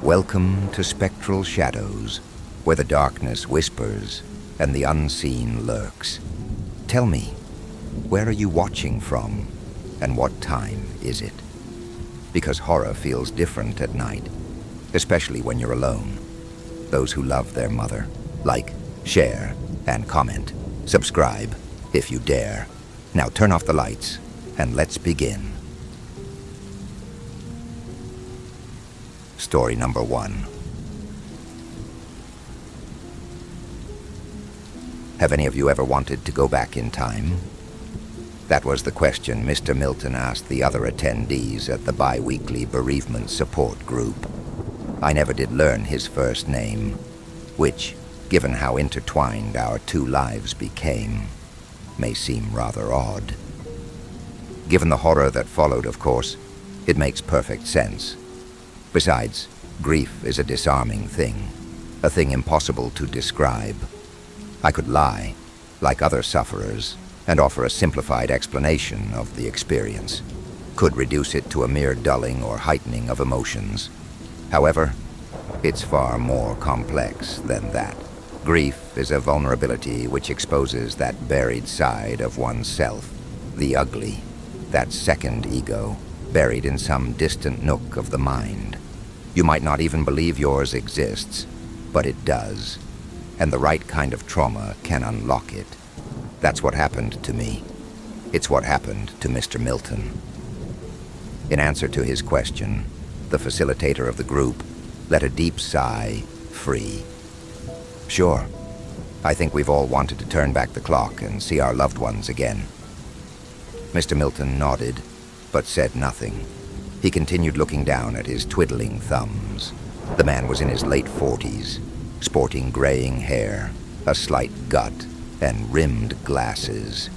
Welcome to Spectral Shadows, where the darkness whispers and the unseen lurks. Tell me, where are you watching from, and what time is it? Because horror feels different at night, especially when you're alone. Those who love their mother, like, share, and comment. Subscribe, if you dare. Now turn off the lights, and let's begin. Story number 1. Have any of you ever wanted to go back in time? That was the question Mr. Milton asked the other attendees at the bi-weekly bereavement support group. I never did learn his first name, which, given how intertwined our two lives became, may seem rather odd. Given the horror that followed, of course, it makes perfect sense. Besides, grief is a disarming thing, a thing impossible to describe. I could lie, like other sufferers, and offer a simplified explanation of the experience, could reduce it to a mere dulling or heightening of emotions. However, it's far more complex than that. Grief is a vulnerability which exposes that buried side of oneself, the ugly, that second ego, buried in some distant nook of the mind. You might not even believe yours exists, but it does, and the right kind of trauma can unlock it. That's what happened to me. It's what happened to Mr. Milton. In answer to his question, the facilitator of the group let a deep sigh free. Sure, I think we've all wanted to turn back the clock and see our loved ones again. Mr. Milton nodded, but said nothing. He continued looking down at his twiddling thumbs. The man was in his late 40s, sporting graying hair, a slight gut, and rimmed glasses.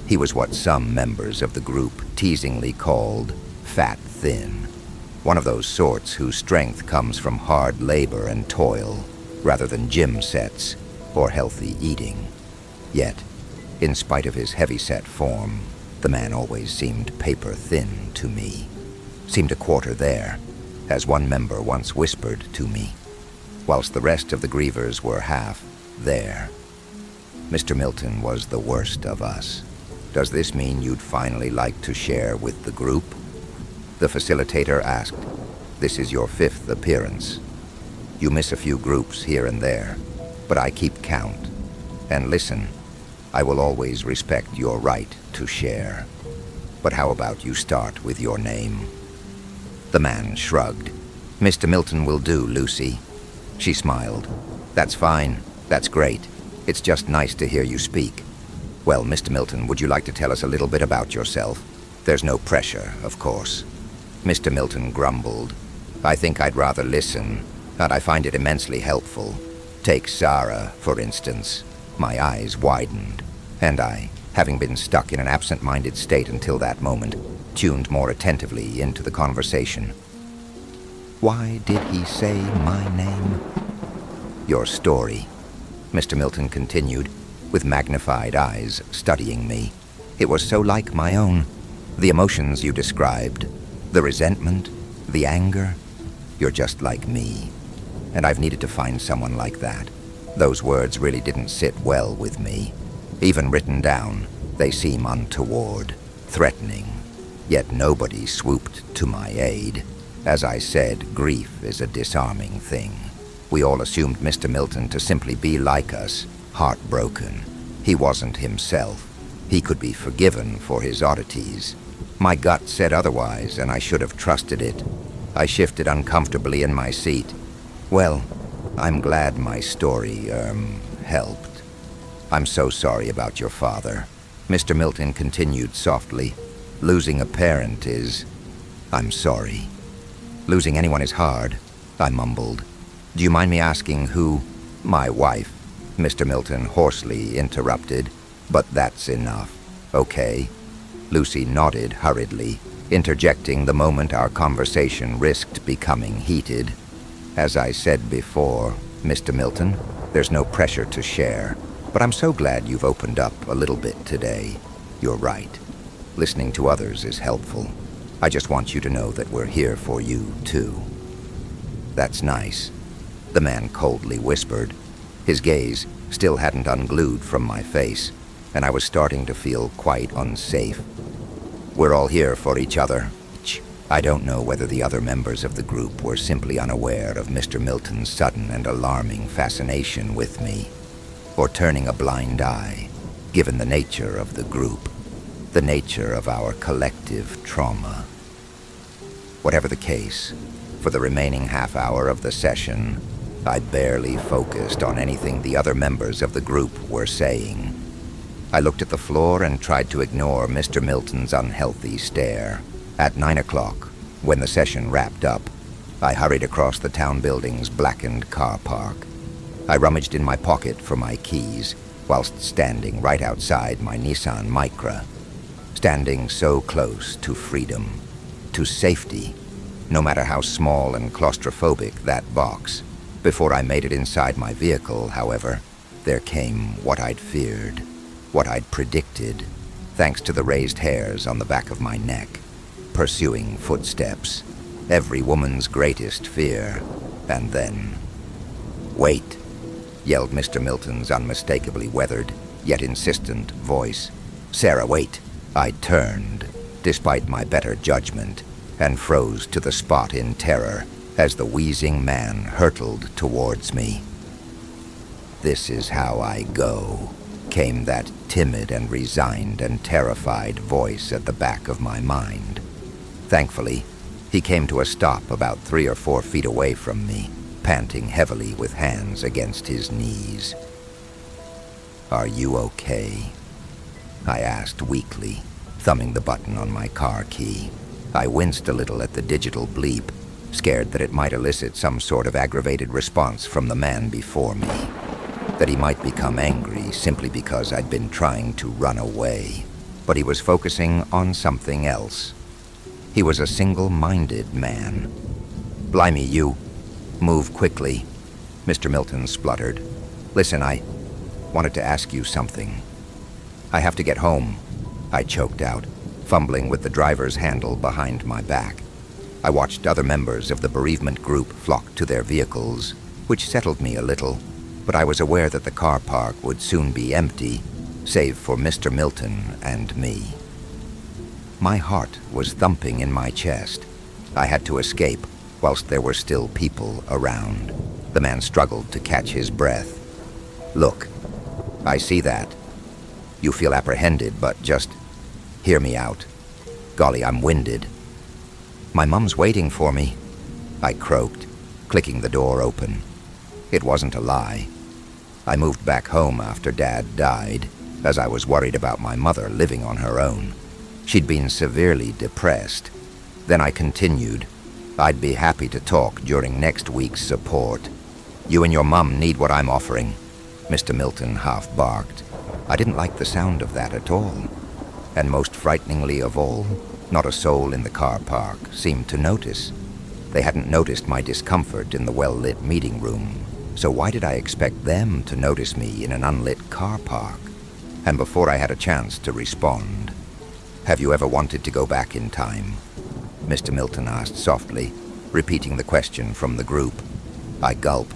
He was what some members of the group teasingly called fat thin, one of those sorts whose strength comes from hard labor and toil, rather than gym sets or healthy eating. Yet, in spite of his heavy-set form, the man always seemed paper-thin to me. Seemed a quarter there, as one member once whispered to me, whilst the rest of the grievers were half there. Mr. Milton was the worst of us. Does this mean you'd finally like to share with the group? The facilitator asked. This is your 5th appearance. You miss a few groups here and there, but I keep count. And listen, I will always respect your right to share. But how about you start with your name? The man shrugged. Mr. Milton will do, Lucy. She smiled. That's fine. That's great. It's just nice to hear you speak. Well, Mr. Milton, would you like to tell us a little bit about yourself? There's no pressure, of course. Mr. Milton grumbled. I think I'd rather listen, and I find it immensely helpful. Take Sarah, for instance. My eyes widened, and I, having been stuck in an absent-minded state until that moment, tuned more attentively into the conversation. Why did he say my name? Your story, Mr. Milton continued, with magnified eyes studying me. It was so like my own. The emotions you described, the resentment, the anger. You're just like me. And I've needed to find someone like that. Those words really didn't sit well with me. Even written down, they seem untoward, threatening. Yet nobody swooped to my aid. As I said, grief is a disarming thing. We all assumed Mr. Milton to simply be like us, heartbroken. He wasn't himself. He could be forgiven for his oddities. My gut said otherwise, and I should have trusted it. I shifted uncomfortably in my seat. Well, I'm glad my story, helped. I'm so sorry about your father. Mr. Milton continued softly. Losing a parent is... I'm sorry. Losing anyone is hard, I mumbled. Do you mind me asking who? My wife, Mr. Milton hoarsely interrupted. But that's enough, okay? Lucy nodded hurriedly, interjecting the moment our conversation risked becoming heated. As I said before, Mr. Milton, there's no pressure to share, but I'm so glad you've opened up a little bit today. You're right. Listening to others is helpful. I just want you to know that we're here for you, too. That's nice," the man coldly whispered. His gaze still hadn't unglued from my face, and I was starting to feel quite unsafe. "We're all here for each other." I don't know whether the other members of the group were simply unaware of Mr. Milton's sudden and alarming fascination with me, or turning a blind eye, given the nature of the group, the nature of our collective trauma. Whatever the case, for the remaining half-hour of the session, I barely focused on anything the other members of the group were saying. I looked at the floor and tried to ignore Mr. Milton's unhealthy stare. At 9 o'clock, when the session wrapped up, I hurried across the town building's blackened car park. I rummaged in my pocket for my keys, whilst standing right outside my Nissan Micra, standing so close to freedom, to safety, no matter how small and claustrophobic that box. Before I made it inside my vehicle, however, there came what I'd feared, what I'd predicted, thanks to the raised hairs on the back of my neck. Pursuing footsteps, every woman's greatest fear, and then... "Wait," yelled Mr. Milton's unmistakably weathered, yet insistent voice. "Sarah, wait." I turned, despite my better judgment, and froze to the spot in terror as the wheezing man hurtled towards me. "This is how I go," came that timid and resigned and terrified voice at the back of my mind. Thankfully, he came to a stop about 3 or 4 feet away from me, panting heavily with hands against his knees. "Are you okay?" I asked weakly, thumbing the button on my car key. I winced a little at the digital bleep, scared that it might elicit some sort of aggravated response from the man before me, that he might become angry simply because I'd been trying to run away. But he was focusing on something else. He was a single-minded man. "Blimey, you. Move quickly," Mr. Milton spluttered. "Listen, I wanted to ask you something." "I have to get home," I choked out, fumbling with the driver's handle behind my back. I watched other members of the bereavement group flock to their vehicles, which settled me a little, but I was aware that the car park would soon be empty, save for Mr. Milton and me. My heart was thumping in my chest. I had to escape whilst there were still people around. The man struggled to catch his breath. "Look, I see that. You feel apprehended, but just hear me out. Golly, I'm winded." "My mum's waiting for me," I croaked, clicking the door open. It wasn't a lie. I moved back home after Dad died, as I was worried about my mother living on her own. She'd been severely depressed. Then I continued, "I'd be happy to talk during next week's support. You and your mum need what I'm offering," Mr. Milton half barked. I didn't like the sound of that at all. And most frighteningly of all, not a soul in the car park seemed to notice. They hadn't noticed my discomfort in the well-lit meeting room, so why did I expect them to notice me in an unlit car park? And before I had a chance to respond, "Have you ever wanted to go back in time?" Mr. Milton asked softly, repeating the question from the group. I gulped.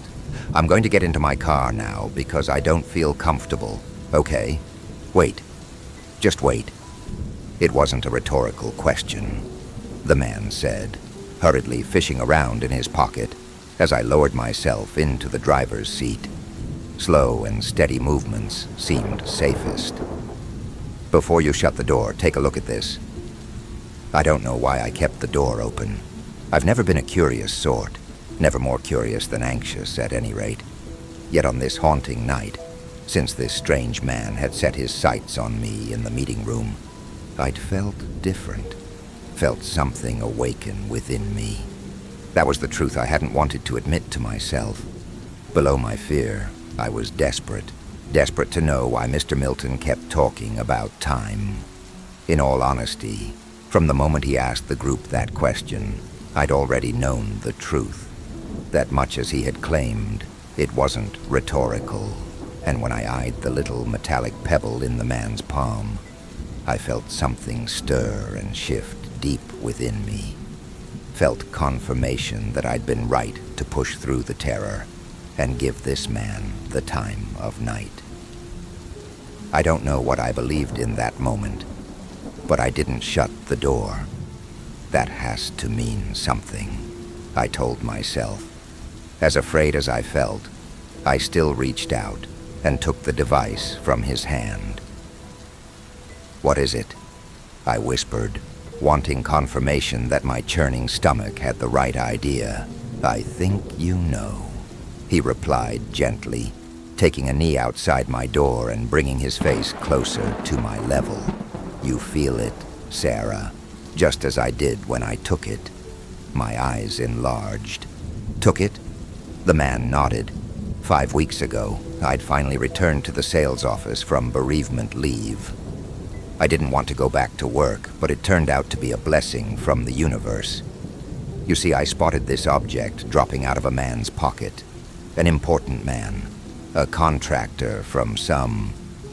"I'm going to get into my car now because I don't feel comfortable, okay? Wait. Just wait." It wasn't a rhetorical question, the man said, hurriedly fishing around in his pocket as I lowered myself into the driver's seat. Slow and steady movements seemed safest. "Before you shut the door, take a look at this." I don't know why I kept the door open. I've never been a curious sort, never more curious than anxious at any rate. Yet on this haunting night, since this strange man had set his sights on me in the meeting room, I'd felt different, felt something awaken within me. That was the truth I hadn't wanted to admit to myself. Below my fear, I was desperate to know why Mr. Milton kept talking about time. In all honesty, from the moment he asked the group that question, I'd already known the truth. That much as he had claimed, it wasn't rhetorical. And when I eyed the little metallic pebble in the man's palm, I felt something stir and shift deep within me. Felt confirmation that I'd been right to to push through the terror and give this man the time of night. I don't know what I believed in that moment, but I didn't shut the door. That has to mean something, I told myself. As afraid as I felt, I still reached out and took the device from his hand. "What is it?" I whispered, wanting confirmation that my churning stomach had the right idea. "I think you know," he replied gently, taking a knee outside my door and bringing his face closer to my level. "You feel it, Sarah, just as I did when I took it." My eyes enlarged. "Took it?" The man nodded. 5 weeks ago, I'd finally returned to the sales office from bereavement leave. I didn't want to go back to work, but it turned out to be a blessing from the universe. You see, I spotted this object dropping out of a man's pocket. An important man. A contractor from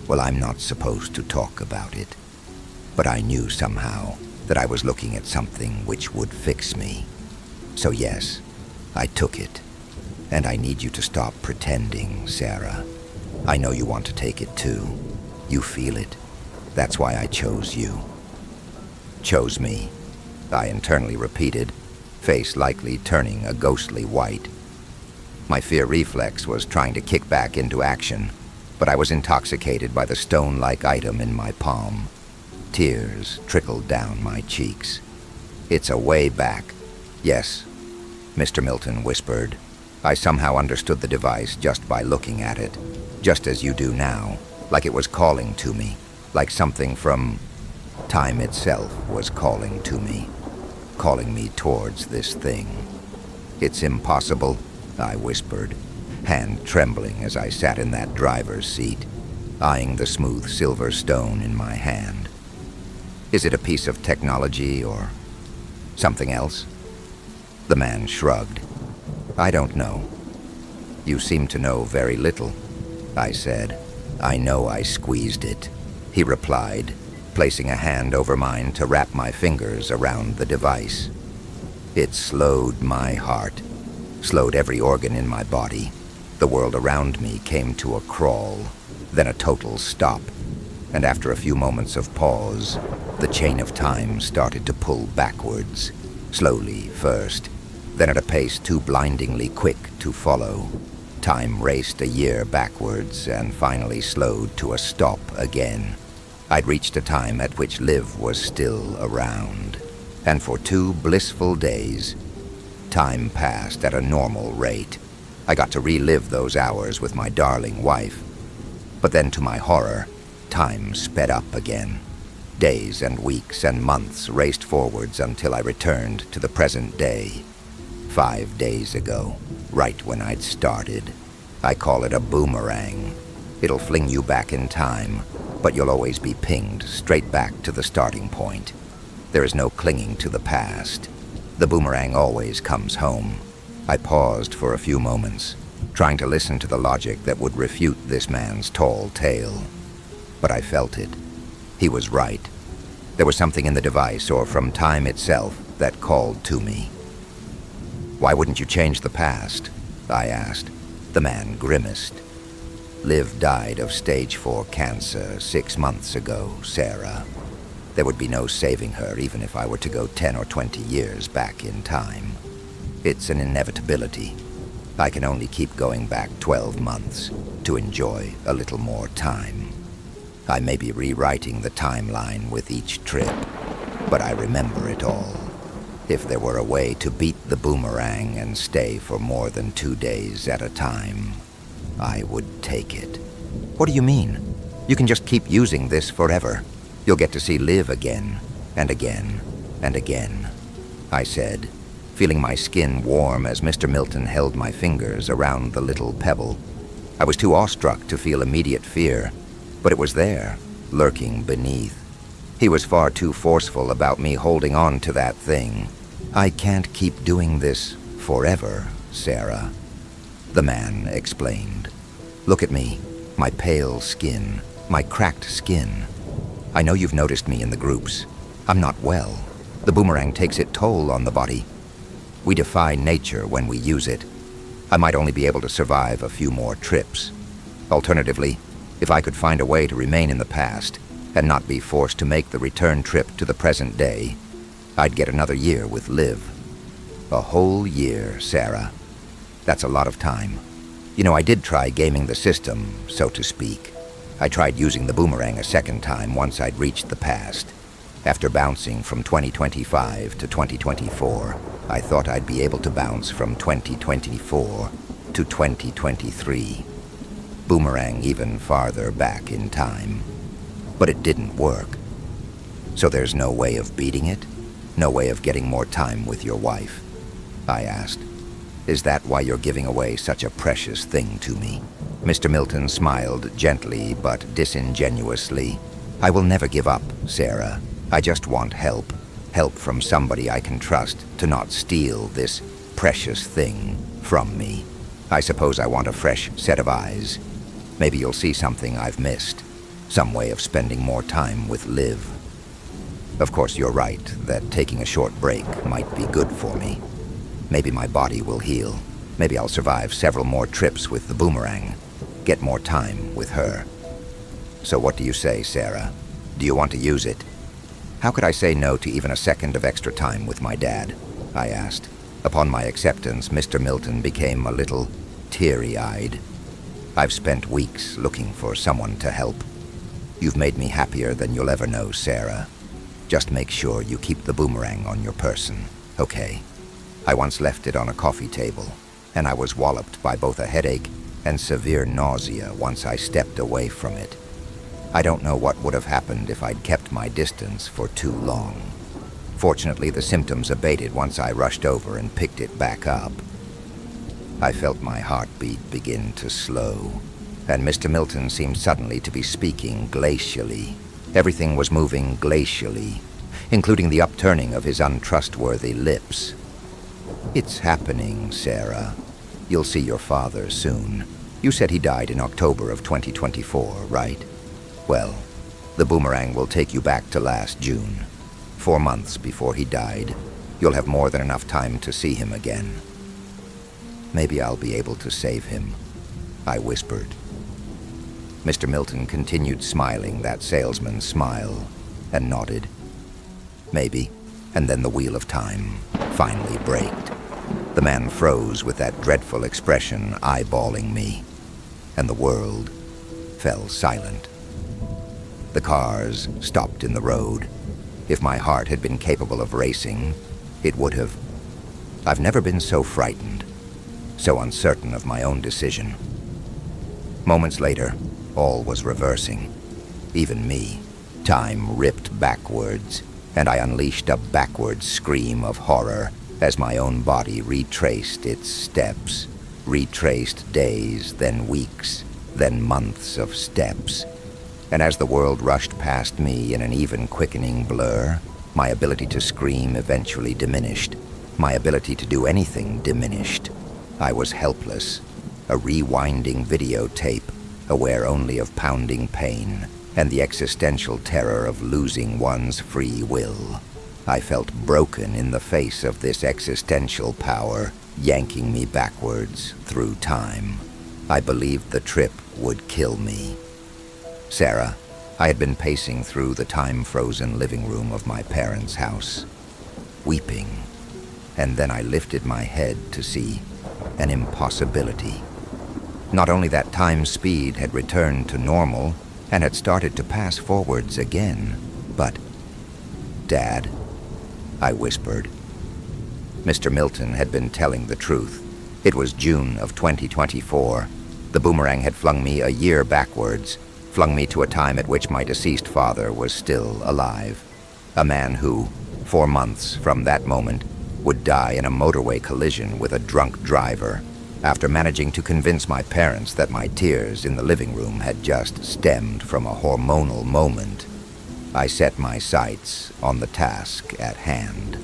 well, I'm not supposed to talk about it. But I knew somehow that I was looking at something which would fix me. So yes, I took it. And I need you to stop pretending, Sarah. I know you want to take it too. You feel it. That's why I chose you. Chose me, I internally repeated, face likely turning a ghostly white. My fear reflex was trying to kick back into action, but I was intoxicated by the stone-like item in my palm. Tears trickled down my cheeks. "It's a way back." "Yes," Mr. Milton whispered. I somehow understood the device just by looking at it, just as you do now, like it was calling to me, like something from time itself was calling to me, calling me towards this thing. "It's impossible," I whispered, hand trembling as I sat in that driver's seat, eyeing the smooth silver stone in my hand. "Is it a piece of technology or something else?" The man shrugged. "I don't know." "You seem to know very little," I said. "I know I squeezed it," he replied, placing a hand over mine to wrap my fingers around the device. It slowed my heart, slowed every organ in my body. The world around me came to a crawl, then a total stop, and after a few moments of pause, the chain of time started to pull backwards, slowly first, then at a pace too blindingly quick to follow. Time raced a year backwards and finally slowed to a stop again. I'd reached a time at which Liv was still around, and for 2 blissful days, time passed at a normal rate. I got to relive those hours with my darling wife. But then, to my horror, time sped up again. Days and weeks and months raced forwards until I returned to the present day. 5 days ago, right when I'd started. I call it a boomerang. It'll fling you back in time, but you'll always be pinged straight back to the starting point. There is no clinging to the past. The boomerang always comes home. I paused for a few moments, trying to listen to the logic that would refute this man's tall tale. But I felt it. He was right. There was something in the device or from time itself that called to me. "Why wouldn't you change the past?" I asked. The man grimaced. "Liv died of stage 4 cancer 6 months ago, Sarah. There would be no saving her even if I were to go 10 or 20 years back in time. It's an inevitability. I can only keep going back 12 months to enjoy a little more time. I may be rewriting the timeline with each trip, but I remember it all. If there were a way to beat the boomerang and stay for more than 2 days at a time, I would take it." "What do you mean? You can just keep using this forever. You'll get to see Liv again, and again, and again," I said, feeling my skin warm as Mr. Milton held my fingers around the little pebble. I was too awestruck to feel immediate fear, but it was there, lurking beneath. He was far too forceful about me holding on to that thing. "I can't keep doing this forever, Sarah," the man explained. "Look at me, my pale skin, my cracked skin. I know you've noticed me in the groups. I'm not well. The boomerang takes its toll on the body. We defy nature when we use it, I might only be able to survive a few more trips. Alternatively, if I could find a way to remain in the past and not be forced to make the return trip to the present day, I'd get another year with Liv. A whole year, Sarah. That's a lot of time. You know, I did try gaming the system, so to speak. I tried using the boomerang a second time once I'd reached the past. After bouncing from 2025 to 2024, I thought I'd be able to bounce from 2024 to 2023. Boomerang even farther back in time. But it didn't work. So there's no way of beating it? No way of getting more time with your wife? I asked. Is that why you're giving away such a precious thing to me? Mr. Milton smiled gently but disingenuously. I will never give up, Sarah. I just want help. Help from somebody I can trust to not steal this precious thing from me. I suppose I want a fresh set of eyes. Maybe you'll see something I've missed. Some way of spending more time with Liv. Of course, you're right that taking a short break might be good for me. Maybe my body will heal. Maybe I'll survive several more trips with the boomerang. Get more time with her. So what do you say, Sarah? Do you want to use it? How could I say no to even a second of extra time with my dad? I asked. Upon my acceptance, Mr. Milton became a little teary-eyed. I've spent weeks looking for someone to help. You've made me happier than you'll ever know, Sarah. Just make sure you keep the boomerang on your person, okay? I once left it on a coffee table, and I was walloped by both a headache and severe nausea once I stepped away from it. I don't know what would have happened if I'd kept my distance for too long. Fortunately, the symptoms abated once I rushed over and picked it back up. I felt my heartbeat begin to slow, and Mr. Milton seemed suddenly to be speaking glacially. Everything was moving glacially, including the upturning of his untrustworthy lips. It's happening, Sarah. You'll see your father soon. You said he died in October of 2024, right? Well, the boomerang will take you back to last June. 4 months before he died. You'll have more than enough time to see him again. Maybe I'll be able to save him, I whispered. Mr. Milton continued smiling that salesman's smile and nodded. Maybe, and then the wheel of time finally braked. The man froze with that dreadful expression eyeballing me, and the world fell silent. The cars stopped in the road. If my heart had been capable of racing, it would have. I've never been so frightened, so uncertain of my own decision. Moments later, all was reversing. Even me. Time ripped backwards, and I unleashed a backward scream of horror as my own body retraced its steps. Retraced days, then weeks, then months of steps. And as the world rushed past me in an even quickening blur, my ability to scream eventually diminished. My ability to do anything diminished. I was helpless, a rewinding videotape, aware only of pounding pain and the existential terror of losing one's free will. I felt broken in the face of this existential power, yanking me backwards through time. I believed the trip would kill me. Sarah, I had been pacing through the time-frozen living room of my parents' house, weeping, and then I lifted my head to see an impossibility. Not only that time speed had returned to normal and had started to pass forwards again, but, Dad, I whispered. Mr. Milton had been telling the truth. It was June of 2024. The boomerang had flung me a year backwards, flung me to a time at which my deceased father was still alive. A man who, 4 months from that moment, would die in a motorway collision with a drunk driver, after managing to convince my parents that my tears in the living room had just stemmed from a hormonal moment. I set my sights on the task at hand,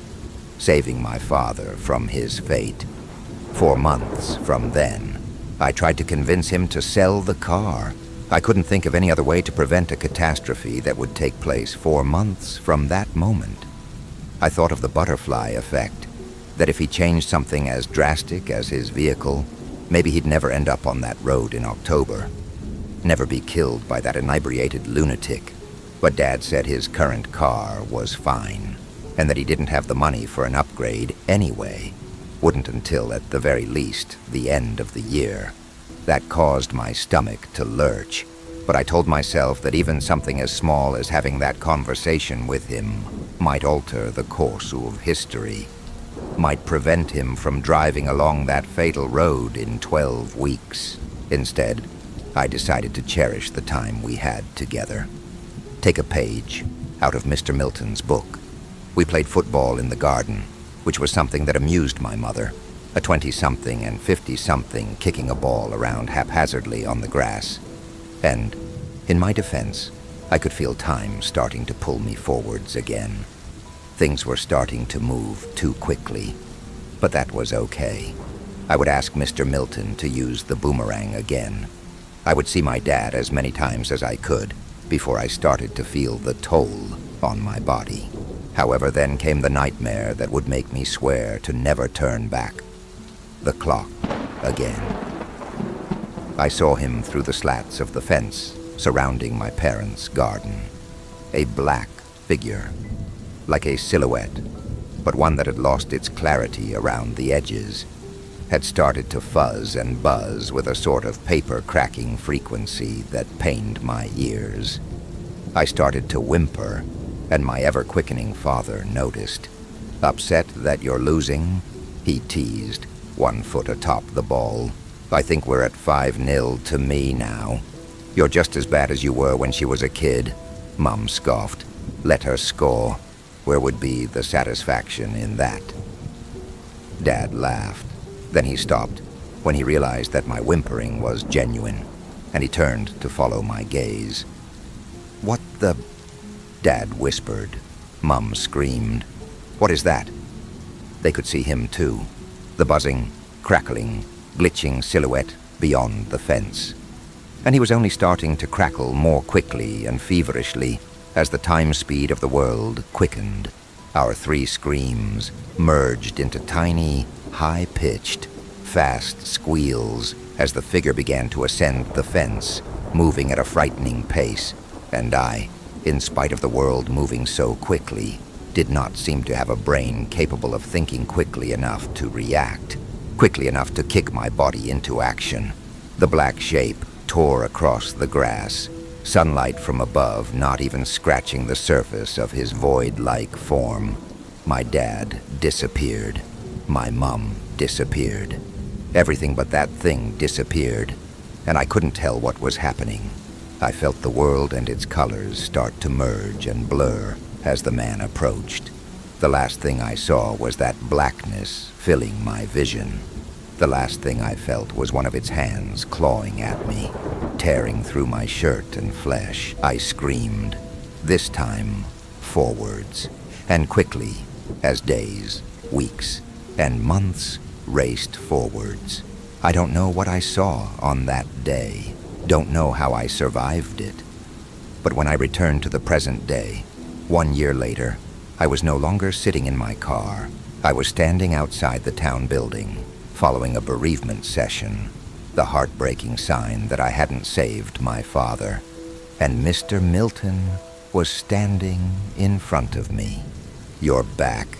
saving my father from his fate. 4 months from then, I tried to convince him to sell the car. I couldn't think of any other way to prevent a catastrophe that would take place 4 months from that moment. I thought of the butterfly effect, that if he changed something as drastic as his vehicle, Maybe he'd never end up on that road in October. Never be killed by that inebriated lunatic. But Dad said his current car was fine, and that he didn't have the money for an upgrade anyway. Wouldn't until, at the very least, the end of the year. That caused my stomach to lurch, but I told myself that even something as small as having that conversation with him might alter the course of history, might prevent him from driving along that fatal road in 12 weeks. Instead, I decided to cherish the time we had together. Take a page out of Mr. Milton's book. We played football in the garden, which was something that amused my mother, a 20-something and 50-something kicking a ball around haphazardly on the grass. And, in my defense, I could feel time starting to pull me forwards again. Things were starting to move too quickly, but that was okay. I would ask Mr. Milton to use the boomerang again. I would see my dad as many times as I could before I started to feel the toll on my body. However, then came the nightmare that would make me swear to never turn back. The clock again. I saw him through the slats of the fence surrounding my parents' garden. A black figure, like a silhouette, but one that had lost its clarity around the edges, had started to fuzz and buzz with a sort of paper-cracking frequency that pained my ears. I started to whimper, and my ever-quickening father noticed. "Upset that you're losing?" he teased, 1 foot atop the ball. "I think we're at 5-0 to me now." "You're just as bad as you were when she was a kid," Mum scoffed. "Let her score. Where would be the satisfaction in that?" Dad laughed. Then he stopped when he realized that my whimpering was genuine, and he turned to follow my gaze. "What the—" Dad whispered. Mum screamed. "What is that?" They could see him too, the buzzing, crackling, glitching silhouette beyond the fence. And he was only starting to crackle more quickly and feverishly as the time speed of the world quickened. Our 3 screams merged into tiny, high-pitched, fast squeals as the figure began to ascend the fence, moving at a frightening pace, and I, in spite of the world moving so quickly, did not seem to have a brain capable of thinking quickly enough to react, quickly enough to kick my body into action. The black shape tore across the grass, sunlight from above not even scratching the surface of his void-like form. My dad disappeared. My mum disappeared. Everything but that thing disappeared, and I couldn't tell what was happening. I felt the world and its colors start to merge and blur as the man approached. The last thing I saw was that blackness filling my vision. The last thing I felt was one of its hands clawing at me, tearing through my shirt and flesh. I screamed, this time forwards, and quickly, as days, weeks, and months raced forwards. I don't know what I saw on that day, don't know how I survived it. But when I returned to the present day, 1 year later, I was no longer sitting in my car. I was standing outside the town building, following a bereavement session, the heartbreaking sign that I hadn't saved my father. And Mr. Milton was standing in front of me. "You're back,"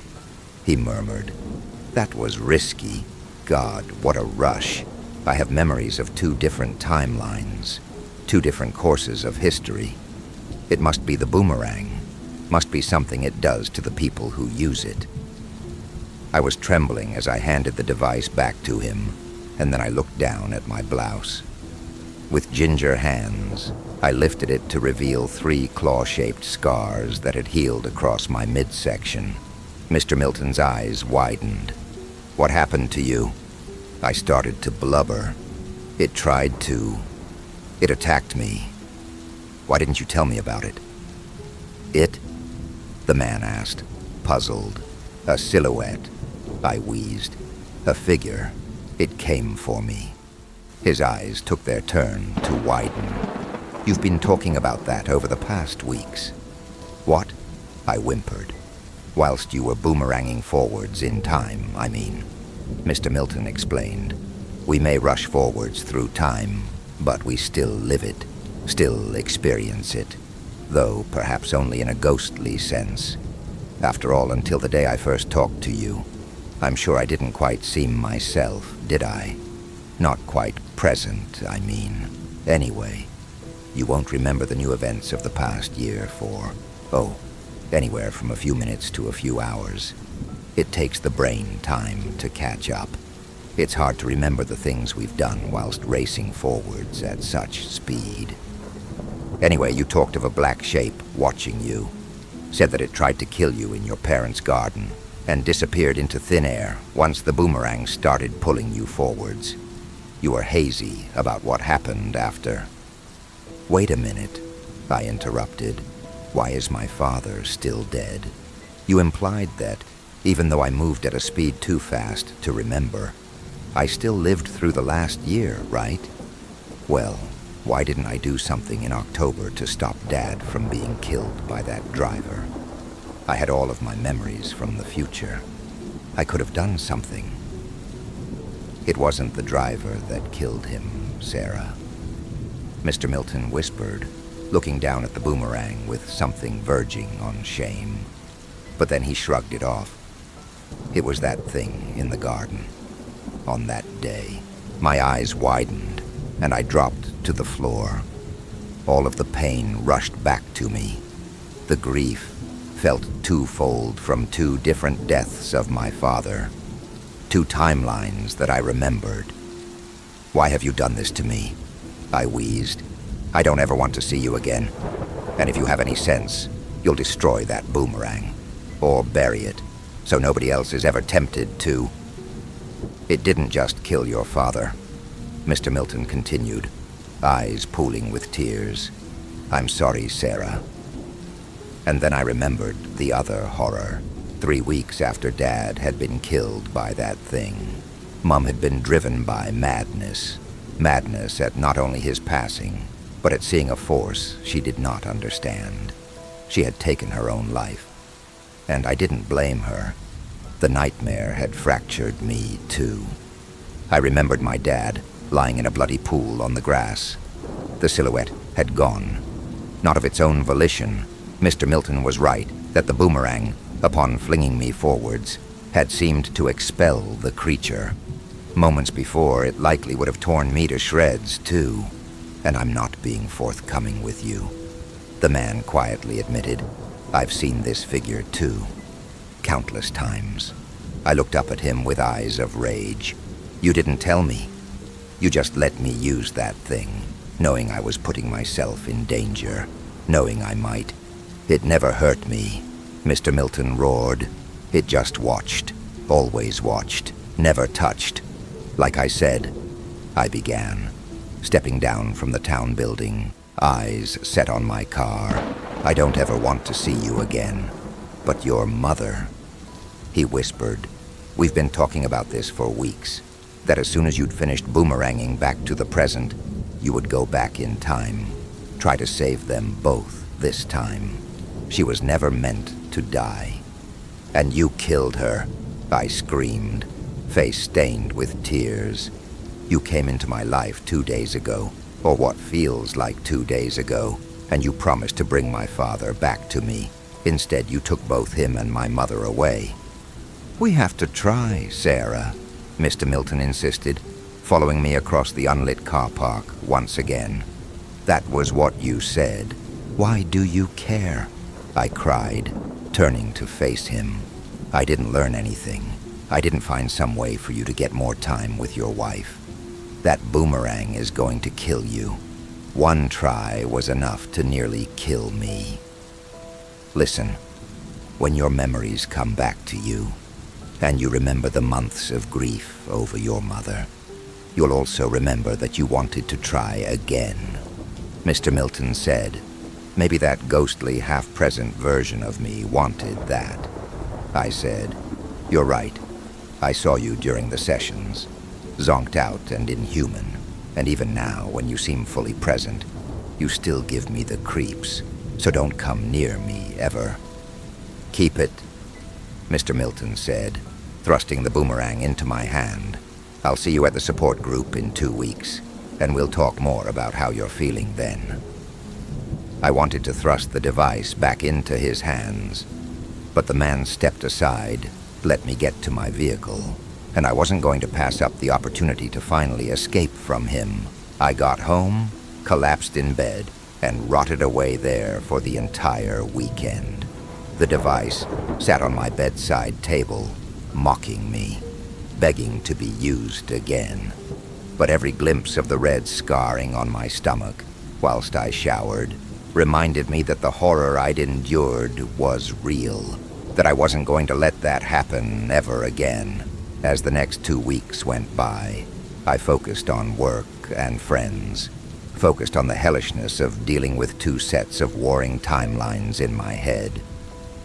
he murmured. That was risky. God, what a rush. I have memories of 2 different timelines, 2 different courses of history. It must be the boomerang, must be something it does to the people who use it. I was trembling as I handed the device back to him, and then I looked down at my blouse. With ginger hands, I lifted it to reveal 3 claw-shaped scars that had healed across my midsection. Mr. Milton's eyes widened. "What happened to you?" I started to blubber. It attacked me. "Why didn't you tell me about it?" "It?" the man asked, puzzled. "A silhouette," I wheezed. "A figure. It came for me." His eyes took their turn to widen. "You've been talking about that over the past weeks." "What?" I whimpered. "Whilst you were boomeranging forwards in time, I mean," Mr. Milton explained. We may rush forwards through time, but we still live it, still experience it, though perhaps only in a ghostly sense. After all, until the day I first talked to you, I'm sure I didn't quite seem myself, did I? Not quite present, I mean. Anyway, you won't remember the new events of the past year for, anywhere from a few minutes to a few hours. It takes the brain time to catch up. It's hard to remember the things we've done whilst racing forwards at such speed. Anyway, you talked of a black shape watching you. Said that it tried to kill you in your parents' garden and disappeared into thin air once the boomerang started pulling you forwards. You were hazy about what happened after. Wait a minute, I interrupted. Why is my father still dead? You implied that, even though I moved at a speed too fast to remember, I still lived through the last year, right? Well, why didn't I do something in October to stop Dad from being killed by that driver? I had all of my memories from the future. I could have done something. It wasn't the driver that killed him, Sarah. Mr. Milton whispered, looking down at the boomerang with something verging on shame. But then he shrugged it off. It was that thing in the garden. On that day, my eyes widened, and I dropped to the floor. All of the pain rushed back to me. The grief felt twofold from two different deaths of my father. Two timelines that I remembered. Why have you done this to me? I wheezed. I don't ever want to see you again. And if you have any sense, you'll destroy that boomerang. Or bury it, so nobody else is ever tempted to. It didn't just kill your father, Mr. Milton continued, eyes pooling with tears. I'm sorry, Sarah. And then I remembered the other horror. 3 weeks after Dad had been killed by that thing, Mom had been driven by madness. Madness at not only his passing, but at seeing a force she did not understand. She had taken her own life. And I didn't blame her. The nightmare had fractured me, too. I remembered my dad lying in a bloody pool on the grass. The silhouette had gone. Not of its own volition. Mr. Milton was right that the boomerang, upon flinging me forwards, had seemed to expel the creature. Moments before, it likely would have torn me to shreds, too. And I'm not being forthcoming with you, the man quietly admitted. I've seen this figure, too. Countless times. I looked up at him with eyes of rage. You didn't tell me. You just let me use that thing, knowing I was putting myself in danger, knowing I might. It never hurt me, Mr. Milton roared. It just watched, always watched, never touched. Like I said, I began, stepping down from the town building, eyes set on my car. I don't ever want to see you again. But your mother, he whispered. We've been talking about this for weeks. That as soon as you'd finished boomeranging back to the present, you would go back in time. Try to save them both this time. She was never meant to die. And you killed her, I screamed, face stained with tears. You came into my life 2 days ago, or what feels like 2 days ago, and you promised to bring my father back to me. Instead, you took both him and my mother away. We have to try, Sarah, Mr. Milton insisted, following me across the unlit car park once again. That was what you said. Why do you care? I cried, turning to face him. I didn't learn anything. I didn't find some way for you to get more time with your wife. That boomerang is going to kill you. One try was enough to nearly kill me. Listen, when your memories come back to you, and you remember the months of grief over your mother, you'll also remember that you wanted to try again. Mr. Milton said, maybe that ghostly half-present version of me wanted that. I said, you're right. I saw you during the sessions, zonked out and inhuman, and even now, when you seem fully present, you still give me the creeps, so don't come near me, ever. Keep it, Mr. Milton said, thrusting the boomerang into my hand. I'll see you at the support group in 2 weeks, and we'll talk more about how you're feeling then. I wanted to thrust the device back into his hands, but the man stepped aside, let me get to my vehicle, and I wasn't going to pass up the opportunity to finally escape from him. I got home, collapsed in bed, and rotted away there for the entire weekend. The device sat on my bedside table, mocking me, begging to be used again. But every glimpse of the red scarring on my stomach, whilst I showered, reminded me that the horror I'd endured was real, that I wasn't going to let that happen ever again. As the next 2 weeks went by, I focused on work and friends, focused on the hellishness of dealing with 2 sets of warring timelines in my head.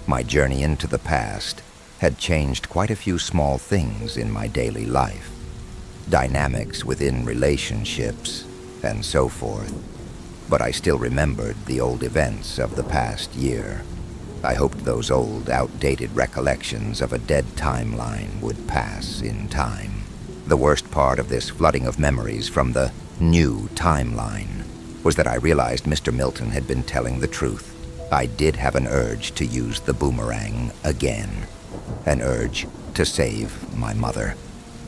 My journey into the past had changed quite a few small things in my daily life, dynamics within relationships, and so forth. But I still remembered the old events of the past year. I hoped those old, outdated recollections of a dead timeline would pass in time. The worst part of this flooding of memories from the new timeline was that I realized Mr. Milton had been telling the truth. I did have an urge to use the boomerang again. An urge to save my mother,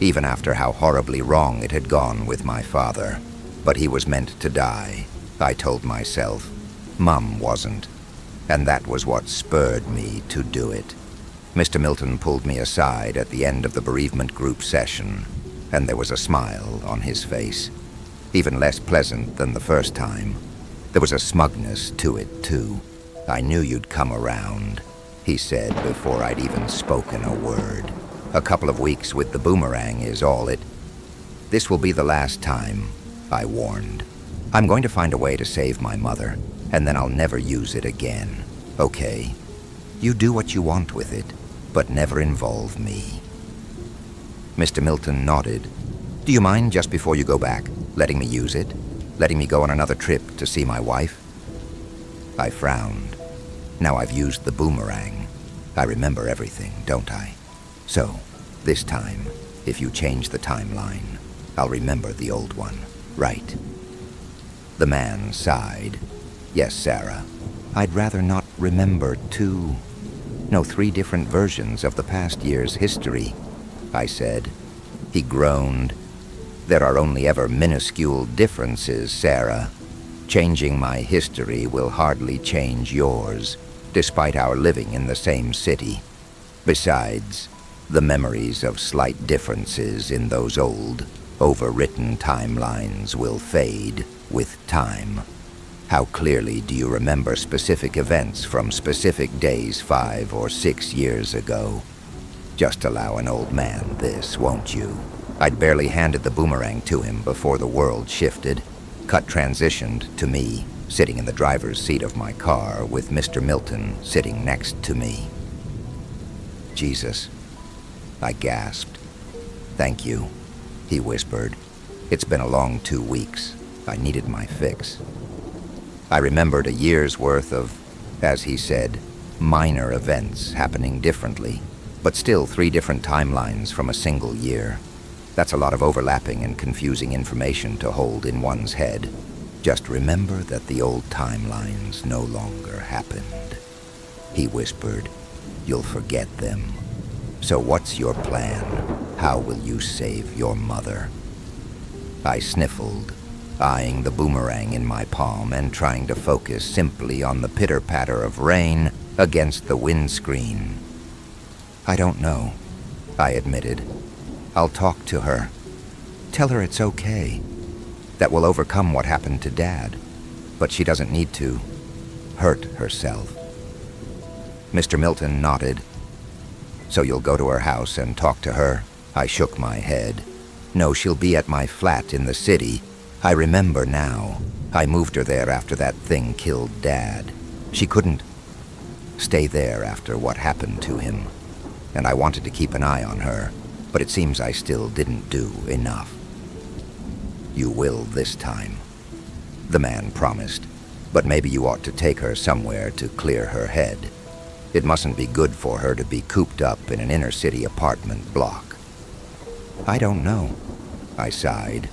even after how horribly wrong it had gone with my father. But he was meant to die, I told myself. Mum wasn't, and that was what spurred me to do it. Mr. Milton pulled me aside at the end of the bereavement group session, and there was a smile on his face, even less pleasant than the first time. There was a smugness to it, too. "I knew you'd come around," he said before I'd even spoken a word. "A couple of weeks with the boomerang is all it..." "This will be the last time," I warned. "I'm going to find a way to save my mother, and then I'll never use it again. Okay? You do what you want with it, but never involve me." Mr. Milton nodded. "Do you mind, just before you go back, letting me use it? Letting me go on another trip to see my wife?" I frowned. Now I've used the boomerang. I remember everything, don't I? So, this time, if you change the timeline, I'll remember the old one, right? The man sighed. "Yes, Sarah. I'd rather not remember 3 different versions of the past year's history," I said. He groaned. "There are only ever minuscule differences, Sarah. Changing my history will hardly change yours, despite our living in the same city. Besides, the memories of slight differences in those old, overwritten timelines will fade with time. How clearly do you remember specific events from specific days 5 or 6 years ago? Just allow an old man this, won't you?" I'd barely handed the boomerang to him before the world shifted. Cut transitioned to me, sitting in the driver's seat of my car with Mr. Milton sitting next to me. "Jesus," I gasped. "Thank you," he whispered. "It's been a long 2 weeks. I needed my fix." I remembered a year's worth of, as he said, minor events happening differently, but still 3 different timelines from a single year. That's a lot of overlapping and confusing information to hold in one's head. Just remember that the old timelines no longer happened. He whispered, "You'll forget them. So what's your plan? How will you save your mother?" I sniffled, eyeing the boomerang in my palm and trying to focus simply on the pitter-patter of rain against the windscreen. "I don't know," I admitted. "I'll talk to her. Tell her it's okay. That will overcome what happened to Dad. But she doesn't need to hurt herself." Mr. Milton nodded. "So you'll go to her house and talk to her?" I shook my head. "No, she'll be at my flat in the city. I remember now. I moved her there after that thing killed Dad. She couldn't stay there after what happened to him. And I wanted to keep an eye on her, but it seems I still didn't do enough." "You will this time," the man promised. "But maybe you ought to take her somewhere to clear her head. It mustn't be good for her to be cooped up in an inner-city apartment block." "I don't know. I sighed.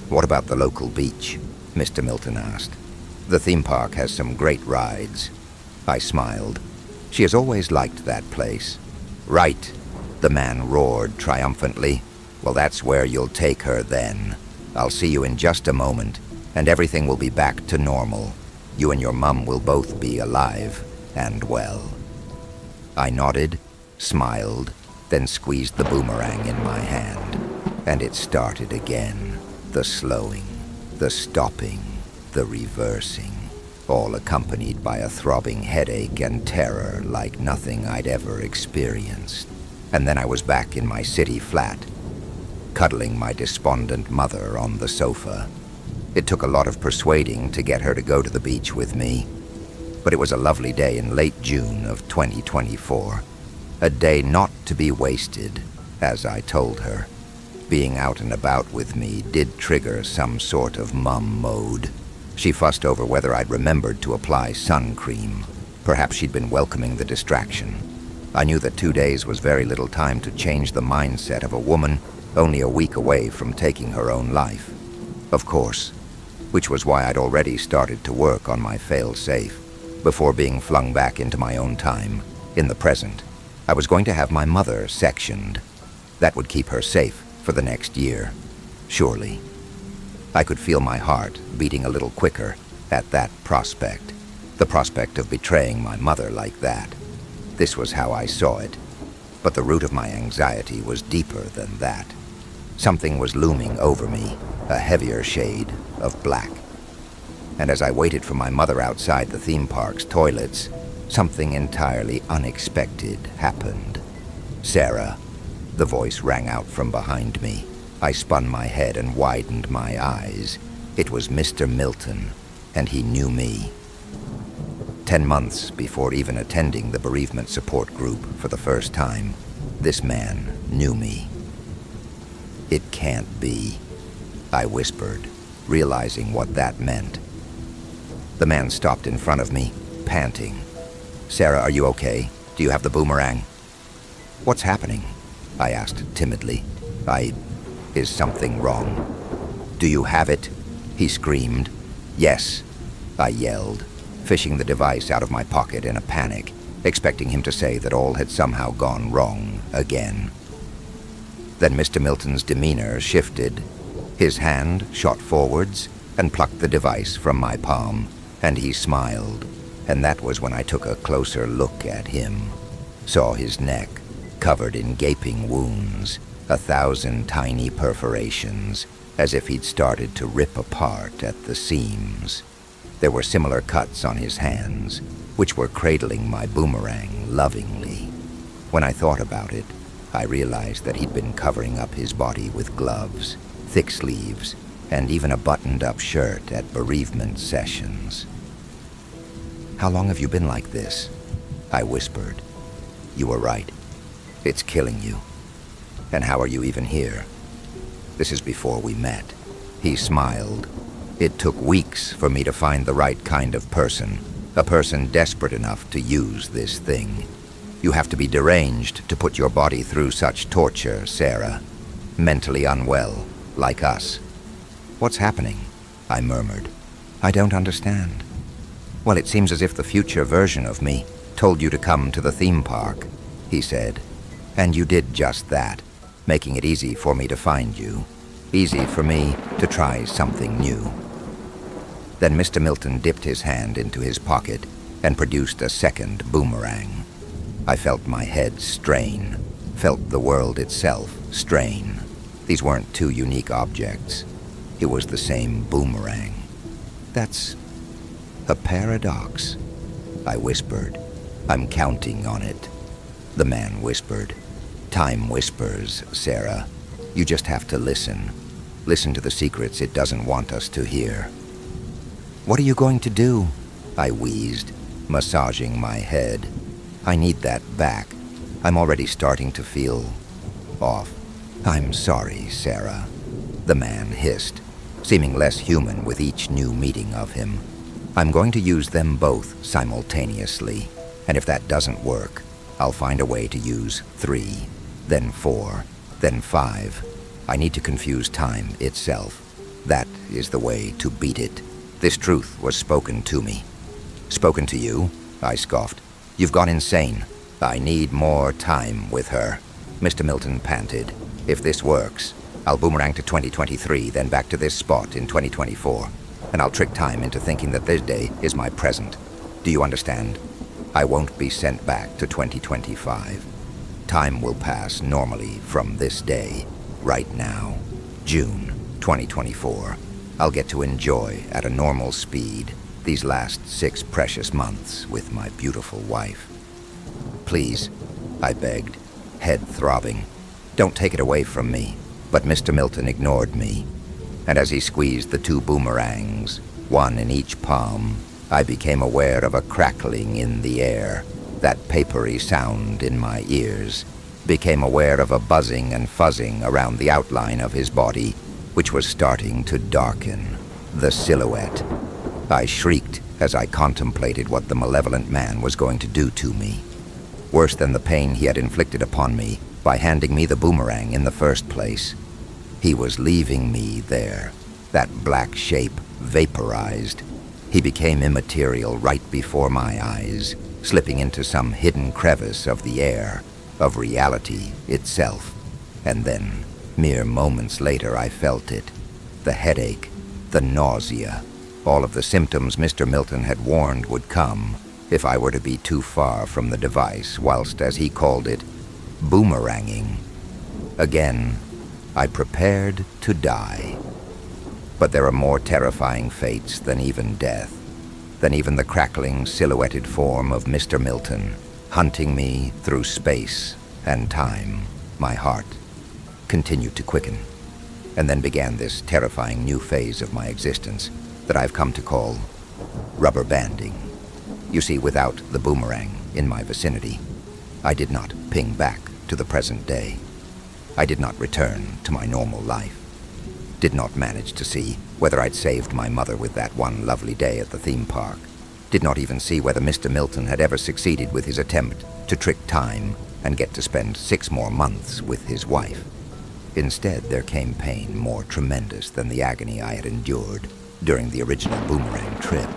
What about the local beach? Mr. Milton asked. The theme park has some great rides. I smiled. She has always liked that place. Right, the man roared triumphantly. Well, that's where you'll take her then. I'll see you in just a moment, and everything will be back to normal. You and your mum will both be alive and well. I nodded, smiled, then squeezed the boomerang in my hand. And it started again. The slowing, the stopping, the reversing, all accompanied by a throbbing headache and terror like nothing I'd ever experienced. And then I was back in my city flat, cuddling my despondent mother on the sofa. It took a lot of persuading to get her to go to the beach with me, but it was a lovely day in late June of 2024. A day not to be wasted, as I told her. Being out and about with me did trigger some sort of mum mode. She fussed over whether I'd remembered to apply sun cream. Perhaps she'd been welcoming the distraction. I knew that 2 days was very little time to change the mindset of a woman only a week away from taking her own life. Of course, which was why I'd already started to work on my fail-safe. Before being flung back into my own time, in the present, I was going to have my mother sectioned. That would keep her safe for the next year, surely. I could feel my heart beating a little quicker at that prospect. The prospect of betraying my mother like that. This was how I saw it. But the root of my anxiety was deeper than that. Something was looming over me, a heavier shade of black. And as I waited for my mother outside the theme park's toilets, something entirely unexpected happened. "Sarah," the voice rang out from behind me. I spun my head and widened my eyes. It was Mr. Milton, and he knew me. 10 months before even attending the bereavement support group for the first time, this man knew me. "It can't be," I whispered, realizing what that meant. The man stopped in front of me, panting. "Sarah, are you okay? Do you have the boomerang?" "What's happening?" I asked timidly. Is something wrong?" "Do you have it?" he screamed. "Yes," I yelled, fishing the device out of my pocket in a panic, expecting him to say that all had somehow gone wrong again. Then Mr. Milton's demeanor shifted. His hand shot forwards and plucked the device from my palm, and he smiled. And that was when I took a closer look at him, saw his neck covered in gaping wounds, 1,000 tiny perforations, as if he'd started to rip apart at the seams. There were similar cuts on his hands, which were cradling my boomerang lovingly. When I thought about it, I realized that he'd been covering up his body with gloves, thick sleeves, and even a buttoned-up shirt at bereavement sessions. "How long have you been like this?" I whispered. "You were right. It's killing you. And how are you even here?" "This is before we met." He smiled. "It took weeks for me to find the right kind of person, a person desperate enough to use this thing. You have to be deranged to put your body through such torture, Sarah. Mentally unwell, like us." "What's happening?" I murmured. "I don't understand." "Well, it seems as if the future version of me told you to come to the theme park," he said. "And you did just that, making it easy for me to find you, easy for me to try something new." Then Mr. Milton dipped his hand into his pocket and produced a second boomerang. I felt my head strain, felt the world itself strain. These weren't two unique objects. It was the same boomerang. "That's a paradox," I whispered. "I'm counting on it." The man whispered. "Time whispers, Sarah. You just have to listen. Listen to the secrets it doesn't want us to hear." "What are you going to do?" I wheezed, massaging my head. "I need that back. I'm already starting to feel off." "I'm sorry, Sarah," the man hissed, seeming less human with each new meeting of him. "I'm going to use them both simultaneously, and if that doesn't work, I'll find a way to use 3, then 4, then 5. I need to confuse time itself. That is the way to beat it. This truth was spoken to me. Spoken to you? I scoffed. You've gone insane. I need more time with her. Mr. Milton panted. If this works, I'll boomerang to 2023, then back to this spot in 2024. And I'll trick time into thinking that this day is my present. Do you understand? I won't be sent back to 2025. Time will pass normally from this day, right now, June 2024. I'll get to enjoy at a normal speed these last 6 precious months with my beautiful wife. Please, I begged, head throbbing. Don't take it away from me. But Mr. Milton ignored me, and as he squeezed the 2 boomerangs, one in each palm, I became aware of a crackling in the air, that papery sound in my ears, became aware of a buzzing and fuzzing around the outline of his body, which was starting to darken, the silhouette. I shrieked as I contemplated what the malevolent man was going to do to me. Worse than the pain he had inflicted upon me by handing me the boomerang in the first place. He was leaving me there, that black shape vaporized. He became immaterial right before my eyes, slipping into some hidden crevice of the air, of reality itself. And then, mere moments later, I felt it. The headache, the nausea, all of the symptoms Mr. Milton had warned would come if I were to be too far from the device, whilst, as he called it, boomeranging. Again, I prepared to die. But there are more terrifying fates than even death, than even the crackling, silhouetted form of Mr. Milton, hunting me through space and time. My heart continued to quicken, and then began this terrifying new phase of my existence that I've come to call rubber banding. You see, without the boomerang in my vicinity, I did not ping back to the present day. I did not return to my normal life. Did not manage to see whether I'd saved my mother with that one lovely day at the theme park. Did not even see whether Mr. Milton had ever succeeded with his attempt to trick time and get to spend 6 more months with his wife. Instead, there came pain more tremendous than the agony I had endured during the original boomerang trip.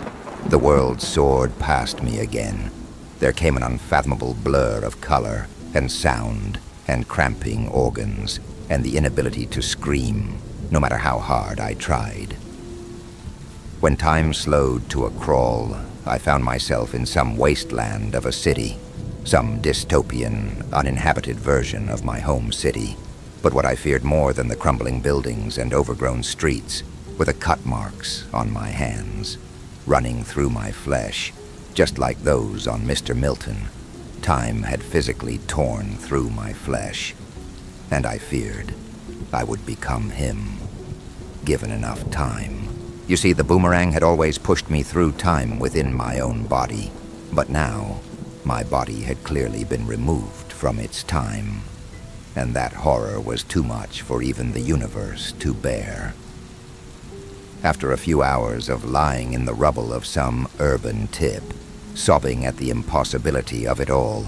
The world soared past me again. There came an unfathomable blur of color and sound and cramping organs and the inability to scream, no matter how hard I tried. When time slowed to a crawl, I found myself in some wasteland of a city, some dystopian, uninhabited version of my home city. But what I feared more than the crumbling buildings and overgrown streets were the cut marks on my hands, running through my flesh, just like those on Mr. Milton. Time had physically torn through my flesh, and I feared I would become him, given enough time. You see, the boomerang had always pushed me through time within my own body, but now my body had clearly been removed from its time, and that horror was too much for even the universe to bear. After a few hours of lying in the rubble of some urban tip, sobbing at the impossibility of it all,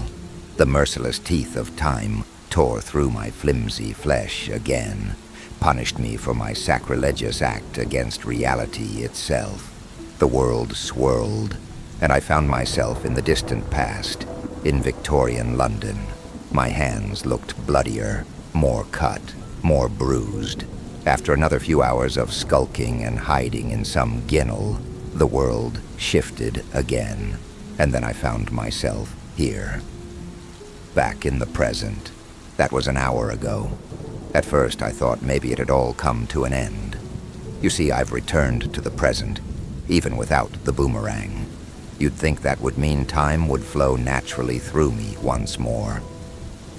the merciless teeth of time tore through my flimsy flesh again, punished me for my sacrilegious act against reality itself. The world swirled, and I found myself in the distant past, in Victorian London. My hands looked bloodier, more cut, more bruised. After another few hours of skulking and hiding in some ginnel, the world shifted again, and then I found myself here, back in the present. That was an hour ago. At first I thought maybe it had all come to an end. You see, I've returned to the present, even without the boomerang. You'd think that would mean time would flow naturally through me once more.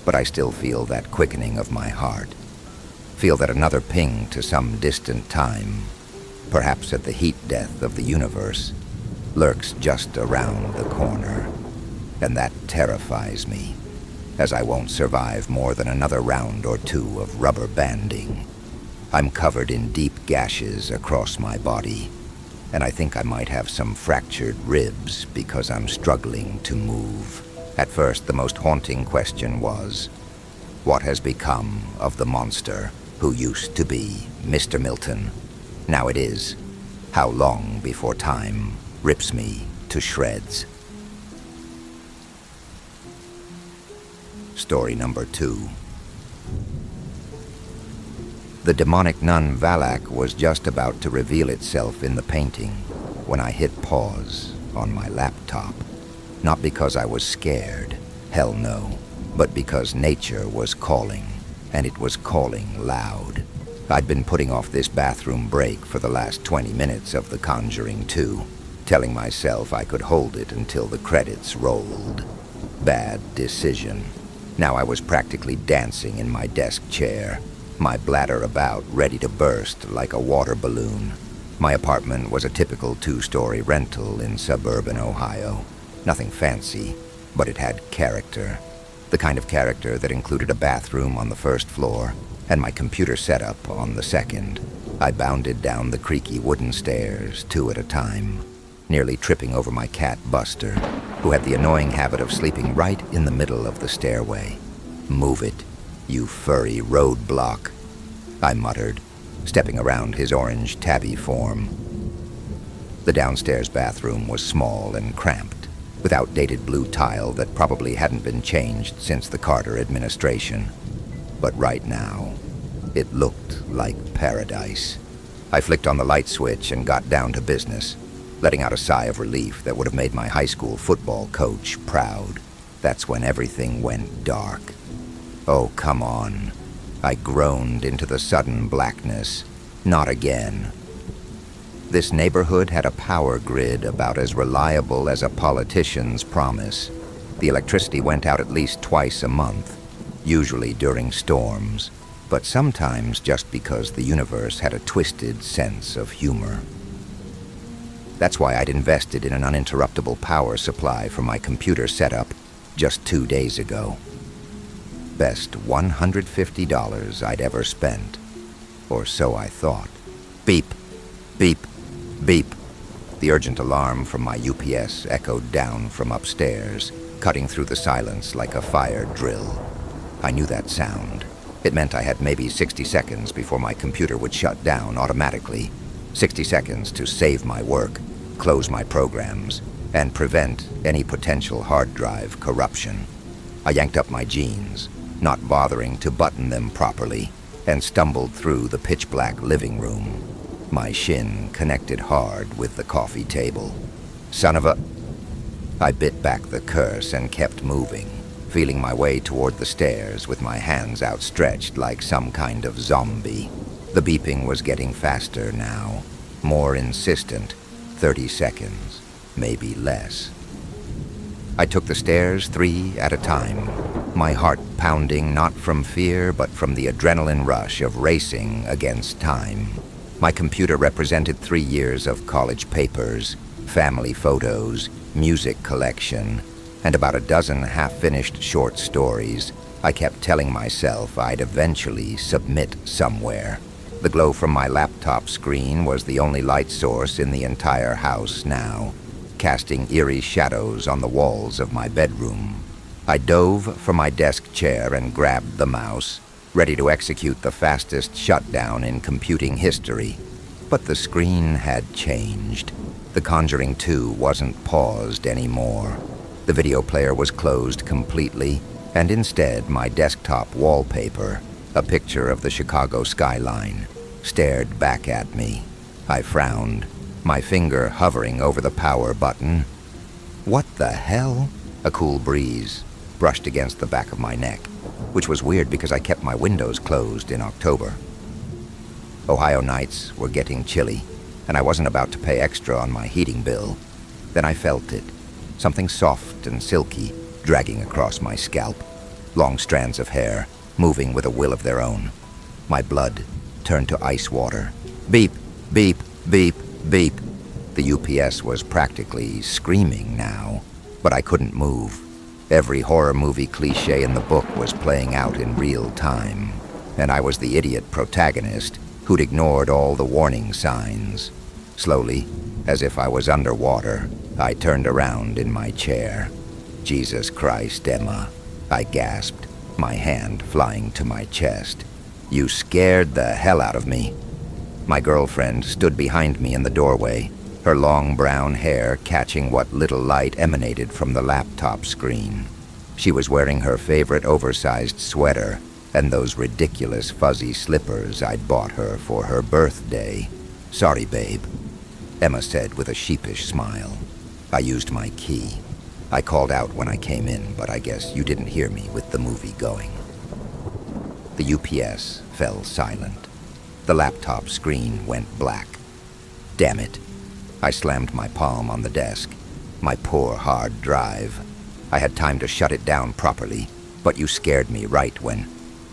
But I still feel that quickening of my heart. Feel that another ping to some distant time, perhaps at the heat death of the universe, lurks just around the corner. And that terrifies me, as I won't survive more than another round or two of rubber banding. I'm covered in deep gashes across my body, and I think I might have some fractured ribs because I'm struggling to move. At first, the most haunting question was, what has become of the monster who used to be Mr. Milton. Now it is, how long before time rips me to shreds. Story number 2. The demonic nun Valak was just about to reveal itself in the painting when I hit pause on my laptop. Not because I was scared, hell no, but because nature was calling, and it was calling loud. I'd been putting off this bathroom break for the last 20 minutes of The Conjuring 2, telling myself I could hold it until the credits rolled. Bad decision. Now I was practically dancing in my desk chair, my bladder about, ready to burst like a water balloon. My apartment was a typical 2-story rental in suburban Ohio. Nothing fancy, but it had character. The kind of character that included a bathroom on the first floor and my computer setup on the second. I bounded down the creaky wooden stairs, 2 at a time, nearly tripping over my cat Buster, who had the annoying habit of sleeping right in the middle of the stairway. "Move it, you furry roadblock," I muttered, stepping around his orange tabby form. The downstairs bathroom was small and cramped, with outdated blue tile that probably hadn't been changed since the Carter administration. But right now, it looked like paradise. I flicked on the light switch and got down to business, letting out a sigh of relief that would have made my high school football coach proud. That's when everything went dark. Oh, come on. I groaned into the sudden blackness. Not again. This neighborhood had a power grid about as reliable as a politician's promise. The electricity went out at least twice a month, usually during storms, but sometimes just because the universe had a twisted sense of humor. That's why I'd invested in an uninterruptible power supply for my computer setup just 2 days ago. Best $150 I'd ever spent, or so I thought. Beep, beep, beep. The urgent alarm from my UPS echoed down from upstairs, cutting through the silence like a fire drill. I knew that sound. It meant I had maybe 60 seconds before my computer would shut down automatically. 60 seconds to save my work, close my programs, and prevent any potential hard drive corruption. I yanked up my jeans, not bothering to button them properly, and stumbled through the pitch-black living room. My shin connected hard with the coffee table. Son of a... I bit back the curse and kept moving, feeling my way toward the stairs with my hands outstretched like some kind of zombie. The beeping was getting faster now, more insistent. 30 seconds, maybe less. I took the stairs 3 at a time, my heart pounding not from fear but from the adrenaline rush of racing against time. My computer represented 3 years of college papers, family photos, music collection, and about a dozen half-finished short stories I kept telling myself I'd eventually submit somewhere. The glow from my laptop screen was the only light source in the entire house now, casting eerie shadows on the walls of my bedroom. I dove from my desk chair and grabbed the mouse, ready to execute the fastest shutdown in computing history. But the screen had changed. The Conjuring 2 wasn't paused anymore. The video player was closed completely, and instead my desktop wallpaper, a picture of the Chicago skyline, stared back at me. I frowned, my finger hovering over the power button. What the hell? A cool breeze brushed against the back of my neck, which was weird because I kept my windows closed in October. Ohio nights were getting chilly, and I wasn't about to pay extra on my heating bill. Then I felt it, something soft and silky dragging across my scalp, long strands of hair moving with a will of their own. My blood turned to ice water. Beep, beep, beep, beep. The UPS was practically screaming now, but I couldn't move. Every horror movie cliché in the book was playing out in real time, and I was the idiot protagonist who'd ignored all the warning signs. Slowly, as if I was underwater, I turned around in my chair. Jesus Christ, Emma, I gasped, my hand flying to my chest. You scared the hell out of me. My girlfriend stood behind me in the doorway, her long brown hair catching what little light emanated from the laptop screen. She was wearing her favorite oversized sweater and those ridiculous fuzzy slippers I'd bought her for her birthday. "Sorry, babe," Emma said with a sheepish smile. I used my key. I called out when I came in, but I guess you didn't hear me with the movie going. The UPS fell silent. The laptop screen went black. Damn it. I slammed my palm on the desk. My poor hard drive. I had time to shut it down properly, but you scared me right when...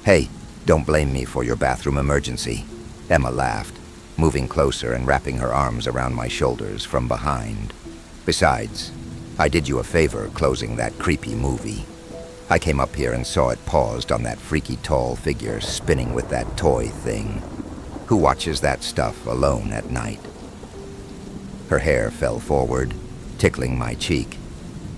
"Hey, don't blame me for your bathroom emergency," Emma laughed, moving closer and wrapping her arms around my shoulders from behind. "Besides, I did you a favor closing that creepy movie. I came up here and saw it paused on that freaky tall figure spinning with that toy thing. Who watches that stuff alone at night?" Her hair fell forward, tickling my cheek.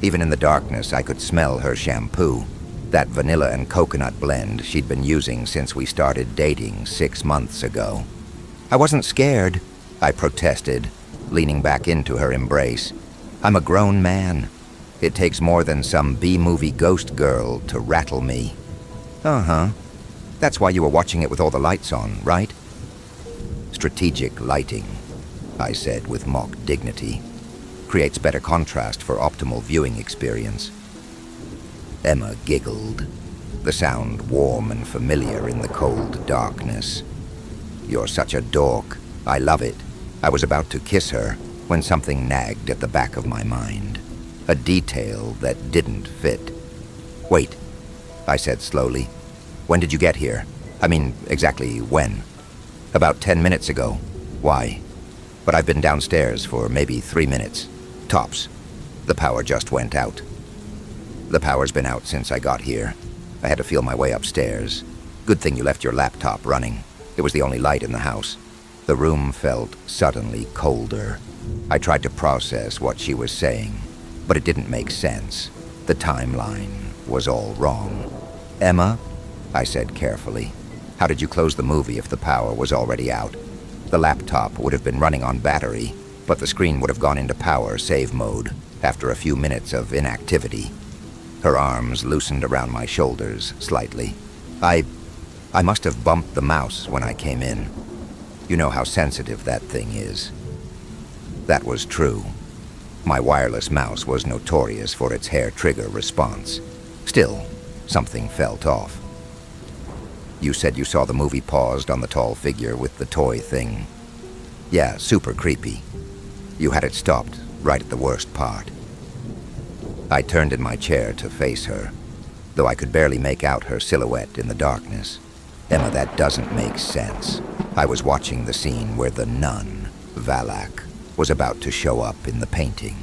Even in the darkness, I could smell her shampoo, that vanilla and coconut blend she'd been using since we started dating 6 months ago. "I wasn't scared," I protested, leaning back into her embrace. "I'm a grown man. It takes more than some B-movie ghost girl to rattle me." "Uh-huh. That's why you were watching it with all the lights on, right?" "Strategic lighting," I said with mock dignity. "Creates better contrast for optimal viewing experience." Emma giggled, the sound warm and familiar in the cold darkness. "You're such a dork. I love it." I was about to kiss her when something nagged at the back of my mind. A detail that didn't fit. "Wait," I said slowly. "When did you get here? I mean, exactly when?" "About 10 minutes ago." "Why?" "But I've been downstairs for maybe 3 minutes. Tops. The power just went out." "The power's been out since I got here. I had to feel my way upstairs. Good thing you left your laptop running. It was the only light in the house." The room felt suddenly colder. I tried to process what she was saying, but it didn't make sense. The timeline was all wrong. "Emma," I said carefully, "how did you close the movie if the power was already out? The laptop would have been running on battery, but the screen would have gone into power save mode after a few minutes of inactivity." Her arms loosened around my shoulders slightly. I must have bumped the mouse when I came in. You know how sensitive that thing is." That was true. My wireless mouse was notorious for its hair trigger response. Still, something felt off. "You said you saw the movie paused on the tall figure with the toy thing." "Yeah, super creepy. You had it stopped right at the worst part." I turned in my chair to face her, though I could barely make out her silhouette in the darkness. "Emma, that doesn't make sense. I was watching the scene where the nun, Valak, was about to show up in the painting.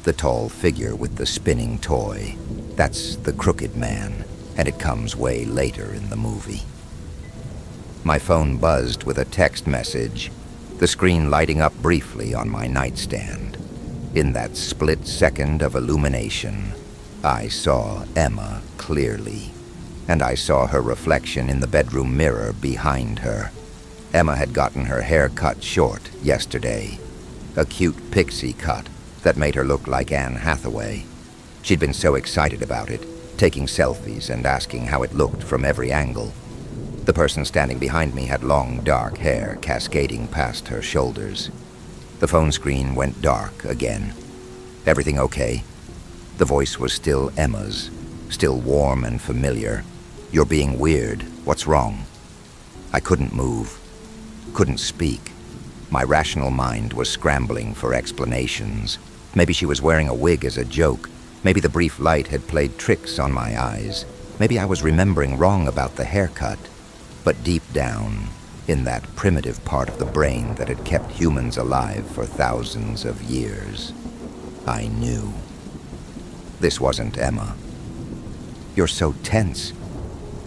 The tall figure with the spinning toy. That's the crooked man, and it comes way later in the movie." My phone buzzed with a text message, the screen lighting up briefly on my nightstand. In that split second of illumination, I saw Emma clearly, and I saw her reflection in the bedroom mirror behind her. Emma had gotten her hair cut short yesterday, a cute pixie cut that made her look like Anne Hathaway. She'd been so excited about it, taking selfies and asking how it looked from every angle. The person standing behind me had long, dark hair cascading past her shoulders. The phone screen went dark again. "Everything okay?" The voice was still Emma's, still warm and familiar. "You're being weird. What's wrong?" I couldn't move, couldn't speak. My rational mind was scrambling for explanations. Maybe she was wearing a wig as a joke. Maybe the brief light had played tricks on my eyes. Maybe I was remembering wrong about the haircut. But deep down, in that primitive part of the brain that had kept humans alive for thousands of years, I knew. This wasn't Emma. "You're so tense,"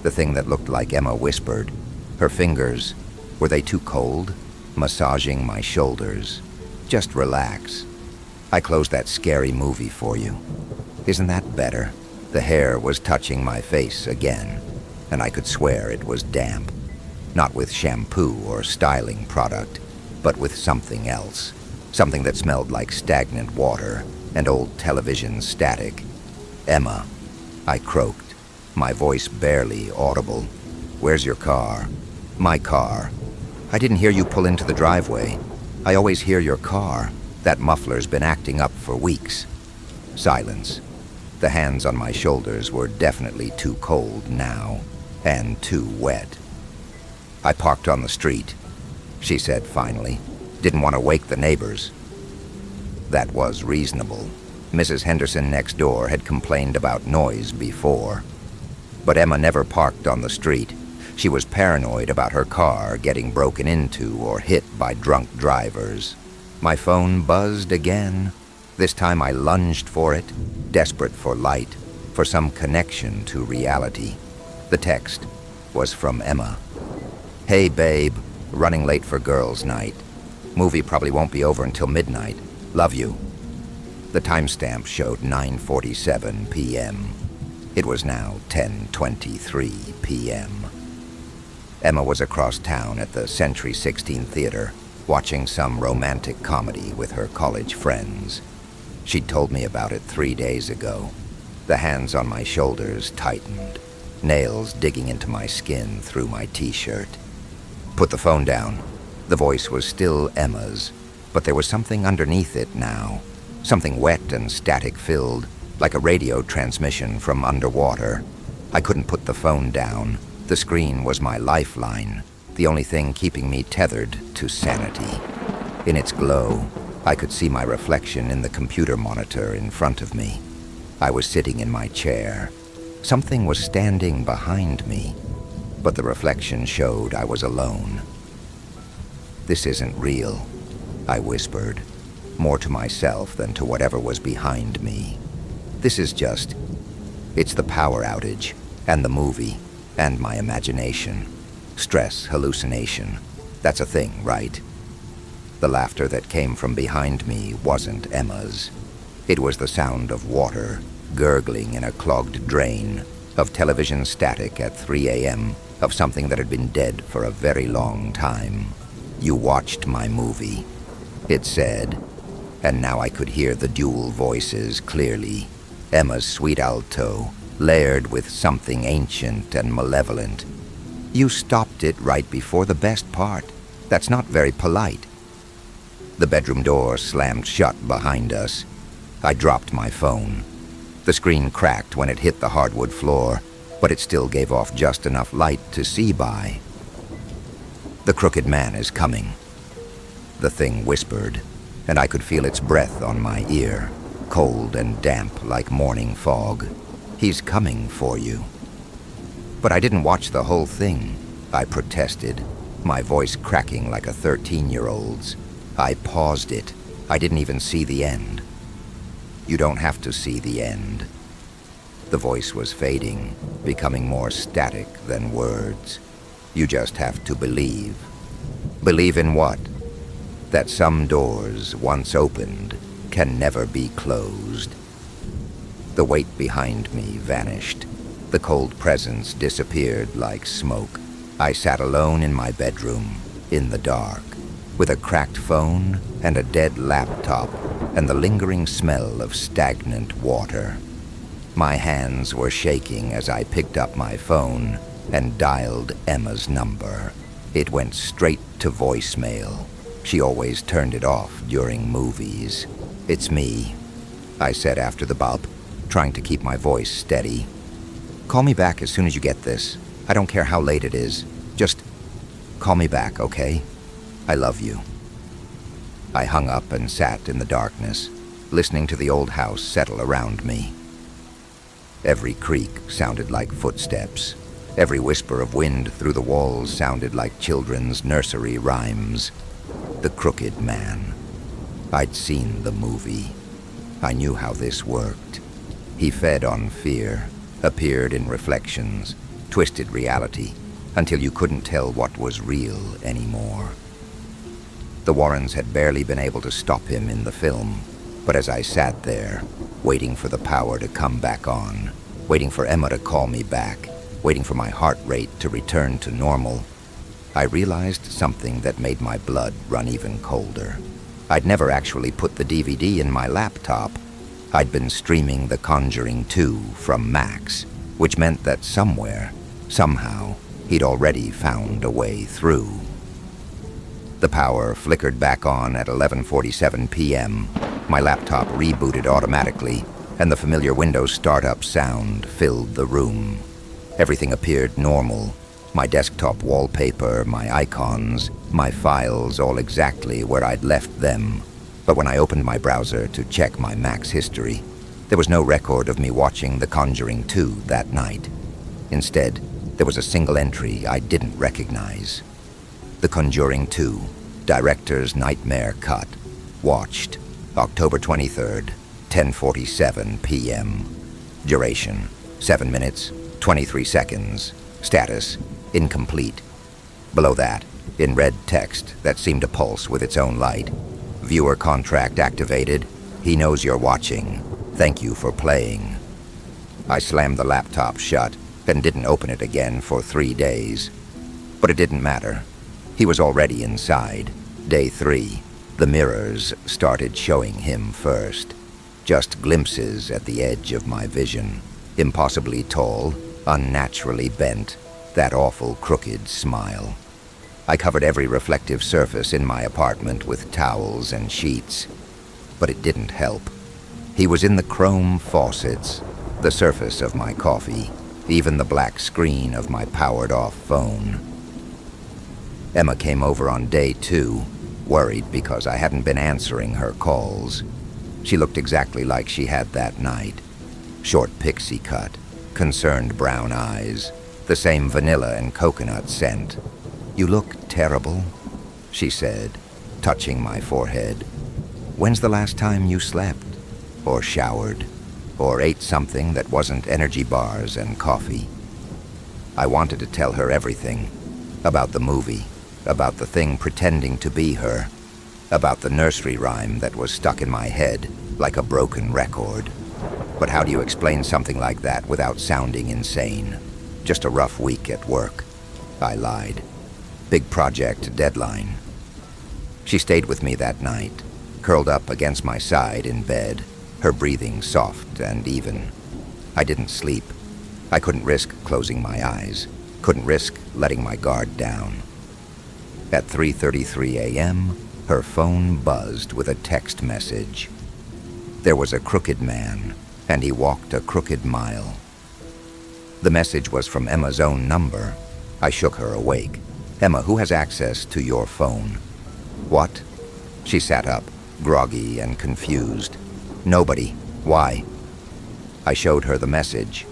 the thing that looked like Emma whispered. Her fingers, were they too cold? Massaging my shoulders. "Just relax. I closed that scary movie for you. Isn't that better?" The hair was touching my face again, and I could swear it was damp. Not with shampoo or styling product, but with something else. Something that smelled like stagnant water and old television static. "Emma," I croaked, my voice barely audible. "Where's your car?" "My car." "I didn't hear you pull into the driveway. I always hear your car. That muffler's been acting up for weeks." Silence. The hands on my shoulders were definitely too cold now, and too wet. "I parked on the street," she said finally. "Didn't want to wake the neighbors." That was reasonable. Mrs. Henderson next door had complained about noise before. But Emma never parked on the street. She was paranoid about her car getting broken into or hit by drunk drivers. My phone buzzed again. This time I lunged for it, desperate for light, for some connection to reality. The text was from Emma. "Hey babe, running late for girls' night. Movie probably won't be over until midnight. Love you." The timestamp showed 9:47 p.m. It was now 10:23 p.m. Emma was across town at the Century 16 Theater, watching some romantic comedy with her college friends. She'd told me about it 3 days ago. The hands on my shoulders tightened, nails digging into my skin through my t-shirt. "Put the phone down." The voice was still Emma's, but there was something underneath it now. Something wet and static-filled, like a radio transmission from underwater. I couldn't put the phone down. The screen was my lifeline, the only thing keeping me tethered to sanity. In its glow, I could see my reflection in the computer monitor in front of me. I was sitting in my chair. Something was standing behind me, but the reflection showed I was alone. "This isn't real," I whispered, more to myself than to whatever was behind me. "This is just... It's the power outage, and the movie, and my imagination. Stress, hallucination. That's a thing, right?" The laughter that came from behind me wasn't Emma's. It was the sound of water gurgling in a clogged drain, of television static at 3 a.m., of something that had been dead for a very long time. "You watched my movie," it said, and now I could hear the dual voices clearly. Emma's sweet alto, layered with something ancient and malevolent. "You stopped it right before the best part. That's not very polite." The bedroom door slammed shut behind us. I dropped my phone. The screen cracked when it hit the hardwood floor, but it still gave off just enough light to see by. "The crooked man is coming," the thing whispered, and I could feel its breath on my ear, cold and damp like morning fog. "He's coming for you." "But I didn't watch the whole thing," I protested, my voice cracking like a 13-year-old's. "I paused it. I didn't even see the end." "You don't have to see the end." The voice was fading, becoming more static than words. "You just have to believe." "Believe in what?" "That some doors, once opened, can never be closed." The weight behind me vanished. The cold presence disappeared like smoke. I sat alone in my bedroom, in the dark, with a cracked phone and a dead laptop and the lingering smell of stagnant water. My hands were shaking as I picked up my phone and dialed Emma's number. It went straight to voicemail. She always turned it off during movies. "It's me," I said after the bop, trying to keep my voice steady. "Call me back as soon as you get this. I don't care how late it is. Just call me back, okay? I love you." I hung up and sat in the darkness, listening to the old house settle around me. Every creak sounded like footsteps. Every whisper of wind through the walls sounded like children's nursery rhymes. The crooked man. I'd seen the movie. I knew how this worked. He fed on fear, appeared in reflections, twisted reality, until you couldn't tell what was real anymore. The Warrens had barely been able to stop him in the film, but as I sat there, waiting for the power to come back on, waiting for Emma to call me back, waiting for my heart rate to return to normal, I realized something that made my blood run even colder. I'd never actually put the DVD in my laptop. I'd been streaming The Conjuring 2 from Max, which meant that somewhere, somehow, he'd already found a way through. The power flickered back on at 11:47 p.m. My laptop rebooted automatically, and the familiar Windows startup sound filled the room. Everything appeared normal. My desktop wallpaper, my icons, my files, all exactly where I'd left them. But when I opened my browser to check my Max history, there was no record of me watching The Conjuring 2 that night. Instead, there was a single entry I didn't recognize. The Conjuring 2, Director's Nightmare Cut, watched October 23rd, 10:47 p.m. Duration, 7 minutes, 23 seconds. Status, incomplete. Below that, in red text that seemed to pulse with its own light, viewer contract activated. He knows you're watching. Thank you for playing. I slammed the laptop shut and didn't open it again for 3 days. But it didn't matter. He was already inside. Day 3, the mirrors started showing him first. Just glimpses at the edge of my vision. Impossibly tall, unnaturally bent, that awful crooked smile. I covered every reflective surface in my apartment with towels and sheets, but it didn't help. He was in the chrome faucets, the surface of my coffee, even the black screen of my powered-off phone. Emma came over on day 2, worried because I hadn't been answering her calls. She looked exactly like she had that night. Short pixie cut, concerned brown eyes, the same vanilla and coconut scent. "You look terrible," she said, touching my forehead. "When's the last time you slept, or showered, or ate something that wasn't energy bars and coffee?" I wanted to tell her everything, about the movie, about the thing pretending to be her, about the nursery rhyme that was stuck in my head like a broken record. But how do you explain something like that without sounding insane? Just a rough week at work, I lied. Big project deadline. She stayed with me that night, curled up against my side in bed, her breathing soft and even. I didn't sleep. I couldn't risk closing my eyes, couldn't risk letting my guard down. At 3:33 a.m., her phone buzzed with a text message. There was a crooked man, and he walked a crooked mile. The message was from Emma's own number. I shook her awake. "Emma, who has access to your phone?" "What?" She sat up, groggy and confused. "Nobody. Why?" I showed her the message.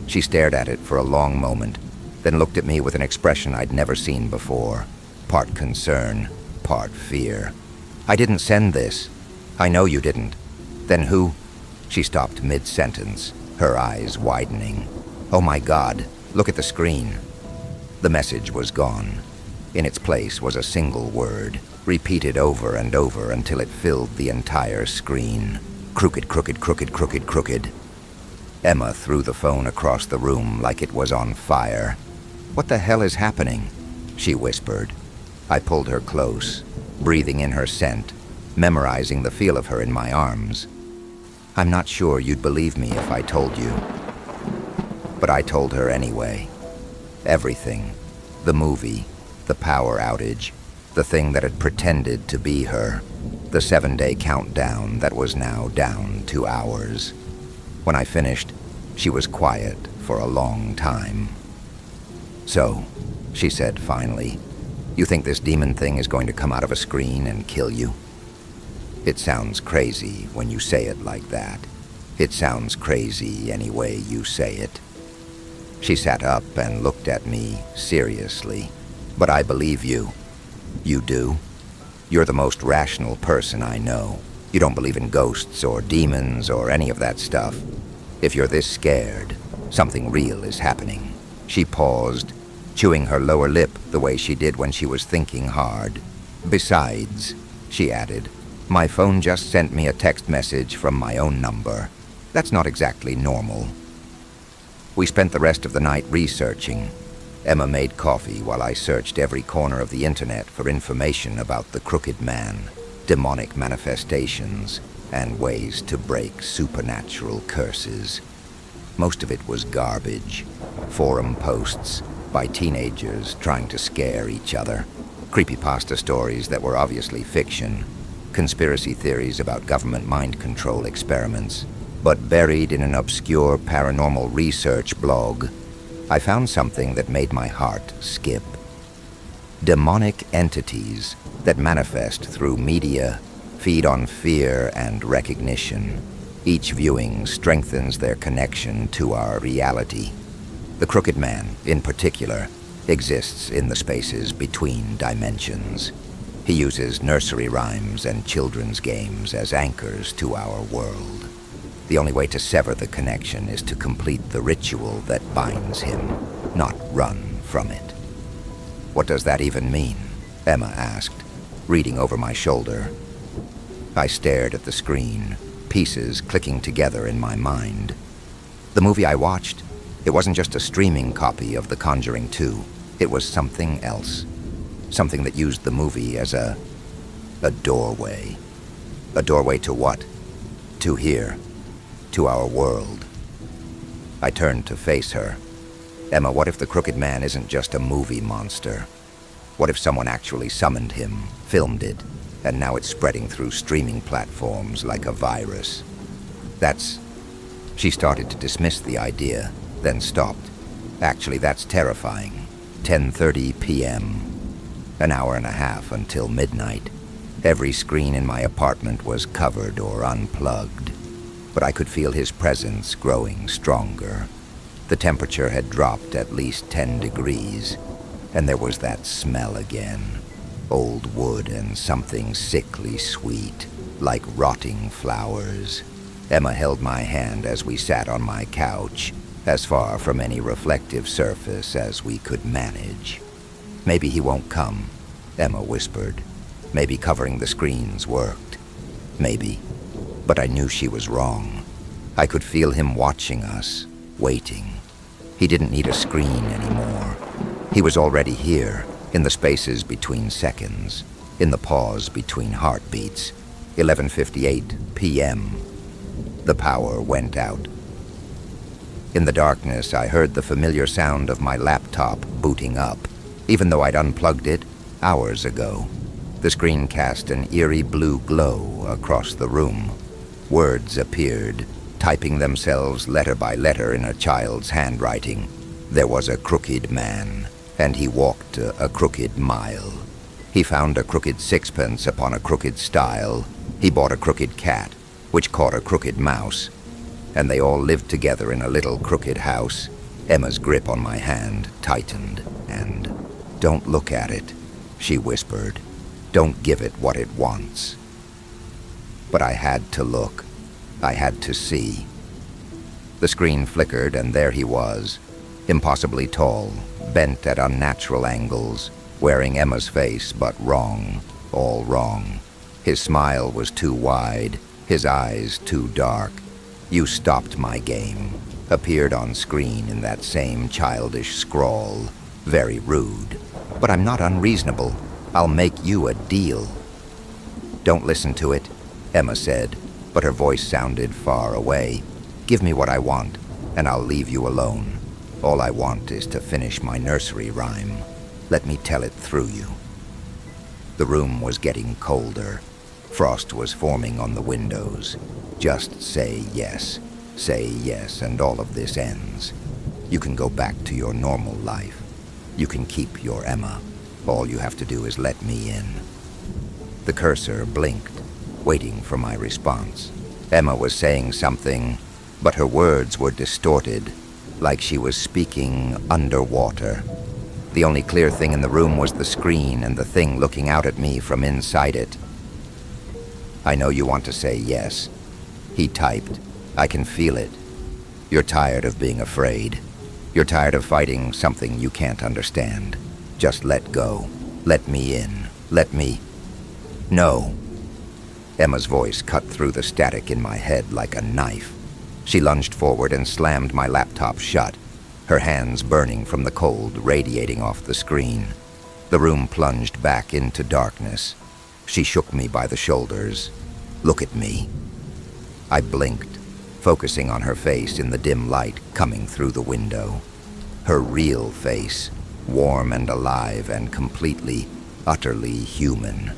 She stared at it for a long moment, then looked at me with an expression I'd never seen before. Part concern, part fear. "I didn't send this." "I know you didn't." "Then who?" She stopped mid-sentence, her eyes widening. "Oh my God, look at the screen." The message was gone. In its place was a single word, repeated over and over until it filled the entire screen. Crooked, crooked, crooked, crooked, crooked. Emma threw the phone across the room like it was on fire. "What the hell is happening?" she whispered. I pulled her close, breathing in her scent, memorizing the feel of her in my arms. "I'm not sure you'd believe me if I told you." But I told her anyway. Everything. The movie, the power outage, the thing that had pretended to be her, the 7-day countdown that was now down to hours. When I finished, she was quiet for a long time. "So," she said finally, "you think this demon thing is going to come out of a screen and kill you?" It sounds crazy when you say it like that. It sounds crazy any way you say it. She sat up and looked at me seriously. "But I believe you." "You do? You're the most rational person I know. You don't believe in ghosts or demons or any of that stuff. If you're this scared, something real is happening." She paused, chewing her lower lip the way she did when she was thinking hard. "Besides," she added, "my phone just sent me a text message from my own number. That's not exactly normal." We spent the rest of the night researching. Emma made coffee while I searched every corner of the internet for information about the Crooked Man, demonic manifestations, and ways to break supernatural curses. Most of it was garbage. Forum posts by teenagers trying to scare each other. Creepypasta stories that were obviously fiction. Conspiracy theories about government mind control experiments. But buried in an obscure paranormal research blog, I found something that made my heart skip. Demonic entities that manifest through media, feed on fear and recognition. Each viewing strengthens their connection to our reality. The Crooked Man, in particular, exists in the spaces between dimensions. He uses nursery rhymes and children's games as anchors to our world. The only way to sever the connection is to complete the ritual that binds him, not run from it. "What does that even mean?" Emma asked, reading over my shoulder. I stared at the screen, pieces clicking together in my mind. The movie I watched, it wasn't just a streaming copy of The Conjuring 2. It was something else. Something that used the movie as a doorway. A doorway to what? To here. To our world. I turned to face her. "Emma, what if the Crooked Man isn't just a movie monster? What if someone actually summoned him, filmed it, and now it's spreading through streaming platforms like a virus?" She started to dismiss the idea, then stopped. "Actually, that's terrifying. 10:30 p.m. An hour and a half until midnight. Every screen in my apartment was covered or unplugged. But I could feel his presence growing stronger. The temperature had dropped at least 10 degrees, and there was that smell again. Old wood and something sickly sweet, like rotting flowers. Emma held my hand as we sat on my couch, as far from any reflective surface as we could manage. "Maybe he won't come," Emma whispered. "Maybe covering the screens worked. Maybe." But I knew she was wrong. I could feel him watching us, waiting. He didn't need a screen anymore. He was already here, in the spaces between seconds, in the pause between heartbeats. 11:58 p.m. The power went out. In the darkness, I heard the familiar sound of my laptop booting up, even though I'd unplugged it hours ago. The screen cast an eerie blue glow across the room. Words appeared, typing themselves letter by letter in a child's handwriting. There was a crooked man, and he walked a crooked mile. He found a crooked sixpence upon a crooked stile. He bought a crooked cat, which caught a crooked mouse. And they all lived together in a little crooked house. Emma's grip on my hand tightened, and "Don't look at it," she whispered. "Don't give it what it wants." But I had to look. I had to see. The screen flickered, and there he was, impossibly tall, bent at unnatural angles, wearing Emma's face, but wrong, all wrong. His smile was too wide, his eyes too dark. "You stopped my game," appeared on screen in that same childish scrawl. Very rude. "But I'm not unreasonable. I'll make you a deal." "Don't listen to it," Emma said, but her voice sounded far away. "Give me what I want, and I'll leave you alone. All I want is to finish my nursery rhyme. Let me tell it through you." The room was getting colder. Frost was forming on the windows. "Just say yes, and all of this ends. You can go back to your normal life. You can keep your Emma. All you have to do is let me in." The cursor blinked, waiting for my response. Emma was saying something, but her words were distorted, like she was speaking underwater. The only clear thing in the room was the screen and the thing looking out at me from inside it. "I know you want to say yes," he typed. "I can feel it. You're tired of being afraid. You're tired of fighting something you can't understand. Just let go. Let me in. Let me..." "No." Emma's voice cut through the static in my head like a knife. She lunged forward and slammed my laptop shut. her hands burning from the cold radiating off the screen. The room plunged back into darkness. She shook me by the shoulders. "Look at me." I blinked, focusing on her face in the dim light coming through the window. Her real face, warm and alive and completely, utterly human.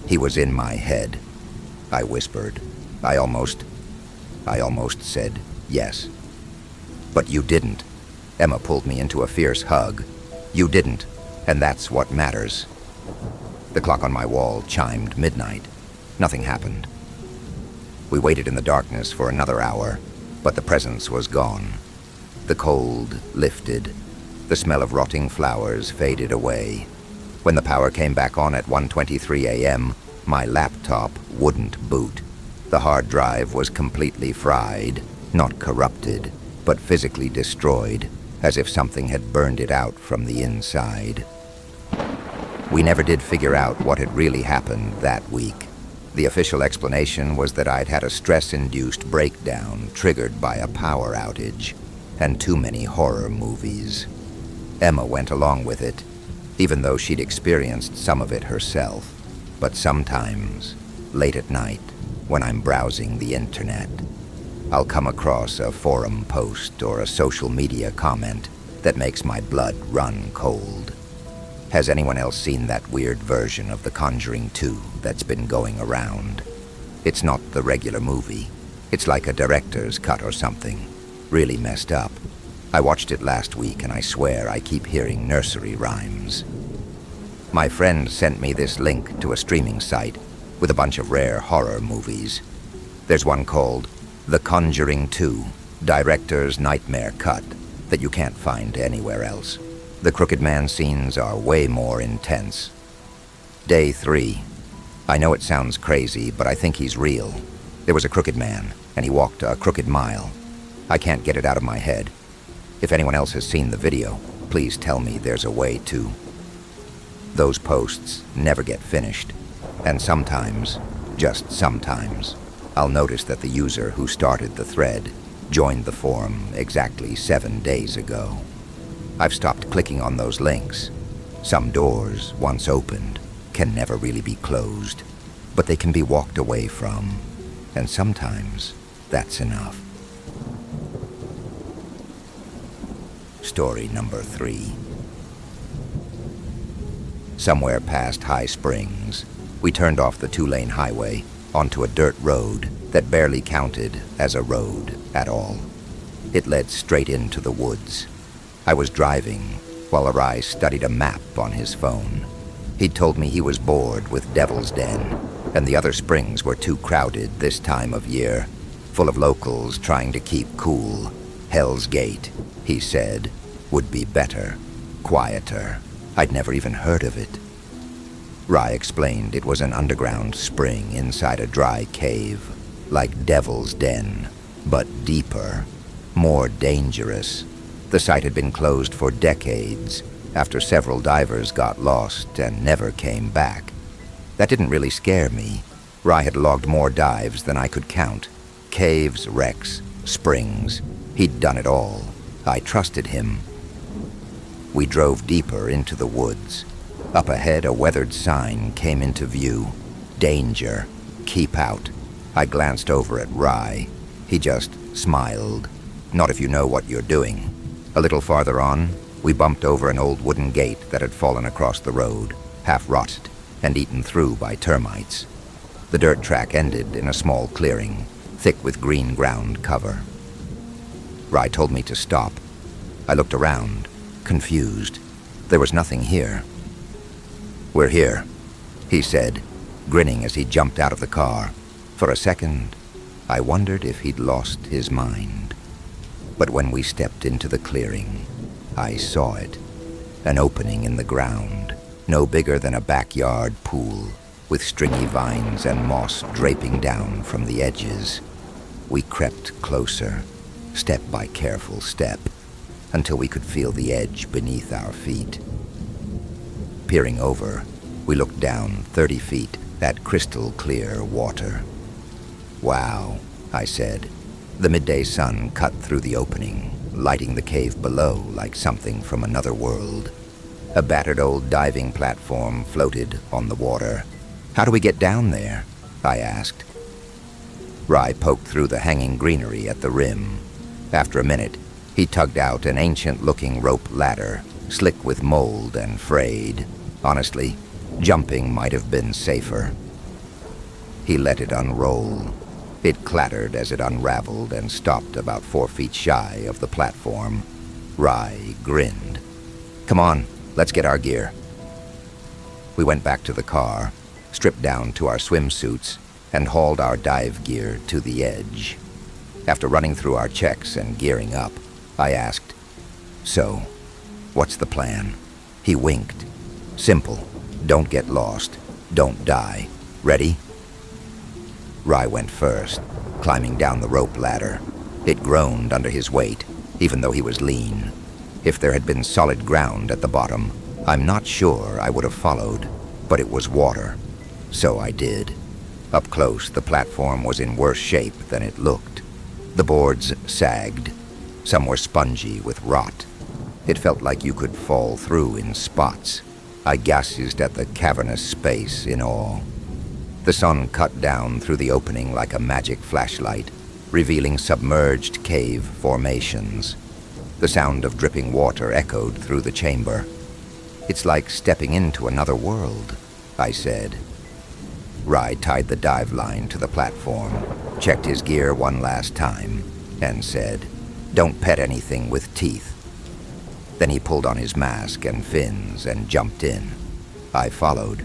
He was in my head. I whispered. I almost said yes. "But you didn't." Emma pulled me into a fierce hug. "You didn't, and that's what matters." The clock on my wall chimed midnight. Nothing happened. We waited in the darkness for another hour, but the presence was gone. The cold lifted. The smell of rotting flowers faded away. When the power came back on at 1:23 a.m., my laptop wouldn't boot. The hard drive was completely fried, not corrupted, but physically destroyed, as if something had burned it out from the inside. We never did figure out what had really happened that week. The official explanation was that I'd had a stress-induced breakdown triggered by a power outage, and too many horror movies. Emma went along with it, even though she'd experienced some of it herself. But sometimes, late at night, when I'm browsing the internet, I'll come across a forum post or a social media comment that makes my blood run cold. Has anyone else seen that weird version of The Conjuring 2 that's been going around? It's not the regular movie. It's like a director's cut or something. Really messed up. I watched it last week and I swear I keep hearing nursery rhymes. My friend sent me this link to a streaming site with a bunch of rare horror movies. There's one called The Conjuring 2, Director's Nightmare Cut, that you can't find anywhere else. The Crooked Man scenes are way more intense. Day 3. I know it sounds crazy, but I think he's real. There was a crooked man, and he walked a crooked mile. I can't get it out of my head. If anyone else has seen the video, please tell me there's a way to. Those posts never get finished, and sometimes, just sometimes, I'll notice that the user who started the thread joined the forum exactly 7 days ago. I've stopped clicking on those links. Some doors, once opened, can never really be closed, but they can be walked away from, and sometimes that's enough. Story number 3. Somewhere past High Springs, we turned off the 2-lane highway onto a dirt road that barely counted as a road at all. It led straight into the woods. I was driving while Arai studied a map on his phone. He'd told me he was bored with Devil's Den, and the other springs were too crowded this time of year, full of locals trying to keep cool. Hell's Gate, he said, would be better, quieter. I'd never even heard of it. Rai explained it was an underground spring inside a dry cave, like Devil's Den, but deeper, more dangerous. The site had been closed for decades after several divers got lost and never came back. That didn't really scare me. Rai had logged more dives than I could count. Caves, wrecks, springs. He'd done it all. I trusted him. We drove deeper into the woods. Up ahead, a weathered sign came into view. Danger. Keep out. I glanced over at Rai. He just smiled. Not if you know what you're doing. A little farther on, we bumped over an old wooden gate that had fallen across the road, half rotted and eaten through by termites. The dirt track ended in a small clearing, thick with green ground cover. Rai told me to stop. I looked around, confused. There was nothing here. "We're here," he said, grinning as he jumped out of the car. For a second, I wondered if he'd lost his mind. But when we stepped into the clearing, I saw it. An opening in the ground, no bigger than a backyard pool, with stringy vines and moss draping down from the edges. We crept closer, step by careful step, until we could feel the edge beneath our feet. Peering over, we looked down 30 feet at crystal clear water. "Wow," I said. The midday sun cut through the opening, lighting the cave below like something from another world. A battered old diving platform floated on the water. "How do we get down there?" I asked. Rye poked through the hanging greenery at the rim. After a minute, he tugged out an ancient-looking rope ladder, slick with mold and frayed. Honestly, jumping might have been safer. He let it unroll. It clattered as it unraveled and stopped about 4 feet shy of the platform. Rye grinned. "Come on, let's get our gear." We went back to the car, stripped down to our swimsuits, and hauled our dive gear to the edge. After running through our checks and gearing up, I asked, "So, what's the plan?" He winked. "Simple. Don't get lost. Don't die. Ready?" Rye went first, climbing down the rope ladder. It groaned under his weight, even though he was lean. If there had been solid ground at the bottom, I'm not sure I would have followed, but it was water, so I did. Up close, the platform was in worse shape than it looked. The boards sagged. Some were spongy with rot. It felt like you could fall through in spots. I gazed at the cavernous space in awe. The sun cut down through the opening like a magic flashlight, revealing submerged cave formations. The sound of dripping water echoed through the chamber. "It's like stepping into another world," I said. Rye tied the dive line to the platform, checked his gear one last time, and said, "Don't pet anything with teeth." Then he pulled on his mask and fins and jumped in. I followed.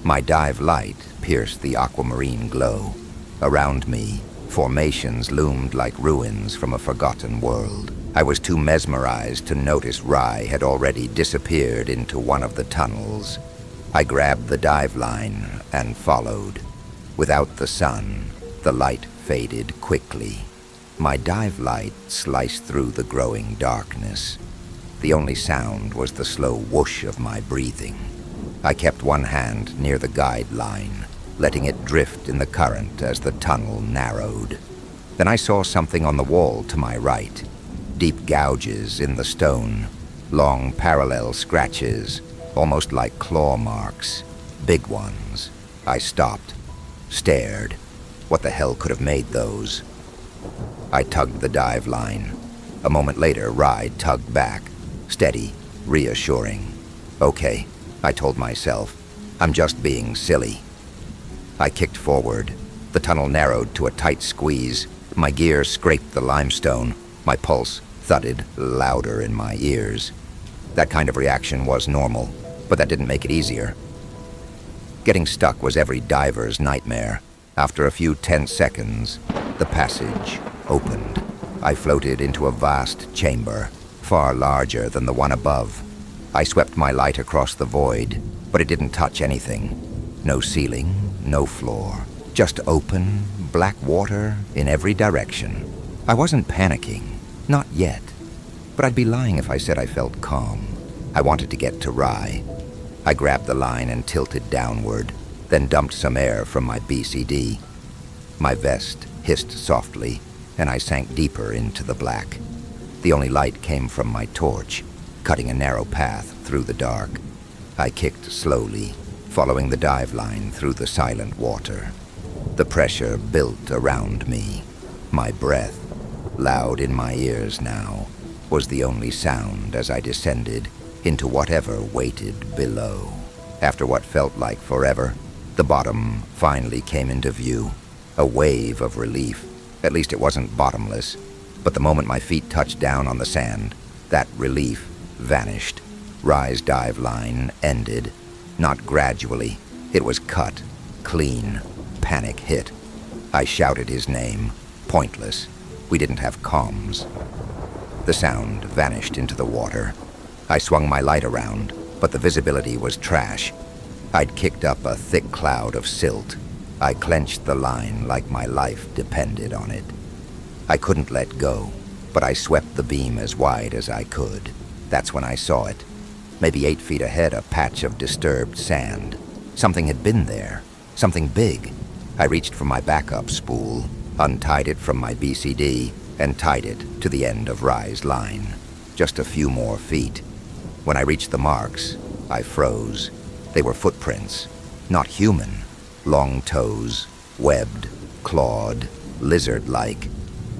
My dive light pierced the aquamarine glow. Around me, formations loomed like ruins from a forgotten world. I was too mesmerized to notice Rye had already disappeared into one of the tunnels. I grabbed the dive line and followed. Without the sun, the light faded quickly. My dive light sliced through the growing darkness. The only sound was the slow whoosh of my breathing. I kept one hand near the guide line, letting it drift in the current as the tunnel narrowed. Then I saw something on the wall to my right. Deep gouges in the stone, long parallel scratches, almost like claw marks, big ones. I stopped, stared. What the hell could have made those? I tugged the dive line. A moment later, Rye tugged back, steady, reassuring. "Okay," I told myself. "I'm just being silly." I kicked forward. The tunnel narrowed to a tight squeeze. My gear scraped the limestone. My pulse thudded louder in my ears. That kind of reaction was normal, but that didn't make it easier. Getting stuck was every diver's nightmare. After a few tense seconds, the passage opened. I floated into a vast chamber, far larger than the one above. I swept my light across the void, but it didn't touch anything. No ceiling, no floor, just open, black water in every direction. I wasn't panicking, not yet, but I'd be lying if I said I felt calm. I wanted to get to Rye. I grabbed the line and tilted downward, then dumped some air from my BCD. My vest hissed softly, and I sank deeper into the black. The only light came from my torch, cutting a narrow path through the dark. I kicked slowly, following the dive line through the silent water. The pressure built around me. My breath, loud in my ears now, was the only sound as I descended into whatever waited below. After what felt like forever, the bottom finally came into view. A wave of relief. At least it wasn't bottomless. But the moment my feet touched down on the sand, that relief vanished. Rye's dive line ended. Not gradually. It was cut, clean. Panic hit. I shouted his name. Pointless. We didn't have comms. The sound vanished into the water. I swung my light around, but the visibility was trash. I'd kicked up a thick cloud of silt. I clenched the line like my life depended on it. I couldn't let go, but I swept the beam as wide as I could. That's when I saw it. Maybe 8 feet ahead, a patch of disturbed sand. Something had been there. Something big. I reached for my backup spool, untied it from my BCD, and tied it to the end of Rye's line. Just a few more feet. When I reached the marks, I froze. They were footprints, not human. Long toes, webbed, clawed, lizard-like.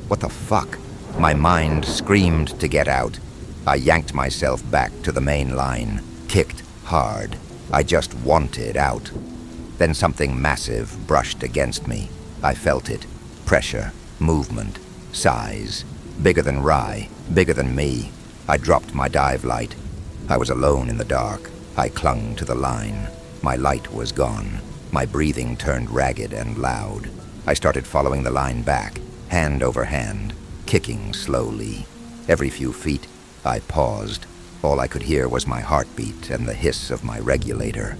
What the fuck? My mind screamed to get out. I yanked myself back to the main line, kicked hard. I just wanted out. Then something massive brushed against me. I felt it. Pressure, movement, size. Bigger than Rye, bigger than me. I dropped my dive light. I was alone in the dark. I clung to the line. My light was gone. My breathing turned ragged and loud. I started following the line back, hand over hand, kicking slowly. Every few feet, I paused. All I could hear was my heartbeat and the hiss of my regulator.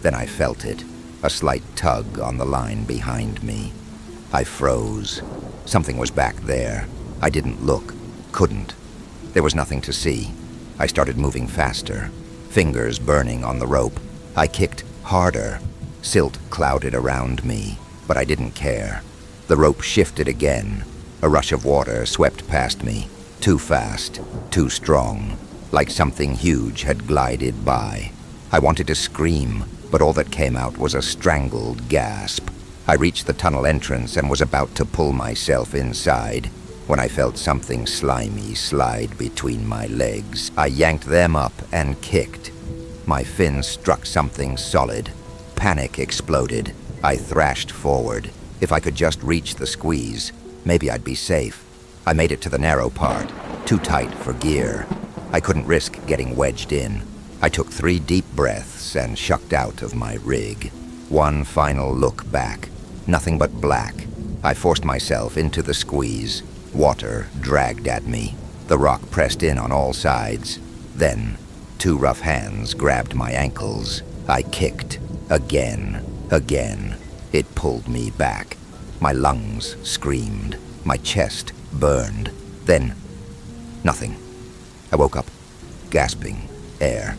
Then I felt it, a slight tug on the line behind me. I froze. Something was back there. I didn't look, couldn't. There was nothing to see. I started moving faster, fingers burning on the rope. I kicked harder. Silt clouded around me, but I didn't care. The rope shifted again. A rush of water swept past me, too fast, too strong, like something huge had glided by. I wanted to scream, but all that came out was a strangled gasp. I reached the tunnel entrance and was about to pull myself inside when I felt something slimy slide between my legs. I yanked them up and kicked. My fins struck something solid. Panic exploded. I thrashed forward. If I could just reach the squeeze, maybe I'd be safe. I made it to the narrow part, too tight for gear. I couldn't risk getting wedged in. I took 3 deep breaths and shucked out of my rig. One final look back. Nothing but black. I forced myself into the squeeze. Water dragged at me. The rock pressed in on all sides. Then, 2 rough hands grabbed my ankles. I kicked. Again. It pulled me back. My lungs screamed. My chest burned. Then, nothing. I woke up, gasping. Air.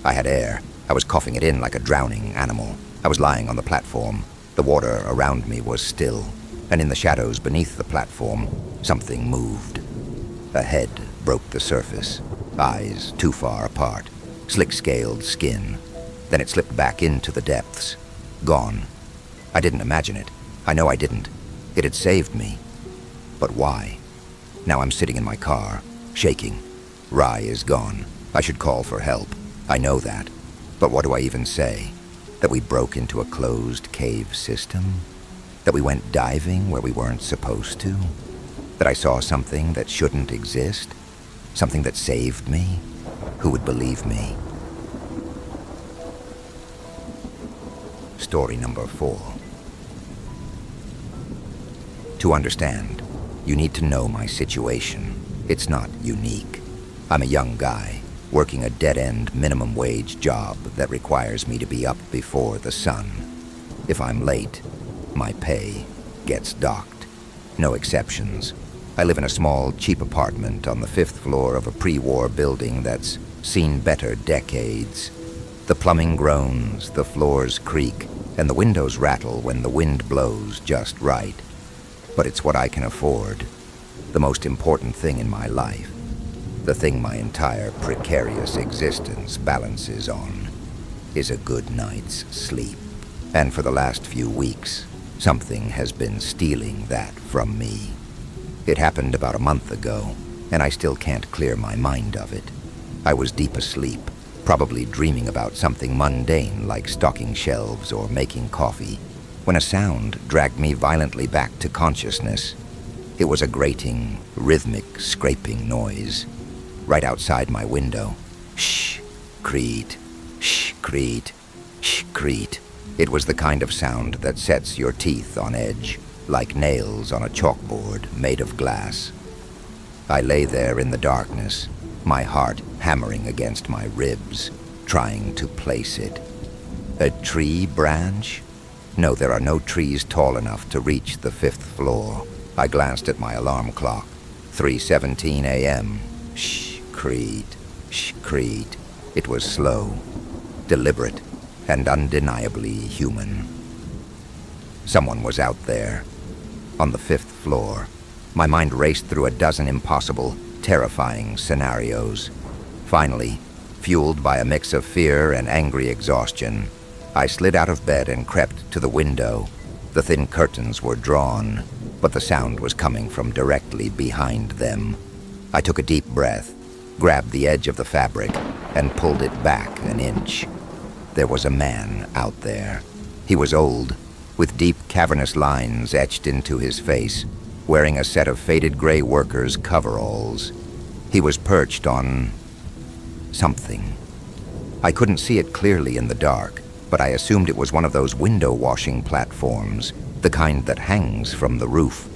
I had air. I was coughing it in like a drowning animal. I was lying on the platform. The water around me was still, and in the shadows beneath the platform, something moved. A head broke the surface, eyes too far apart, slick-scaled skin. Then it slipped back into the depths. Gone. I didn't imagine it. I know I didn't. It had saved me. But why? Now I'm sitting in my car, shaking. Rye is gone. I should call for help. I know that. But what do I even say? That we broke into a closed cave system? That we went diving where we weren't supposed to? That I saw something that shouldn't exist? Something that saved me? Who would believe me? Story number 4. To understand, you need to know my situation. It's not unique. I'm a young guy, working a dead-end minimum wage job that requires me to be up before the sun. If I'm late, my pay gets docked. No exceptions. I live in a small, cheap apartment on the 5th floor of a pre-war building that's seen better decades. The plumbing groans, the floors creak, and the windows rattle when the wind blows just right. But it's what I can afford. The most important thing in my life. The thing my entire precarious existence balances on is a good night's sleep. And for the last few weeks, something has been stealing that from me. It happened about a month ago, and I still can't clear my mind of it. I was deep asleep, probably dreaming about something mundane like stocking shelves or making coffee, when a sound dragged me violently back to consciousness. It was a grating, rhythmic, scraping noise. Right outside my window. Shh-creet, shh-creet, shh-creet. It was the kind of sound that sets your teeth on edge, like nails on a chalkboard made of glass. I lay there in the darkness, my heart hammering against my ribs, trying to place it. A tree branch? No, there are no trees tall enough to reach the 5th floor. I glanced at my alarm clock. 3:17 a.m. Shh-creet, shh-creet. It was slow, deliberate, and undeniably human. Someone was out there, on the 5th floor, My mind raced through a dozen impossible, terrifying scenarios. Finally, fueled by a mix of fear and angry exhaustion, I slid out of bed and crept to the window. The thin curtains were drawn, but the sound was coming from directly behind them. I took a deep breath, grabbed the edge of the fabric, and pulled it back an inch. There was a man out there. He was old, with deep cavernous lines etched into his face, wearing a set of faded gray workers' coveralls. He was perched on something. I couldn't see it clearly in the dark, but I assumed it was one of those window washing platforms, the kind that hangs from the roof.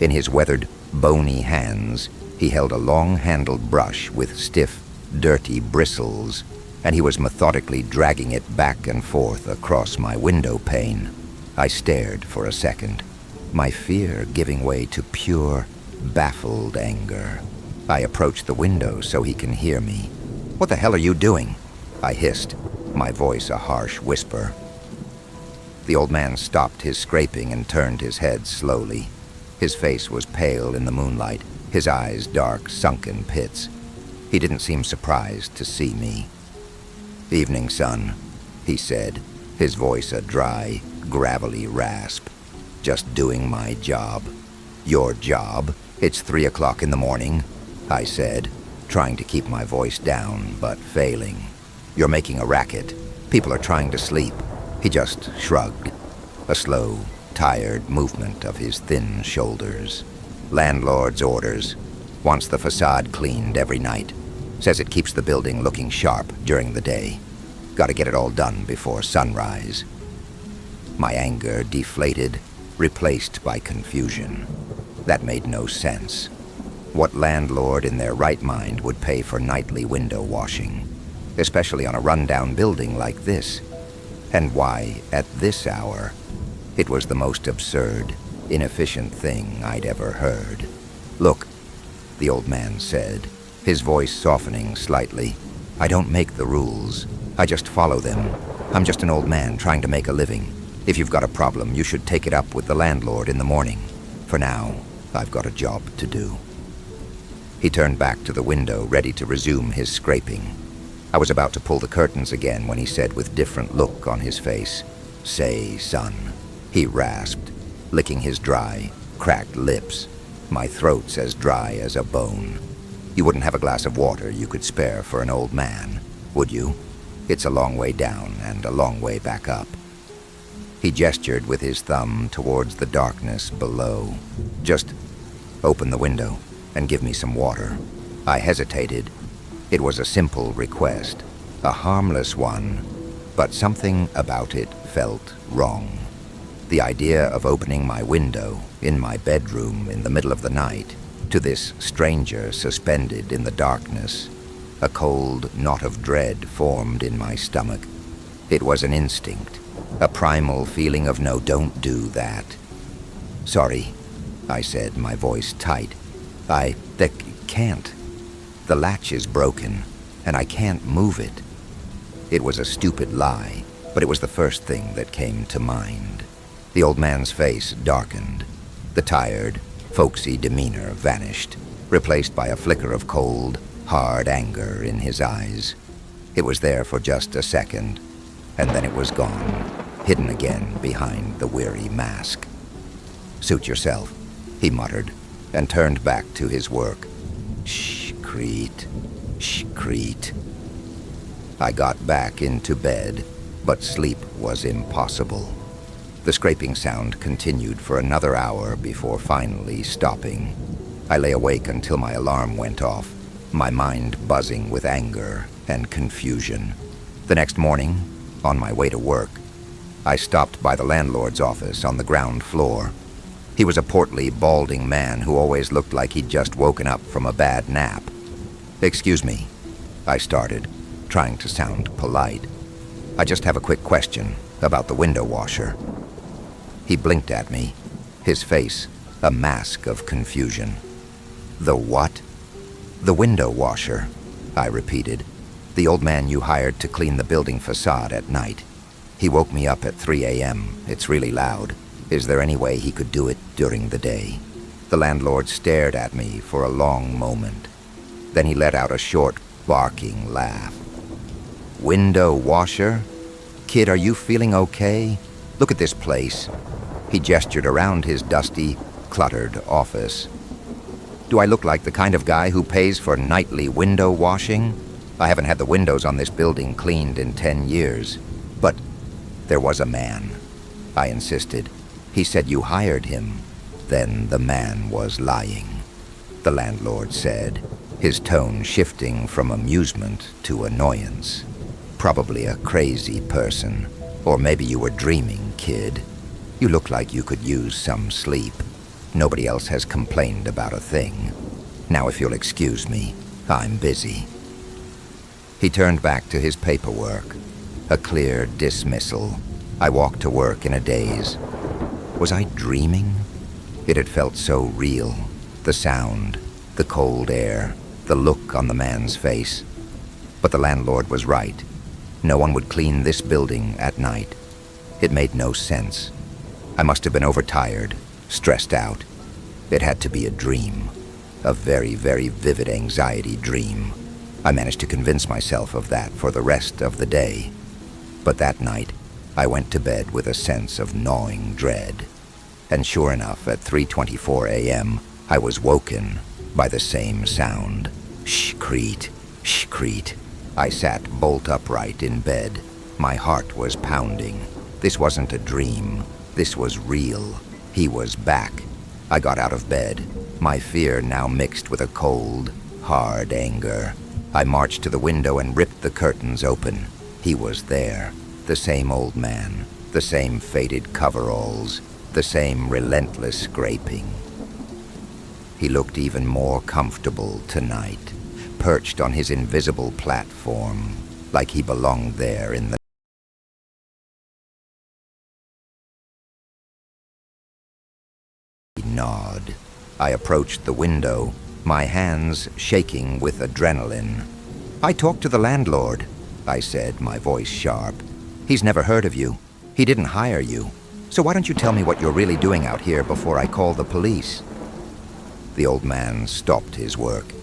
In his weathered, bony hands, he held a long-handled brush with stiff, dirty bristles, and he was methodically dragging it back and forth across my window pane. I stared for a second, my fear giving way to pure, baffled anger. I approached the window so he can hear me. "What the hell are you doing?" I hissed, my voice a harsh whisper. The old man stopped his scraping and turned his head slowly. His face was pale in the moonlight, his eyes dark, sunken pits. He didn't seem surprised to see me. "Evening, son," he said, his voice a dry, gravelly rasp. "Just doing my job." "Your job? It's 3 o'clock in the morning," I said, trying to keep my voice down, but failing. "You're making a racket. People are trying to sleep." He just shrugged, a slow, tired movement of his thin shoulders. "Landlord's orders. Wants the facade cleaned every night. Says it keeps the building looking sharp during the day. Gotta get it all done before sunrise." My anger deflated, replaced by confusion. That made no sense. What landlord in their right mind would pay for nightly window washing, especially on a rundown building like this? And why at this hour? It was the most absurd, inefficient thing I'd ever heard. "Look," the old man said, his voice softening slightly. "I don't make the rules. I just follow them. I'm just an old man trying to make a living. If you've got a problem, you should take it up with the landlord in the morning. For now, I've got a job to do." He turned back to the window, ready to resume his scraping. I was about to pull the curtains again when he said with different look on his face, "Say, son," he rasped, licking his dry, cracked lips. My throat's as dry as a bone. "You wouldn't have a glass of water you could spare for an old man, would you? It's a long way down and a long way back up." He gestured with his thumb towards the darkness below. "Just open the window and give me some water." I hesitated. It was a simple request, a harmless one, but something about it felt wrong. The idea of opening my window in my bedroom in the middle of the night to this stranger suspended in the darkness, a cold knot of dread formed in my stomach. It was an instinct, a primal feeling of no, don't do that. "Sorry," I said, my voice tight. I can't. The latch is broken, and I can't move it." It was a stupid lie, but it was the first thing that came to mind. The old man's face darkened. The tired, folksy demeanor vanished, replaced by a flicker of cold, hard anger in his eyes. It was there for just a second, and then it was gone, hidden again behind the weary mask. "Suit yourself," he muttered, and turned back to his work. "Shh, Crete. Shh, Crete." I got back into bed, but sleep was impossible. The scraping sound continued for another hour before finally stopping. I lay awake until my alarm went off, my mind buzzing with anger and confusion. The next morning, on my way to work, I stopped by the landlord's office on the ground floor. He was a portly, balding man who always looked like he'd just woken up from a bad nap. "Excuse me," I started, trying to sound polite. "I just have a quick question about the window washer." He blinked at me, his face a mask of confusion. "The what?" "The window washer," I repeated. "The old man you hired to clean the building facade at night. He woke me up at 3 a.m. It's really loud. Is there any way he could do it during the day?" The landlord stared at me for a long moment. Then he let out a short, barking laugh. "Window washer? Kid, are you feeling okay? Look at this place." He gestured around his dusty, cluttered office. "Do I look like the kind of guy who pays for nightly window washing? I haven't had the windows on this building cleaned in 10 years. But there was a man," I insisted. "He said you hired him." "Then the man was lying," the landlord said, his tone shifting from amusement to annoyance. "Probably a crazy person. Or maybe you were dreaming, kid. You look like you could use some sleep. Nobody else has complained about a thing. Now, if you'll excuse me, I'm busy." He turned back to his paperwork. A clear dismissal. I walked to work in a daze. Was I dreaming? It had felt so real. The sound, the cold air, the look on the man's face. But the landlord was right. No one would clean this building at night. It made no sense. I must have been overtired, stressed out. It had to be a dream. A very, very vivid anxiety dream. I managed to convince myself of that for the rest of the day. But that night, I went to bed with a sense of gnawing dread. And sure enough, at 3:24 a.m., I was woken by the same sound. Shkreet, shkreet. I sat bolt upright in bed. My heart was pounding. This wasn't a dream. This was real. He was back. I got out of bed, my fear now mixed with a cold, hard anger. I marched to the window and ripped the curtains open. He was there. The same old man. The same faded coveralls. The same relentless scraping. He looked even more comfortable tonight, perched on his invisible platform, like he belonged there in the nod. I approached the window, my hands shaking with adrenaline. "I talked to the landlord," I said, my voice sharp. "He's never heard of you. He didn't hire you. So why don't you tell me what you're really doing out here before I call the police?" The old man stopped his work.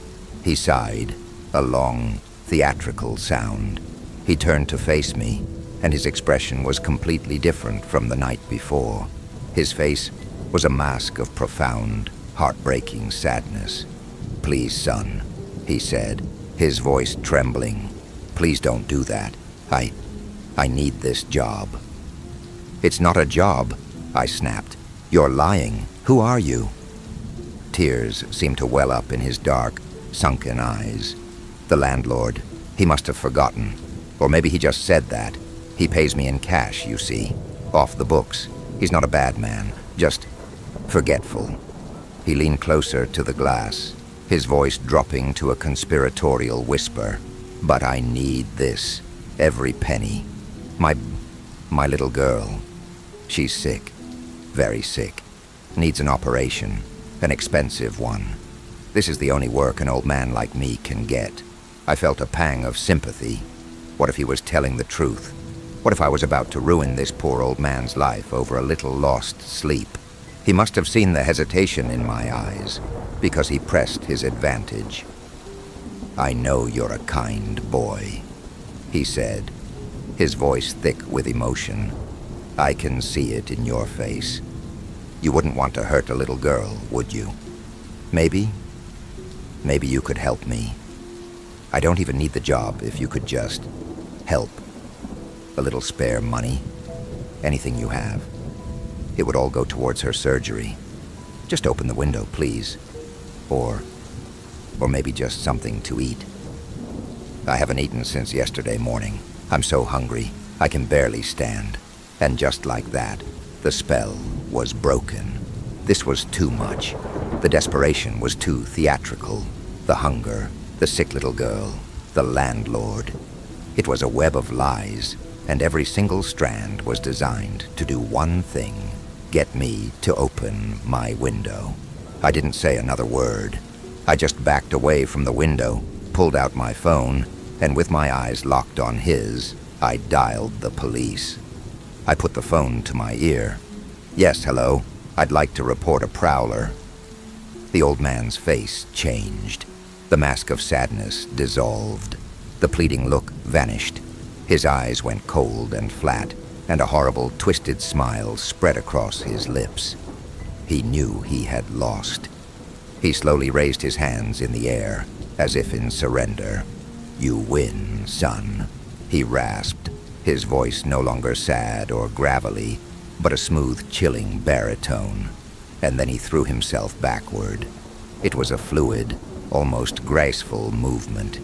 He sighed, a long, theatrical sound. He turned to face me, and his expression was completely different from the night before. His face was a mask of profound, heartbreaking sadness. "Please, son," he said, his voice trembling. "Please don't do that. I need this job." "It's not a job," I snapped. "You're lying. Who are you?" Tears seemed to well up in his dark, sunken eyes. "The landlord. He must have forgotten. Or maybe he just said that. He pays me in cash, you see. Off the books. He's not a bad man. Just forgetful." He leaned closer to the glass, his voice dropping to a conspiratorial whisper. "But I need this. Every penny. My little girl. She's sick. Very sick. Needs an operation. An expensive one. This is the only work an old man like me can get." I felt a pang of sympathy. What if he was telling the truth? What if I was about to ruin this poor old man's life over a little lost sleep? He must have seen the hesitation in my eyes, because he pressed his advantage. "I know you're a kind boy," he said, his voice thick with emotion. "I can see it in your face. You wouldn't want to hurt a little girl, would you? Maybe you could help me. I don't even need the job if you could just help. A little spare money. Anything you have. It would all go towards her surgery. Just open the window, please. Or maybe just something to eat. I haven't eaten since yesterday morning. I'm so hungry, I can barely stand." And just like that, the spell was broken. This was too much. The desperation was too theatrical. The hunger, the sick little girl, the landlord. It was a web of lies, and every single strand was designed to do one thing: get me to open my window. I didn't say another word. I just backed away from the window, pulled out my phone, and with my eyes locked on his, I dialed the police. I put the phone to my ear. "Yes, hello. I'd like to report a prowler." The old man's face changed. The mask of sadness dissolved. The pleading look vanished. His eyes went cold and flat, and a horrible, twisted smile spread across his lips. He knew he had lost. He slowly raised his hands in the air, as if in surrender. "You win, son," he rasped, his voice no longer sad or gravelly, but a smooth, chilling baritone. And then he threw himself backward. It was a fluid, almost graceful movement.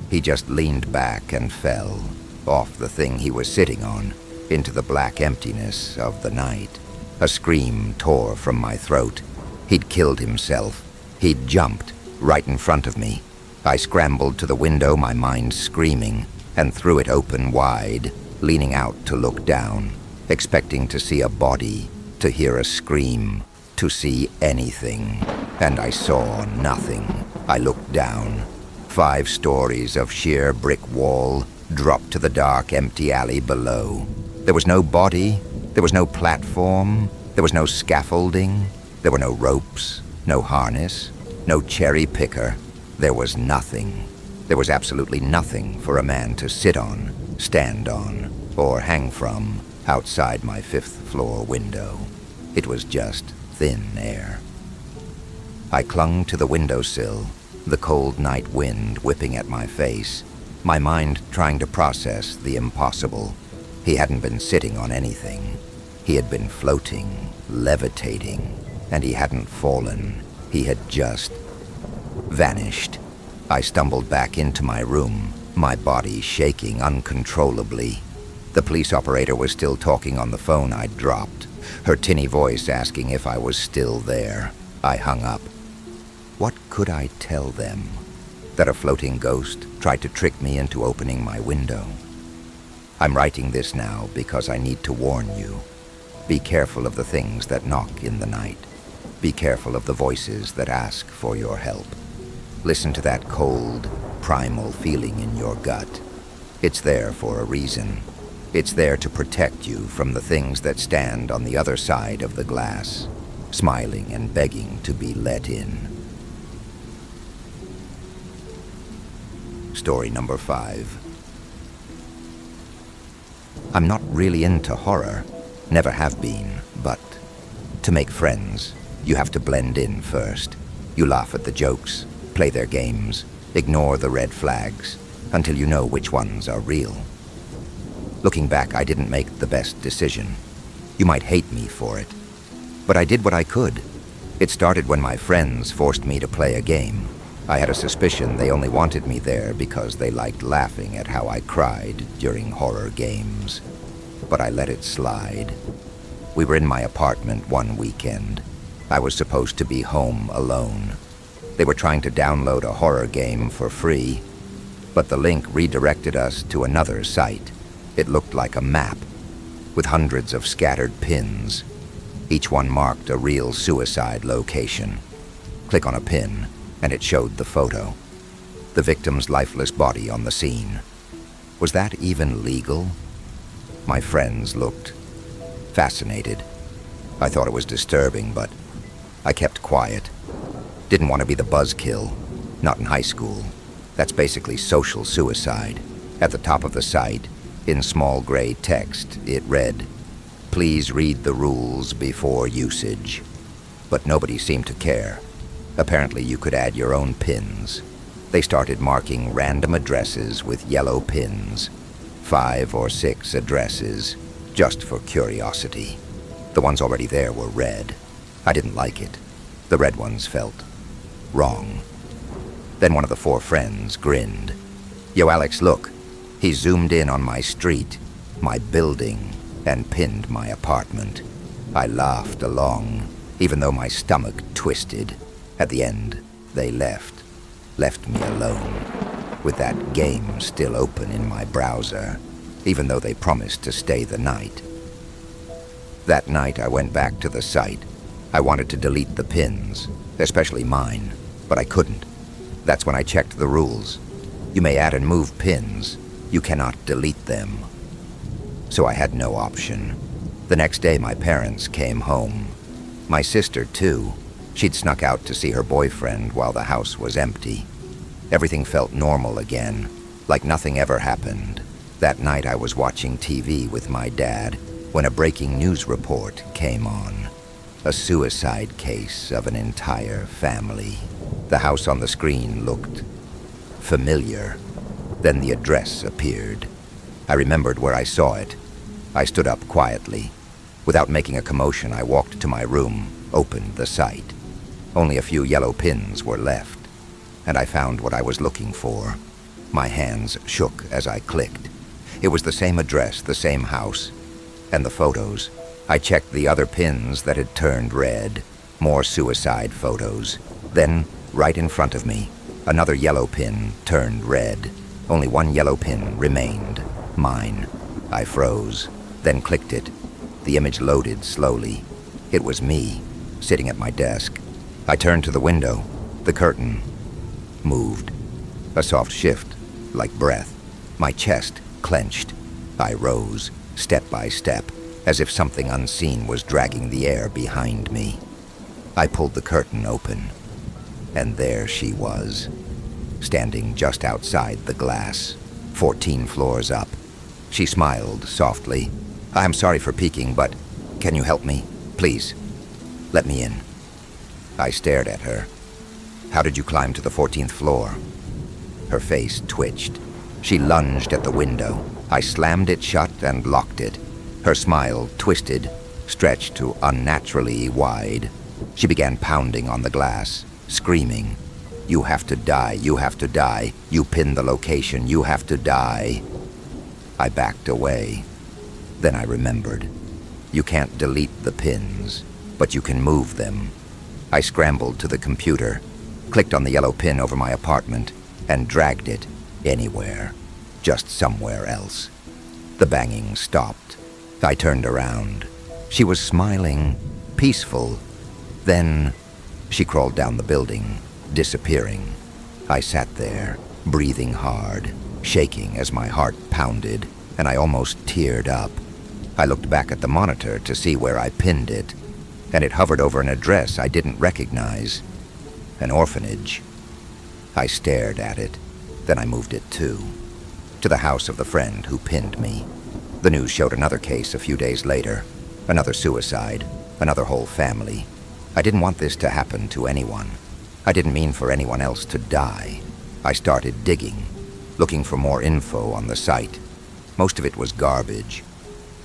He just leaned back and fell, off the thing he was sitting on, into the black emptiness of the night. A scream tore from my throat. He'd killed himself. He'd jumped, right in front of me. I scrambled to the window, my mind screaming, and threw it open wide, leaning out to look down, expecting to see a body, to hear a scream, to see anything. And I saw nothing. I looked down. 5 stories of sheer brick wall dropped to the dark, empty alley below. There was no body. There was no platform. There was no scaffolding. There were no ropes, no harness, no cherry picker. There was nothing. There was absolutely nothing for a man to sit on, stand on, or hang from outside my 5th floor window. It was just thin air. I clung to the windowsill, the cold night wind whipping at my face, my mind trying to process the impossible. He hadn't been sitting on anything. He had been floating, levitating, and he hadn't fallen. He had just vanished. I stumbled back into my room, my body shaking uncontrollably. The police operator was still talking on the phone I'd dropped, her tinny voice asking if I was still there. I hung up. What could I tell them? That a floating ghost tried to trick me into opening my window? I'm writing this now because I need to warn you. Be careful of the things that knock in the night. Be careful of the voices that ask for your help. Listen to that cold, primal feeling in your gut. It's there for a reason. It's there to protect you from the things that stand on the other side of the glass, smiling and begging to be let in. Story number 5. I'm not really into horror, never have been, but to make friends, you have to blend in first. You laugh at the jokes, play their games, ignore the red flags, until you know which ones are real. Looking back, I didn't make the best decision. You might hate me for it, but I did what I could. It started when my friends forced me to play a game. I had a suspicion they only wanted me there because they liked laughing at how I cried during horror games. But I let it slide. We were in my apartment one weekend. I was supposed to be home alone. They were trying to download a horror game for free, but the link redirected us to another site. It looked like a map, with hundreds of scattered pins. Each one marked a real suicide location. Click on a pin, and it showed the photo. The victim's lifeless body on the scene. Was that even legal? My friends looked fascinated. I thought it was disturbing, but I kept quiet. Didn't want to be the buzzkill. Not in high school. That's basically social suicide. At the top of the site, in small gray text, it read, "Please read the rules before usage." But nobody seemed to care. Apparently you could add your own pins. They started marking random addresses with yellow pins. 5 or 6 addresses, just for curiosity. The ones already there were red. I didn't like it. The red ones felt wrong. Then one of the 4 friends grinned. "Yo, Alex, look." He zoomed in on my street, my building, and pinned my apartment. I laughed along, even though my stomach twisted. At the end, they left me alone, with that game still open in my browser, even though they promised to stay the night. That night, I went back to the site. I wanted to delete the pins, especially mine, but I couldn't. That's when I checked the rules. You may add and move pins. You cannot delete them. So I had no option. The next day, my parents came home. My sister, too. She'd snuck out to see her boyfriend while the house was empty. Everything felt normal again, like nothing ever happened. That night I was watching TV with my dad when a breaking news report came on. A suicide case of an entire family. The house on the screen looked familiar. Then the address appeared. I remembered where I saw it. I stood up quietly. Without making a commotion, I walked to my room, opened the site. Only a few yellow pins were left, and I found what I was looking for. My hands shook as I clicked. It was the same address, the same house, and the photos. I checked the other pins that had turned red. More suicide photos. Then, right in front of me, another yellow pin turned red. Only one yellow pin remained. Mine. I froze, then clicked it. The image loaded slowly. It was me, sitting at my desk. I turned to the window. The curtain moved. A soft shift, like breath. My chest clenched. I rose, step by step, as if something unseen was dragging the air behind me. I pulled the curtain open, and there she was, standing just outside the glass, 14 floors up. She smiled softly. "I'm sorry for peeking, but can you help me? Please, let me in." I stared at her. "How did you climb to the 14th floor?" Her face twitched. She lunged at the window. I slammed it shut and locked it. Her smile twisted, stretched to unnaturally wide. She began pounding on the glass, screaming, "You have to die, you have to die. You pinned the location, you have to die." I backed away. Then I remembered. You can't delete the pins, but you can move them. I scrambled to the computer, clicked on the yellow pin over my apartment, and dragged it anywhere, just somewhere else. The banging stopped. I turned around. She was smiling, peaceful. Then she crawled down the building, disappearing. I sat there, breathing hard, shaking as my heart pounded, and I almost teared up. I looked back at the monitor to see where I pinned it, and it hovered over an address I didn't recognize. An orphanage. I stared at it. Then I moved it too, to the house of the friend who pinned me. The news showed another case a few days later. Another suicide, another whole family. I didn't want this to happen to anyone. I didn't mean for anyone else to die. I started digging, looking for more info on the site. Most of it was garbage,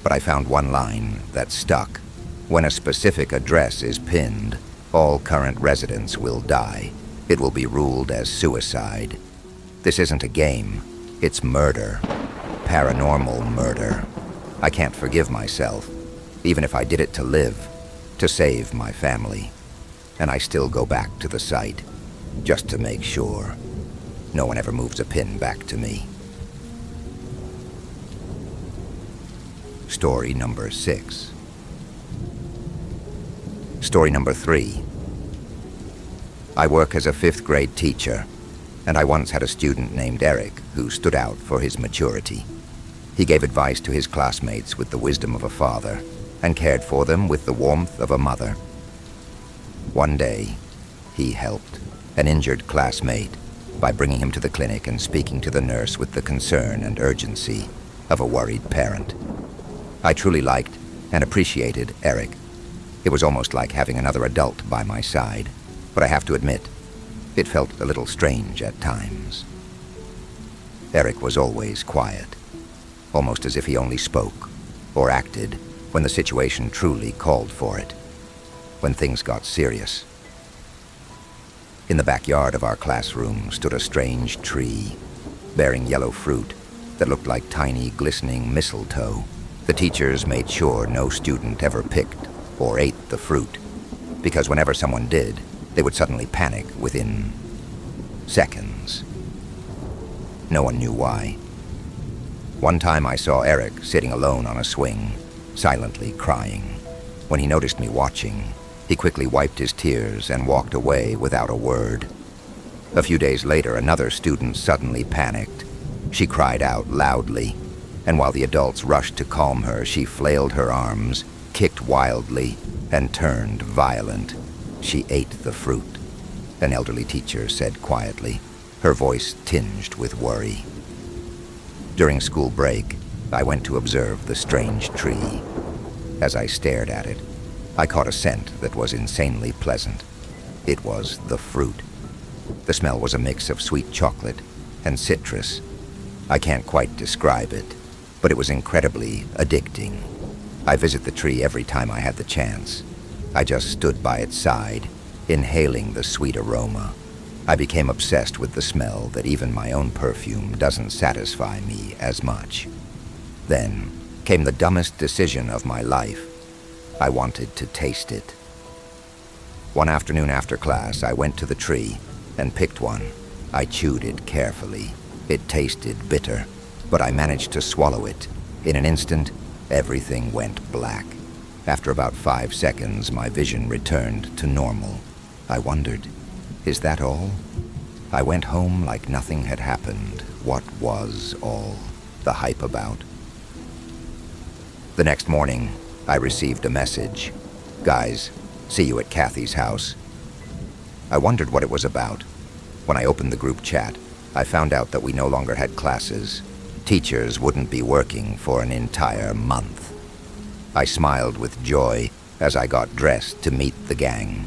but I found one line that stuck. When a specific address is pinned, all current residents will die. It will be ruled as suicide. This isn't a game. It's murder. Paranormal murder. I can't forgive myself, even if I did it to live, to save my family. And I still go back to the site, just to make sure no one ever moves a pin back to me. Story number 6. Story number 3. I work as a 5th grade teacher, and I once had a student named Eric who stood out for his maturity. He gave advice to his classmates with the wisdom of a father, and cared for them with the warmth of a mother. One day, he helped an injured classmate by bringing him to the clinic and speaking to the nurse with the concern and urgency of a worried parent. I truly liked and appreciated Eric. It was almost like having another adult by my side, but I have to admit, it felt a little strange at times. Eric was always quiet, almost as if he only spoke or acted when the situation truly called for it, when things got serious. In the backyard of our classroom stood a strange tree, bearing yellow fruit that looked like tiny, glistening mistletoe. The teachers made sure no student ever picked or ate the fruit, because whenever someone did, they would suddenly panic within seconds. No one knew why. One time I saw Eric sitting alone on a swing, silently crying. When he noticed me watching, he quickly wiped his tears and walked away without a word. A few days later, another student suddenly panicked. She cried out loudly, and while the adults rushed to calm her, she flailed her arms, kicked wildly, and turned violent. She ate the fruit, an elderly teacher said quietly, her voice tinged with worry. During school break, I went to observe the strange tree. As I stared at it, I caught a scent that was insanely pleasant. It was the fruit. The smell was a mix of sweet chocolate and citrus. I can't quite describe it, but it was incredibly addicting. I visit the tree every time I had the chance. I just stood by its side, inhaling the sweet aroma. I became obsessed with the smell that even my own perfume doesn't satisfy me as much. Then came the dumbest decision of my life. I wanted to taste it. One afternoon after class, I went to the tree and picked one. I chewed it carefully. It tasted bitter, but I managed to swallow it. In an instant, everything went black. After about 5 seconds, my vision returned to normal. I wondered, is that all? I went home like nothing had happened. What was all the hype about? The next morning, I received a message. Guys, see you at Kathy's house. I wondered what it was about. When I opened the group chat, I found out that we no longer had classes. Teachers wouldn't be working for an entire month. I smiled with joy as I got dressed to meet the gang.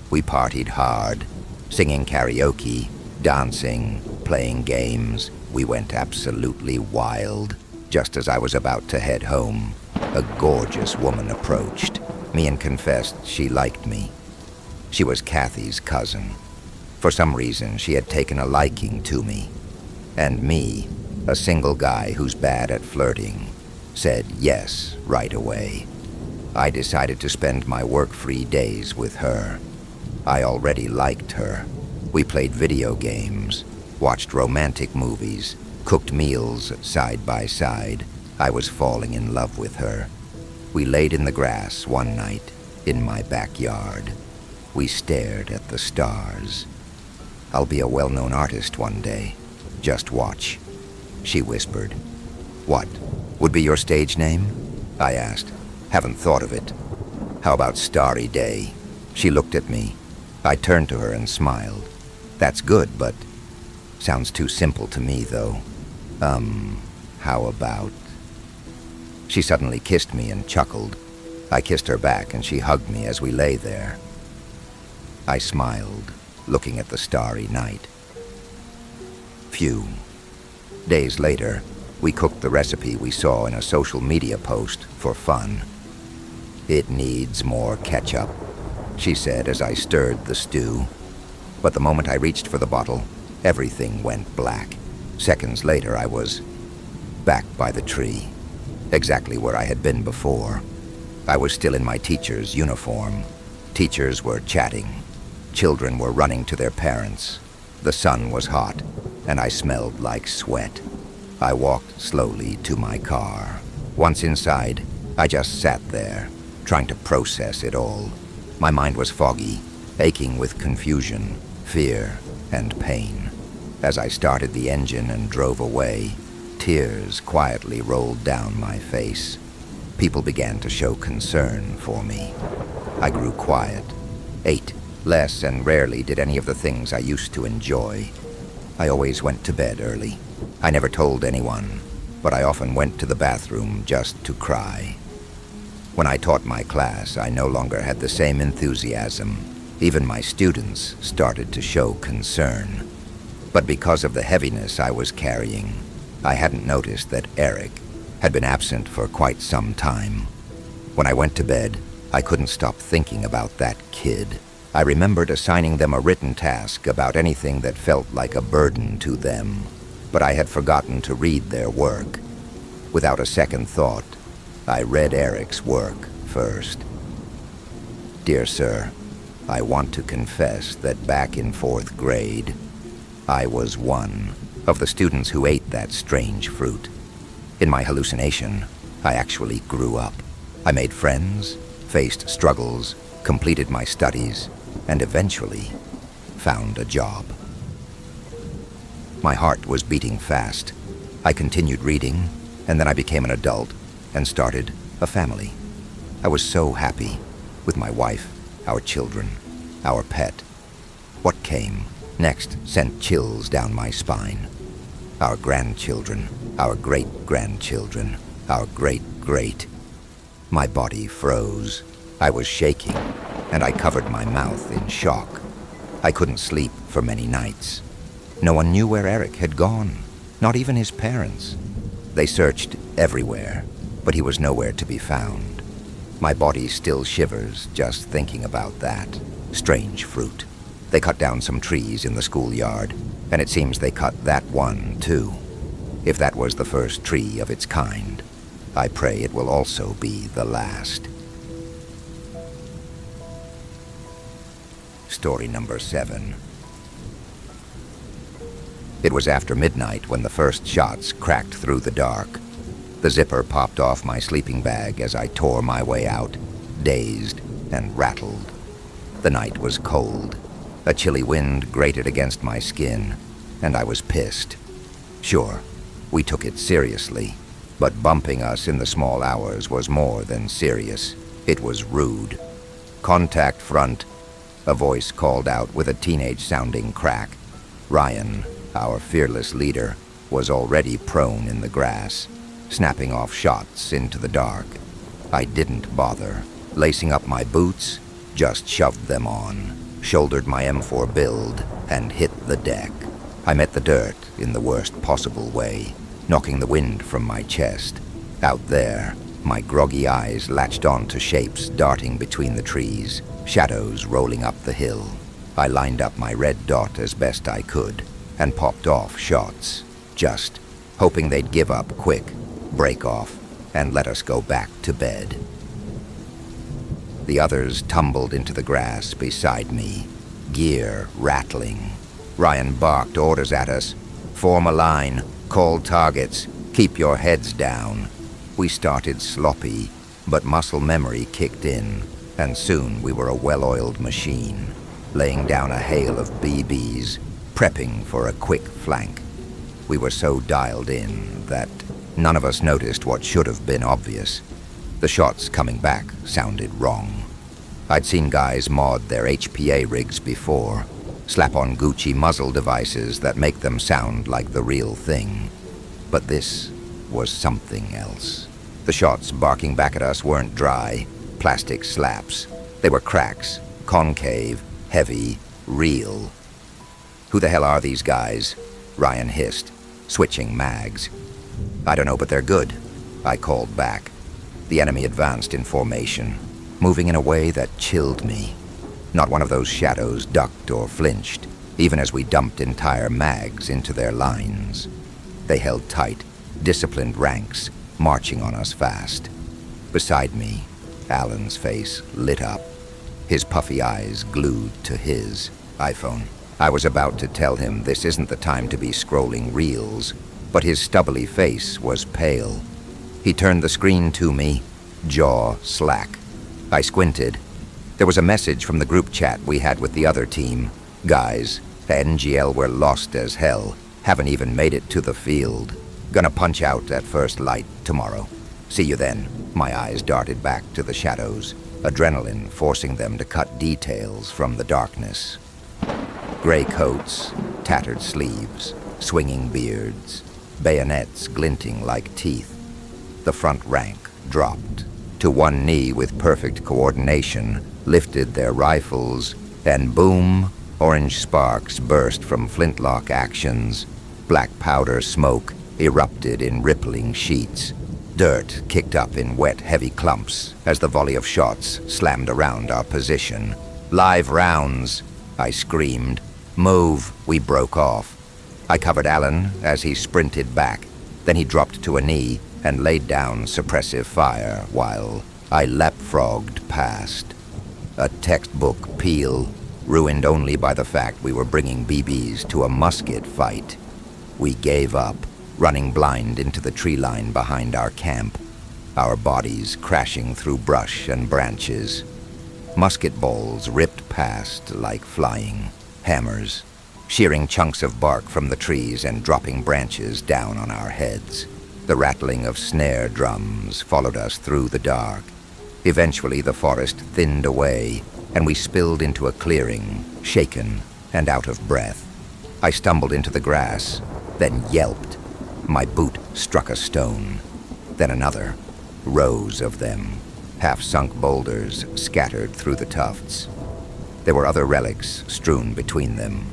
We partied hard, singing karaoke, dancing, playing games. We went absolutely wild. Just as I was about to head home, a gorgeous woman approached me and confessed she liked me. She was Kathy's cousin. For some reason, she had taken a liking to me. And me, a single guy who's bad at flirting, said yes right away. I decided to spend my work-free days with her. I already liked her. We played video games, watched romantic movies, cooked meals side by side. I was falling in love with her. We laid in the grass one night in my backyard. We stared at the stars. I'll be a well-known artist one day. Just watch, she whispered. What would be your stage name? I asked. Haven't thought of it. How about Starry Day? She looked at me. I turned to her and smiled. That's good, but sounds too simple to me, though. How about... She suddenly kissed me and chuckled. I kissed her back and she hugged me as we lay there. I smiled, looking at the starry night. Few days later, we cooked the recipe we saw in a social media post for fun. It needs more ketchup, she said as I stirred the stew. But the moment I reached for the bottle, everything went black. Seconds later, I was back by the tree, exactly where I had been before. I was still in my teacher's uniform. Teachers were chatting. Children were running to their parents. The sun was hot, and I smelled like sweat. I walked slowly to my car. Once inside, I just sat there, trying to process it all. My mind was foggy, aching with confusion, fear, and pain. As I started the engine and drove away, tears quietly rolled down my face. People began to show concern for me. I grew quiet, ate less, and rarely did any of the things I used to enjoy. I always went to bed early. I never told anyone, but I often went to the bathroom just to cry. When I taught my class, I no longer had the same enthusiasm. Even my students started to show concern. But because of the heaviness I was carrying, I hadn't noticed that Eric had been absent for quite some time. When I went to bed, I couldn't stop thinking about that kid. I remembered assigning them a written task about anything that felt like a burden to them, but I had forgotten to read their work. Without a second thought, I read Eric's work first. Dear Sir, I want to confess that back in 4th grade, I was one of the students who ate that strange fruit. In my hallucination, I actually grew up. I made friends, faced struggles, completed my studies, and eventually found a job. My heart was beating fast. I continued reading, and then I became an adult and started a family. I was so happy with my wife, our children. our pet. What came next sent chills down my spine. Our grandchildren, our great-grandchildren, our great-great. My body froze. I was shaking, and I covered my mouth in shock. I couldn't sleep for many nights. No one knew where Eric had gone, not even his parents. They searched everywhere, but he was nowhere to be found. My body still shivers just thinking about that. Strange fruit. They cut down some trees in the schoolyard, and it seems they cut that one, too. If that was the first tree of its kind, I pray it will also be the last. Story number 7. It was after midnight when the first shots cracked through the dark. The zipper popped off my sleeping bag as I tore my way out, dazed and rattled. The night was cold. A chilly wind grated against my skin, and I was pissed. Sure, we took it seriously, but bumping us in the small hours was more than serious. It was rude. "Contact front," a voice called out with a teenage-sounding crack. Ryan, our fearless leader, was already prone in the grass, snapping off shots into the dark. I didn't bother. Lacing up my boots, just shoved them on, shouldered my M4 build, and hit the deck. I met the dirt in the worst possible way, knocking the wind from my chest. Out there, my groggy eyes latched on to shapes darting between the trees, shadows rolling up the hill. I lined up my red dot as best I could, and popped off shots, just hoping they'd give up quick, break off, and let us go back to bed. The others tumbled into the grass beside me, gear rattling. Ryan barked orders at us. "Form a line, call targets, keep your heads down." We started sloppy, but muscle memory kicked in, and soon we were a well-oiled machine, laying down a hail of BBs, prepping for a quick flank. We were so dialed in that none of us noticed what should have been obvious. The shots coming back sounded wrong. I'd seen guys mod their HPA rigs before, slap on Gucci muzzle devices that make them sound like the real thing. But this was something else. The shots barking back at us weren't dry, plastic slaps. They were cracks, concave, heavy, real. "Who the hell are these guys?" Ryan hissed, switching mags. "I don't know, but they're good," I called back. The enemy advanced in formation, moving in a way that chilled me. Not one of those shadows ducked or flinched, even as we dumped entire mags into their lines. They held tight, disciplined ranks, marching on us fast. Beside me, Alan's face lit up, his puffy eyes glued to his iPhone. I was about to tell him this isn't the time to be scrolling reels, but his stubbly face was pale. He turned the screen to me, jaw slack. I squinted. There was a message from the group chat we had with the other team. "Guys, NGL were lost as hell. Haven't even made it to the field. Gonna punch out at first light tomorrow. See you then." My eyes darted back to the shadows, adrenaline forcing them to cut details from the darkness. Gray coats, tattered sleeves, swinging beards, bayonets glinting like teeth. The front rank dropped to one knee with perfect coordination, lifted their rifles, and boom, orange sparks burst from flintlock actions. Black powder smoke erupted in rippling sheets. Dirt kicked up in wet, heavy clumps as the volley of shots slammed around our position. "Live rounds!" I screamed. "Move!" We broke off. I covered Alan as he sprinted back. Then he dropped to a knee and laid down suppressive fire while I leapfrogged past. A textbook peel, ruined only by the fact we were bringing BBs to a musket fight. We gave up, running blind into the tree line behind our camp, our bodies crashing through brush and branches. Musket balls ripped past like flying hammers, shearing chunks of bark from the trees and dropping branches down on our heads. The rattling of snare drums followed us through the dark. Eventually the forest thinned away, and we spilled into a clearing, shaken and out of breath. I stumbled into the grass, then yelped. My boot struck a stone, then another. Rows of them, half-sunk boulders scattered through the tufts. There were other relics strewn between them.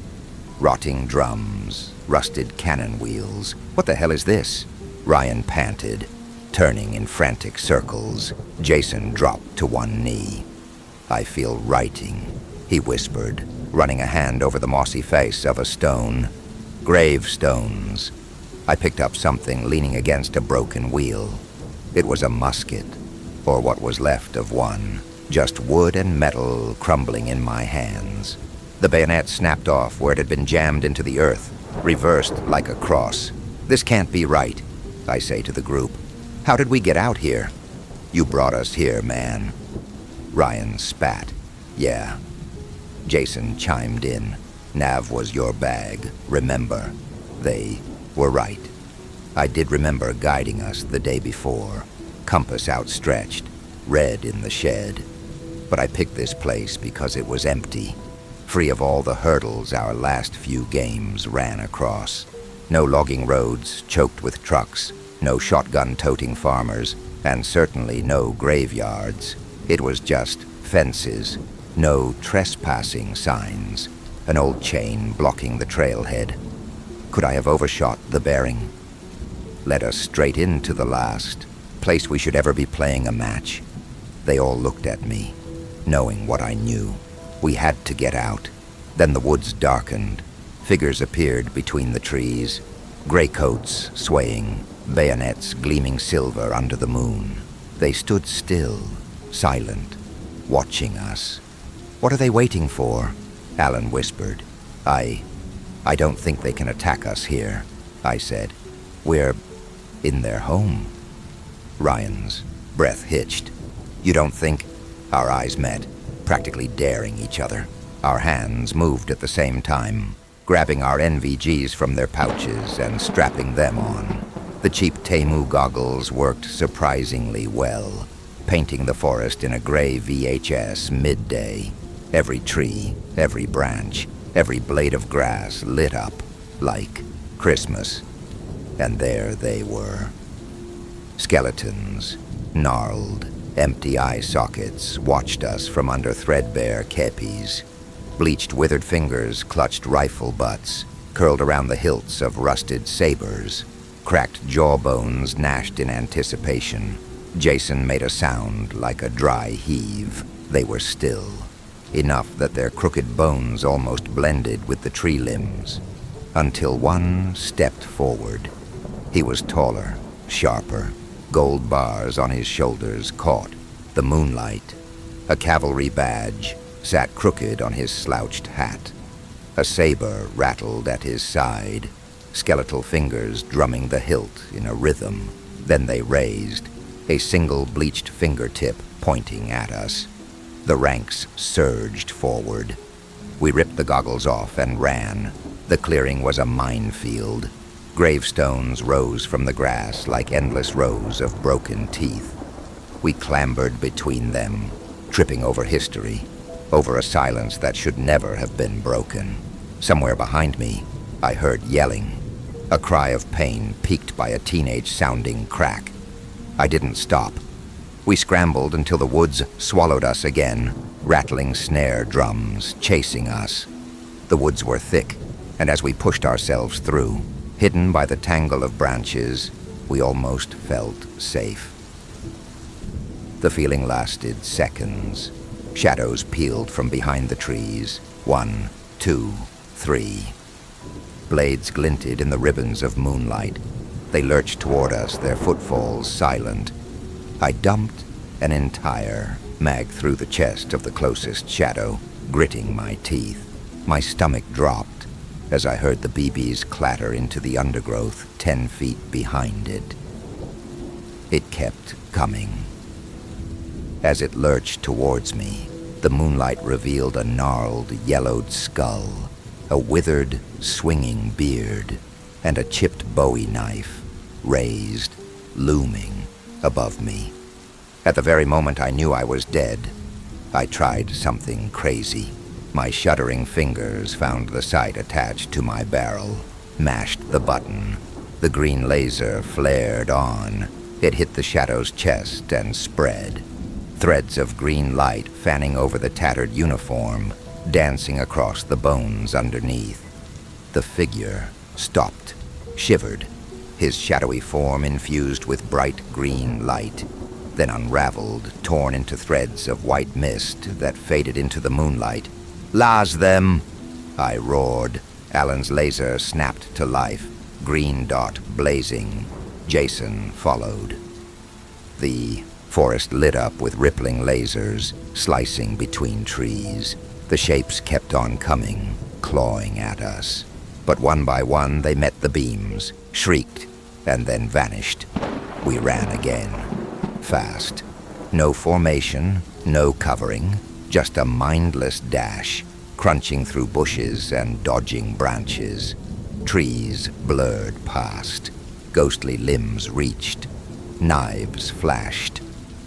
Rotting drums, rusted cannon wheels. What the hell is this? Ryan panted, turning in frantic circles. Jason dropped to one knee. I feel writing, he whispered, running a hand over the mossy face of a stone. Gravestones. I picked up something leaning against a broken wheel. It was a musket, or what was left of one. Just wood and metal crumbling in my hands. The bayonet snapped off where it had been jammed into the earth, reversed like a cross. This can't be right, I say to the group. How did we get out here? You brought us here, man. Ryan spat. Yeah. Jason chimed in. Nav was your bag, remember. They were right. I did remember guiding us the day before. Compass outstretched, red in the shed. But I picked this place because it was empty, free of all the hurdles our last few games ran across. No logging roads choked with trucks, no shotgun-toting farmers, and certainly no graveyards. It was just fences, no trespassing signs, an old chain blocking the trailhead. Could I have overshot the bearing? Led us straight into the last place we should ever be playing a match. They all looked at me, knowing what I knew. We had to get out. Then the woods darkened. Figures appeared between the trees, gray coats swaying, bayonets gleaming silver under the moon. They stood still, silent, watching us. What are they waiting for? Alan whispered. I don't think they can attack us here, I said. We're in their home. Ryan's breath hitched. You don't think? Our eyes met, practically daring each other. Our hands moved at the same time, grabbing our NVGs from their pouches and strapping them on. The cheap Temu goggles worked surprisingly well, painting the forest in a gray VHS midday. Every tree, every branch, every blade of grass lit up like Christmas. And there they were. Skeletons, gnarled, empty eye sockets watched us from under threadbare kepis. Bleached, withered fingers clutched rifle butts, curled around the hilts of rusted sabers. Cracked jawbones gnashed in anticipation. Jason made a sound like a dry heave. They were still, enough that their crooked bones almost blended with the tree limbs, until one stepped forward. He was taller, sharper, gold bars on his shoulders caught the moonlight. A cavalry badge sat crooked on his slouched hat. A saber rattled at his side, skeletal fingers drumming the hilt in a rhythm. Then they raised, a single bleached fingertip pointing at us. The ranks surged forward. We ripped the goggles off and ran. The clearing was a minefield. Gravestones rose from the grass like endless rows of broken teeth. We clambered between them, tripping over history, over a silence that should never have been broken. Somewhere behind me, I heard yelling, a cry of pain piqued by a teenage-sounding crack. I didn't stop. We scrambled until the woods swallowed us again, rattling snare drums chasing us. The woods were thick, and as we pushed ourselves through, hidden by the tangle of branches, we almost felt safe. The feeling lasted seconds. Shadows peeled from behind the trees. 1, 2, 3. Blades glinted in the ribbons of moonlight. They lurched toward us, their footfalls silent. I dumped an entire mag through the chest of the closest shadow, gritting my teeth. My stomach dropped as I heard the BBs clatter into the undergrowth 10 feet behind it. It kept coming. As it lurched towards me, the moonlight revealed a gnarled, yellowed skull, a withered, swinging beard, and a chipped Bowie knife, raised, looming above me. At the very moment I knew I was dead, I tried something crazy. My shuddering fingers found the sight attached to my barrel, mashed the button. The green laser flared on. It hit the Shadow's chest and spread. Threads of green light fanning over the tattered uniform, dancing across the bones underneath. The figure stopped, shivered, his shadowy form infused with bright green light, then unraveled, torn into threads of white mist that faded into the moonlight. "Las them!" I roared. Alan's laser snapped to life, green dot blazing. Jason followed. The forest lit up with rippling lasers, slicing between trees. The shapes kept on coming, clawing at us. But one by one they met the beams, shrieked, and then vanished. We ran again. Fast. No formation, no covering, just a mindless dash, crunching through bushes and dodging branches. Trees blurred past. Ghostly limbs reached. Knives flashed.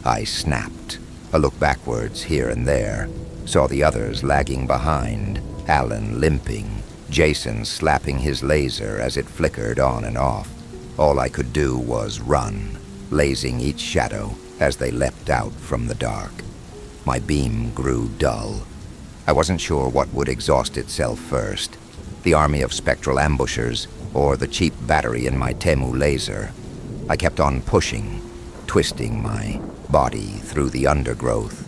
I snapped. A look backwards here and there. Saw the others lagging behind, Alan limping, Jason slapping his laser as it flickered on and off. All I could do was run, lasing each shadow as they leapt out from the dark. My beam grew dull. I wasn't sure what would exhaust itself first, the army of spectral ambushers or the cheap battery in my Temu laser. I kept on pushing, twisting my body through the undergrowth,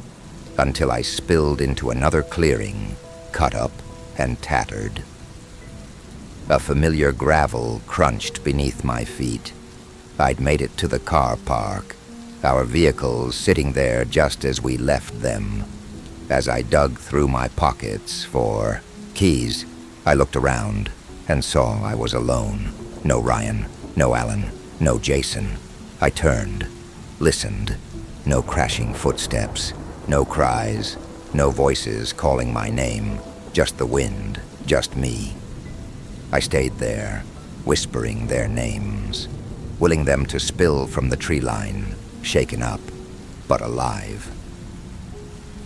until I spilled into another clearing, cut up and tattered. A familiar gravel crunched beneath my feet. I'd made it to the car park, our vehicles sitting there just as we left them. As I dug through my pockets for keys, I looked around and saw I was alone. No Ryan, no Alan, no Jason. I turned, listened. No crashing footsteps, no cries, no voices calling my name, just the wind, just me. I stayed there, whispering their names, willing them to spill from the tree line, shaken up, but alive.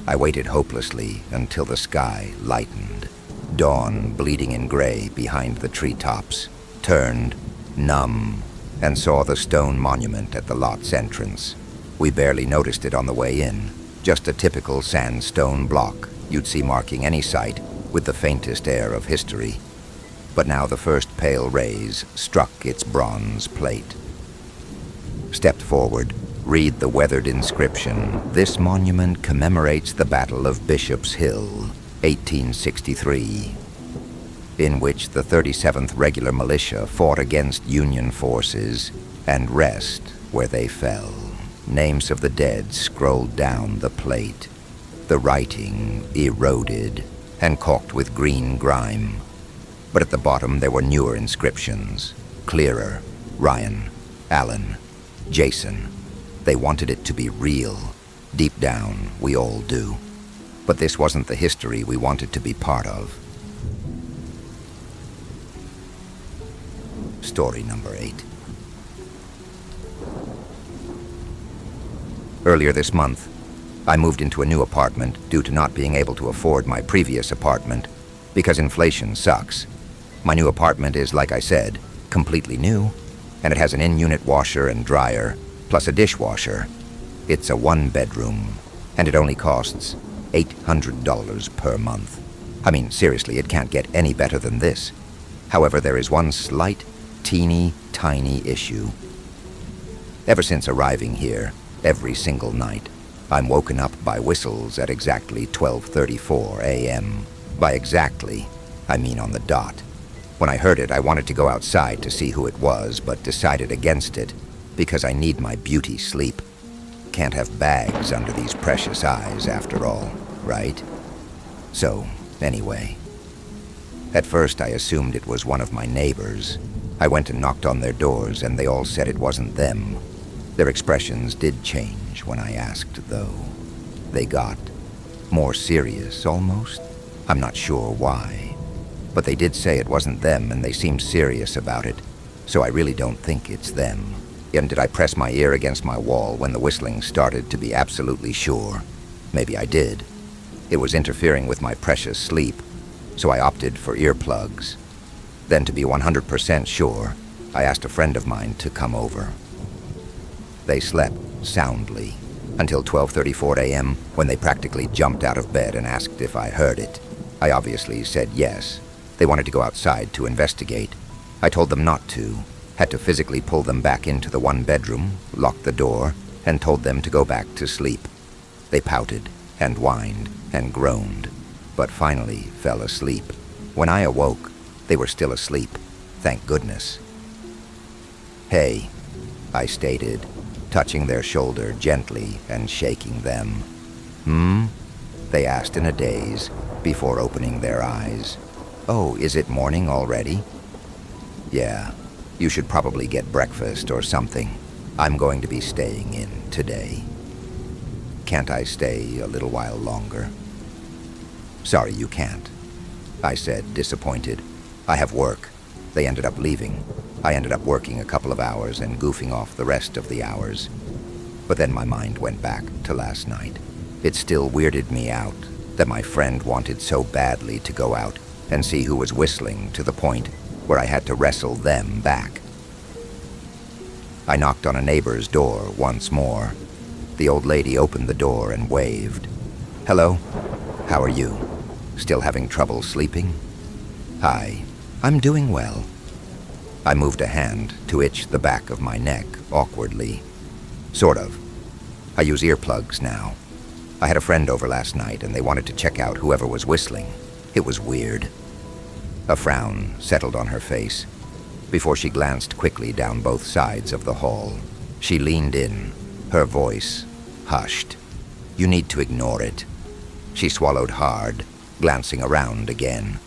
I waited hopelessly until the sky lightened, dawn bleeding in gray behind the treetops, turned, numb, and saw the stone monument at the lot's entrance. We barely noticed it on the way in, just a typical sandstone block you'd see marking any site with the faintest air of history. But now the first pale rays struck its bronze plate. Stepped forward, read the weathered inscription. This monument commemorates the Battle of Bishop's Hill, 1863, in which the 37th Regular Militia fought against Union forces and rest where they fell. Names of the dead scrolled down the plate, the writing eroded and caulked with green grime. But at the bottom there were newer inscriptions, clearer. Ryan, Alan, Jason. They wanted it to be real. Deep down, we all do. But this wasn't the history we wanted to be part of. Story number 8. Earlier this month, I moved into a new apartment due to not being able to afford my previous apartment, because inflation sucks. My new apartment is, like I said, completely new, and it has an in-unit washer and dryer, plus a dishwasher. It's a one-bedroom, and it only costs $800 per month. I mean, seriously, it can't get any better than this. However, there is one slight, teeny, tiny issue. Ever since arriving here, every single night, I'm woken up by whistles at exactly 12:34 a.m. By exactly, I mean on the dot. When I heard it, I wanted to go outside to see who it was, but decided against it, because I need my beauty sleep. Can't have bags under these precious eyes, after all, right? So, anyway. At first, I assumed it was one of my neighbors. I went and knocked on their doors, and they all said it wasn't them. Their expressions did change when I asked, though. They got more serious, almost. I'm not sure why. But they did say it wasn't them, and they seemed serious about it, so I really don't think it's them. And did I press my ear against my wall when the whistling started to be absolutely sure? Maybe I did. It was interfering with my precious sleep, so I opted for earplugs. Then, to be 100% sure, I asked a friend of mine to come over. They slept soundly until 12:34 a.m. when they practically jumped out of bed and asked if I heard it. I obviously said yes. They wanted to go outside to investigate. I told them not to, had to physically pull them back into the one bedroom, locked the door, and told them to go back to sleep. They pouted and whined and groaned, but finally fell asleep. When I awoke, they were still asleep, thank goodness. "Hey," I stated, touching their shoulder gently and shaking them. "Hmm?" they asked in a daze before opening their eyes. "Oh, is it morning already?" "Yeah, you should probably get breakfast or something. I'm going to be staying in today." "Can't I stay a little while longer?" "Sorry, you can't," I said, disappointed. "I have work." They ended up leaving. I ended up working a couple of hours and goofing off the rest of the hours. But then my mind went back to last night. It still weirded me out that my friend wanted so badly to go out and see who was whistling, to the point where I had to wrestle them back. I knocked on a neighbor's door once more. The old lady opened the door and waved. "Hello, how are you? Still having trouble sleeping?" "Hi, I'm doing well." I moved a hand to itch the back of my neck awkwardly. Sort of. I use earplugs now. I had a friend over last night and they wanted to check out whoever was whistling. It was weird. A frown settled on her face before she glanced quickly down both sides of the hall. She leaned in, her voice hushed. "You need to ignore it." She swallowed hard, glancing around again.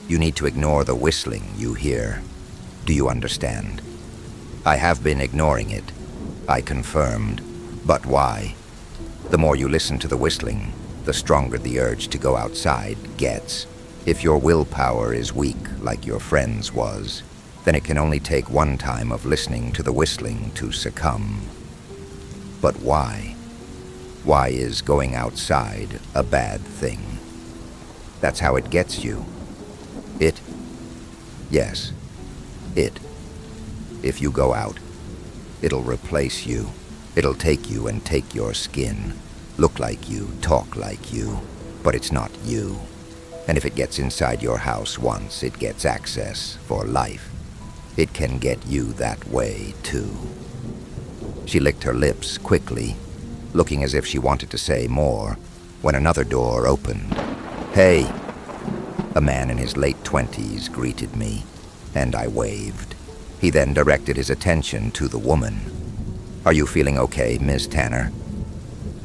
"You need to ignore the whistling you hear. Do you understand?" "I have been ignoring it," I confirmed. "But why?" "The more you listen to the whistling, the stronger the urge to go outside gets. If your willpower is weak, like your friend's was, then it can only take one time of listening to the whistling to succumb." "But why? Why is going outside a bad thing?" "That's how it gets you." "It?" "Yes, it. If you go out, it'll replace you. It'll take you and take your skin, look like you, talk like you, but it's not you. And if it gets inside your house once, it gets access for life. It can get you that way, too." She licked her lips quickly, looking as if she wanted to say more, when another door opened. "Hey!" A man in his late 20s greeted me, and I waved. He then directed his attention to the woman. "Are you feeling okay, Miss Tanner?"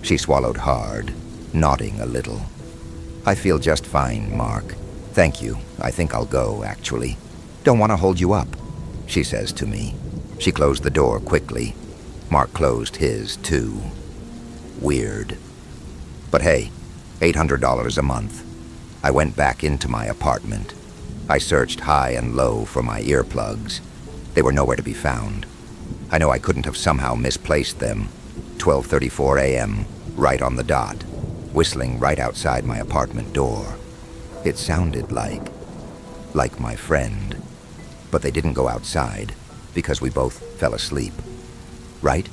She swallowed hard, nodding a little. "I feel just fine, Mark. Thank you. I think I'll go, actually. Don't want to hold you up," she says to me. She closed the door quickly. Mark closed his, too. Weird. But hey, $800 a month. I went back into my apartment. I searched high and low for my earplugs. They were nowhere to be found. I know I couldn't have somehow misplaced them. 12:34 a.m., right on the dot, whistling right outside my apartment door. It sounded like my friend. But they didn't go outside because we both fell asleep. Right?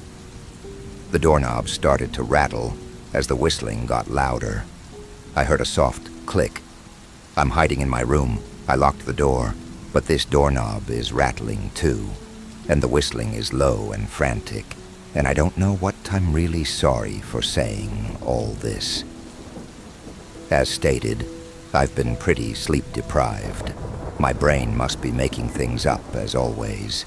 The doorknob started to rattle as the whistling got louder. I heard a soft click. I'm hiding in my room. I locked the door, but this doorknob is rattling too, and the whistling is low and frantic, and I don't know what I'm really sorry for saying all this. As stated, I've been pretty sleep-deprived. My brain must be making things up, as always.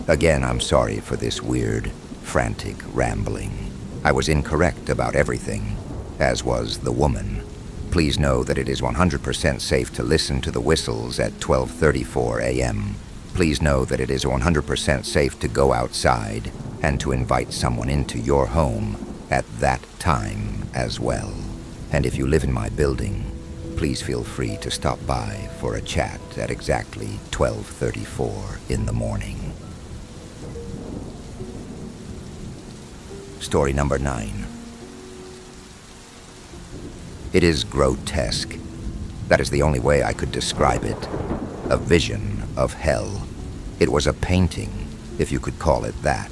Again, I'm sorry for this weird, frantic rambling. I was incorrect about everything, as was the woman. Please know that it is 100% safe to listen to the whistles at 12:34 a.m. Please know that it is 100% safe to go outside and to invite someone into your home at that time as well. And if you live in my building, please feel free to stop by for a chat at exactly 12:34 in the morning. Story number 9. It is grotesque. That is the only way I could describe it. A vision of hell. It was a painting, if you could call it that.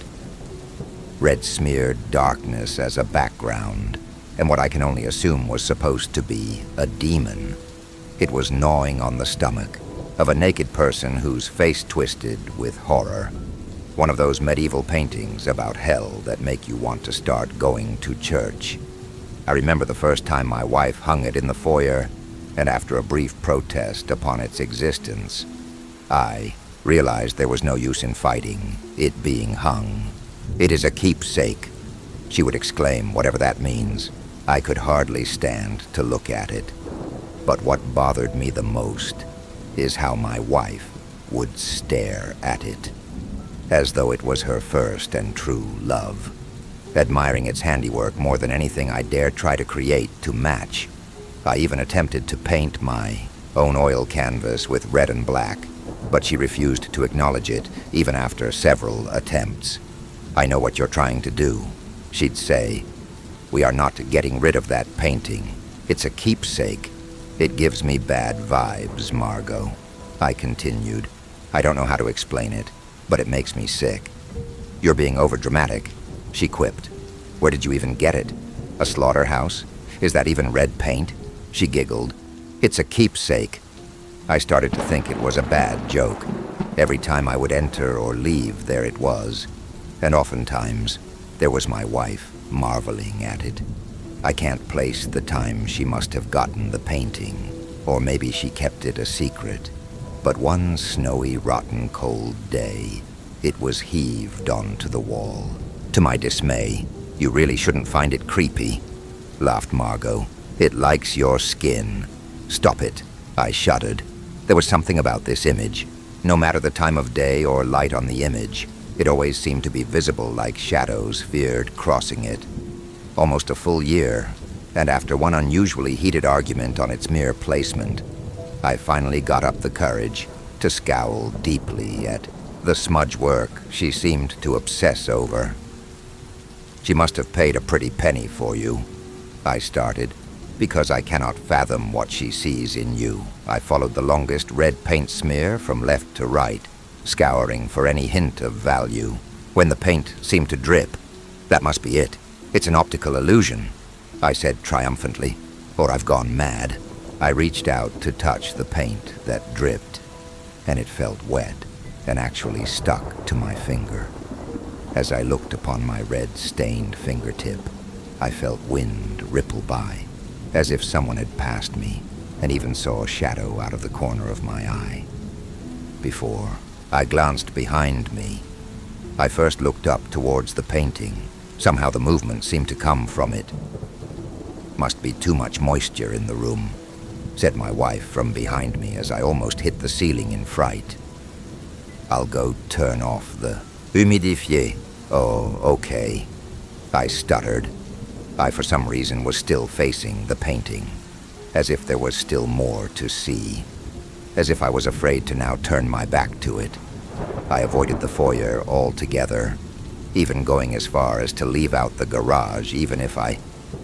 Red-smeared darkness as a background, and what I can only assume was supposed to be a demon. It was gnawing on the stomach of a naked person whose face twisted with horror. One of those medieval paintings about hell that make you want to start going to church. I remember the first time my wife hung it in the foyer, and after a brief protest upon its existence, I realized there was no use in fighting it being hung. "It is a keepsake," she would exclaim, whatever that means. I could hardly stand to look at it. But what bothered me the most is how my wife would stare at it, as though it was her first and true love, admiring its handiwork more than anything I dared try to create to match. I even attempted to paint my own oil canvas with red and black, but she refused to acknowledge it, even after several attempts. "I know what you're trying to do," she'd say. "We are not getting rid of that painting. It's a keepsake. It gives me bad vibes, Margot," I continued. "I don't know how to explain it, but it makes me sick." "You're being overdramatic," she quipped. "Where did you even get it? A slaughterhouse? Is that even red paint?" She giggled. "It's a keepsake." I started to think it was a bad joke. Every time I would enter or leave, there it was. And oftentimes, there was my wife marveling at it. I can't place the time she must have gotten the painting, or maybe she kept it a secret. But one snowy, rotten, cold day, it was heaved onto the wall. To my dismay, "You really shouldn't find it creepy," laughed Margot. "It likes your skin." "Stop it," I shuddered. There was something about this image. No matter the time of day or light on the image, it always seemed to be visible like shadows feared crossing it. Almost a full year, and after one unusually heated argument on its mere placement, I finally got up the courage to scowl deeply at the smudge work she seemed to obsess over. "She must have paid a pretty penny for you," I started, "because I cannot fathom what she sees in you." I followed the longest red paint smear from left to right, scouring for any hint of value. When the paint seemed to drip, "That must be it. It's an optical illusion," I said triumphantly, "or I've gone mad." I reached out to touch the paint that dripped, and it felt wet and actually stuck to my finger. As I looked upon my red-stained fingertip, I felt wind ripple by, as if someone had passed me, and even saw a shadow out of the corner of my eye. Before I glanced behind me, I first looked up towards the painting. Somehow the movement seemed to come from it. "Must be too much moisture in the room," said my wife from behind me as I almost hit the ceiling in fright. "I'll go turn off the humidifier." "Oh, okay," I stuttered. I, for some reason, was still facing the painting, as if there was still more to see, as if I was afraid to now turn my back to it. I avoided the foyer altogether, even going as far as to leave out the garage, even if I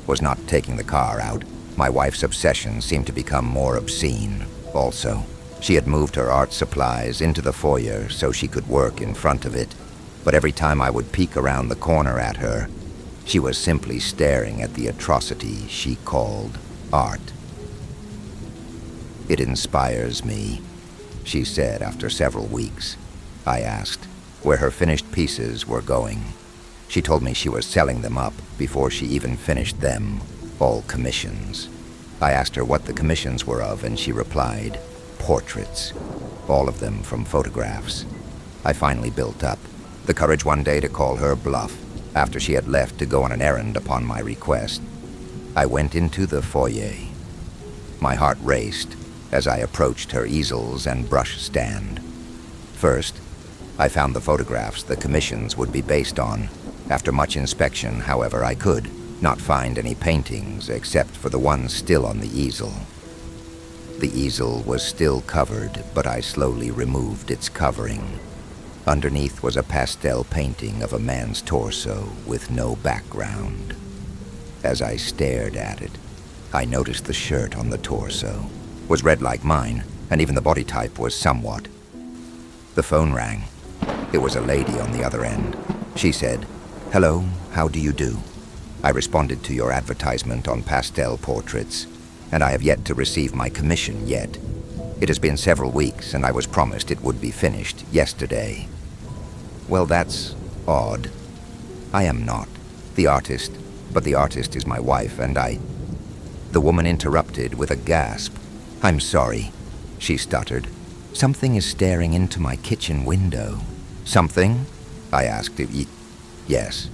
was not taking the car out. My wife's obsession seemed to become more obscene. Also, she had moved her art supplies into the foyer so she could work in front of it, but every time I would peek around the corner at her, she was simply staring at the atrocity she called art. "It inspires me," she said after several weeks. I asked where her finished pieces were going. She told me she was selling them up before she even finished them, all commissions. I asked her what the commissions were of, and she replied, "Portraits, all of them from photographs." I finally built up the courage one day to call her bluff after she had left to go on an errand upon my request. I went into the foyer. My heart raced as I approached her easels and brush stand. First, I found the photographs the commissions would be based on. After much inspection, however, I could not find any paintings except for the one still on the easel. The easel was still covered, but I slowly removed its covering. Underneath was a pastel painting of a man's torso with no background. As I stared at it, I noticed the shirt on the torso was red like mine, and even the body type was somewhat. The phone rang. It was a lady on the other end. She said, "Hello, how do you do? I responded to your advertisement on pastel portraits, and I have yet to receive my commission yet. It has been several weeks, and I was promised it would be finished yesterday." Well, that's odd. I am not the artist, but the artist is my wife, and The woman interrupted with a gasp. "I'm sorry," she stuttered. "Something is staring into my kitchen window." "Something?" I asked. Yes.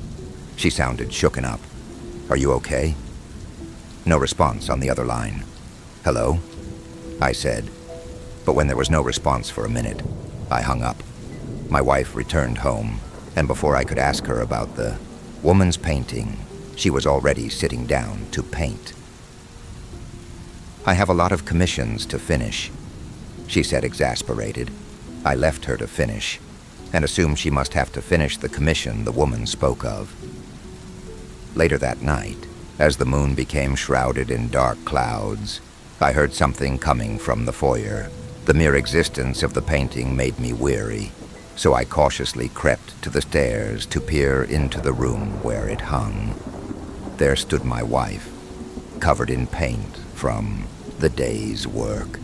She sounded shooken up. "Are you okay?" No response on the other line. "Hello?" I said. But when there was no response for a minute, I hung up. My wife returned home, and before I could ask her about the woman's painting, she was already sitting down to paint. "I have a lot of commissions to finish," she said, exasperated. I left her to finish, and assumed she must have to finish the commission the woman spoke of. Later that night, as the moon became shrouded in dark clouds, I heard something coming from the foyer. The mere existence of the painting made me weary, so I cautiously crept to the stairs to peer into the room where it hung. There stood my wife, covered in paint from the day's work,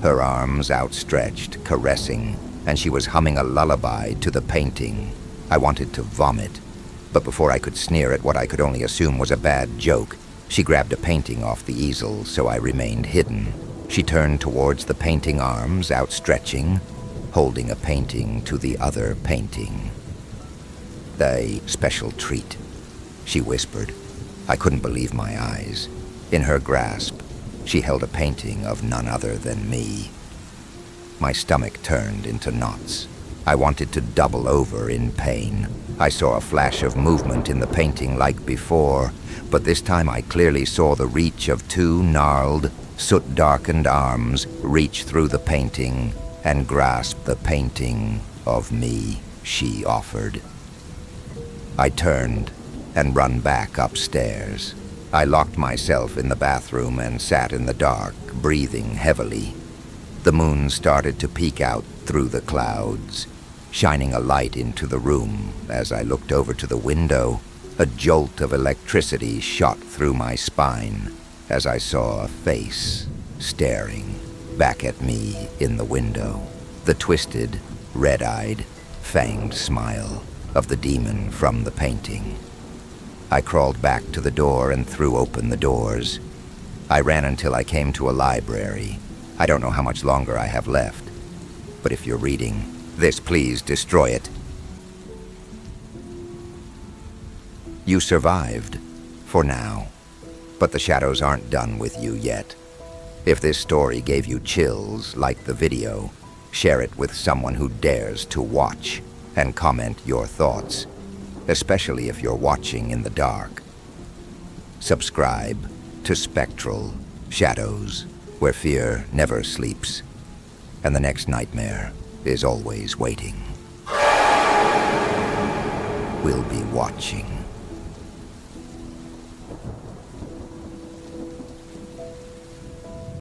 her arms outstretched, caressing, and she was humming a lullaby to the painting. I wanted to vomit, but before I could sneer at what I could only assume was a bad joke, she grabbed a painting off the easel, so I remained hidden. She turned towards the painting, arms outstretching, holding a painting to the other painting. "A special treat," she whispered. I couldn't believe my eyes. In her grasp, she held a painting of none other than me. My stomach turned into knots. I wanted to double over in pain. I saw a flash of movement in the painting like before, but this time I clearly saw the reach of two gnarled, soot-darkened arms reach through the painting and grasp the painting of me she offered. I turned and ran back upstairs. I locked myself in the bathroom and sat in the dark, breathing heavily. The moon started to peek out through the clouds, shining a light into the room. As I looked over to the window, a jolt of electricity shot through my spine as I saw a face staring back at me in the window. The twisted, red-eyed, fanged smile of the demon from the painting. I crawled back to the door and threw open the doors. I ran until I came to a library. I don't know how much longer I have left, but if you're reading this, please destroy it. You survived, for now, but the shadows aren't done with you yet. If this story gave you chills like the video, share it with someone who dares to watch and comment your thoughts, especially if you're watching in the dark. Subscribe to Spectral Shadows, where fear never sleeps, and the next nightmare is always waiting. We'll be watching.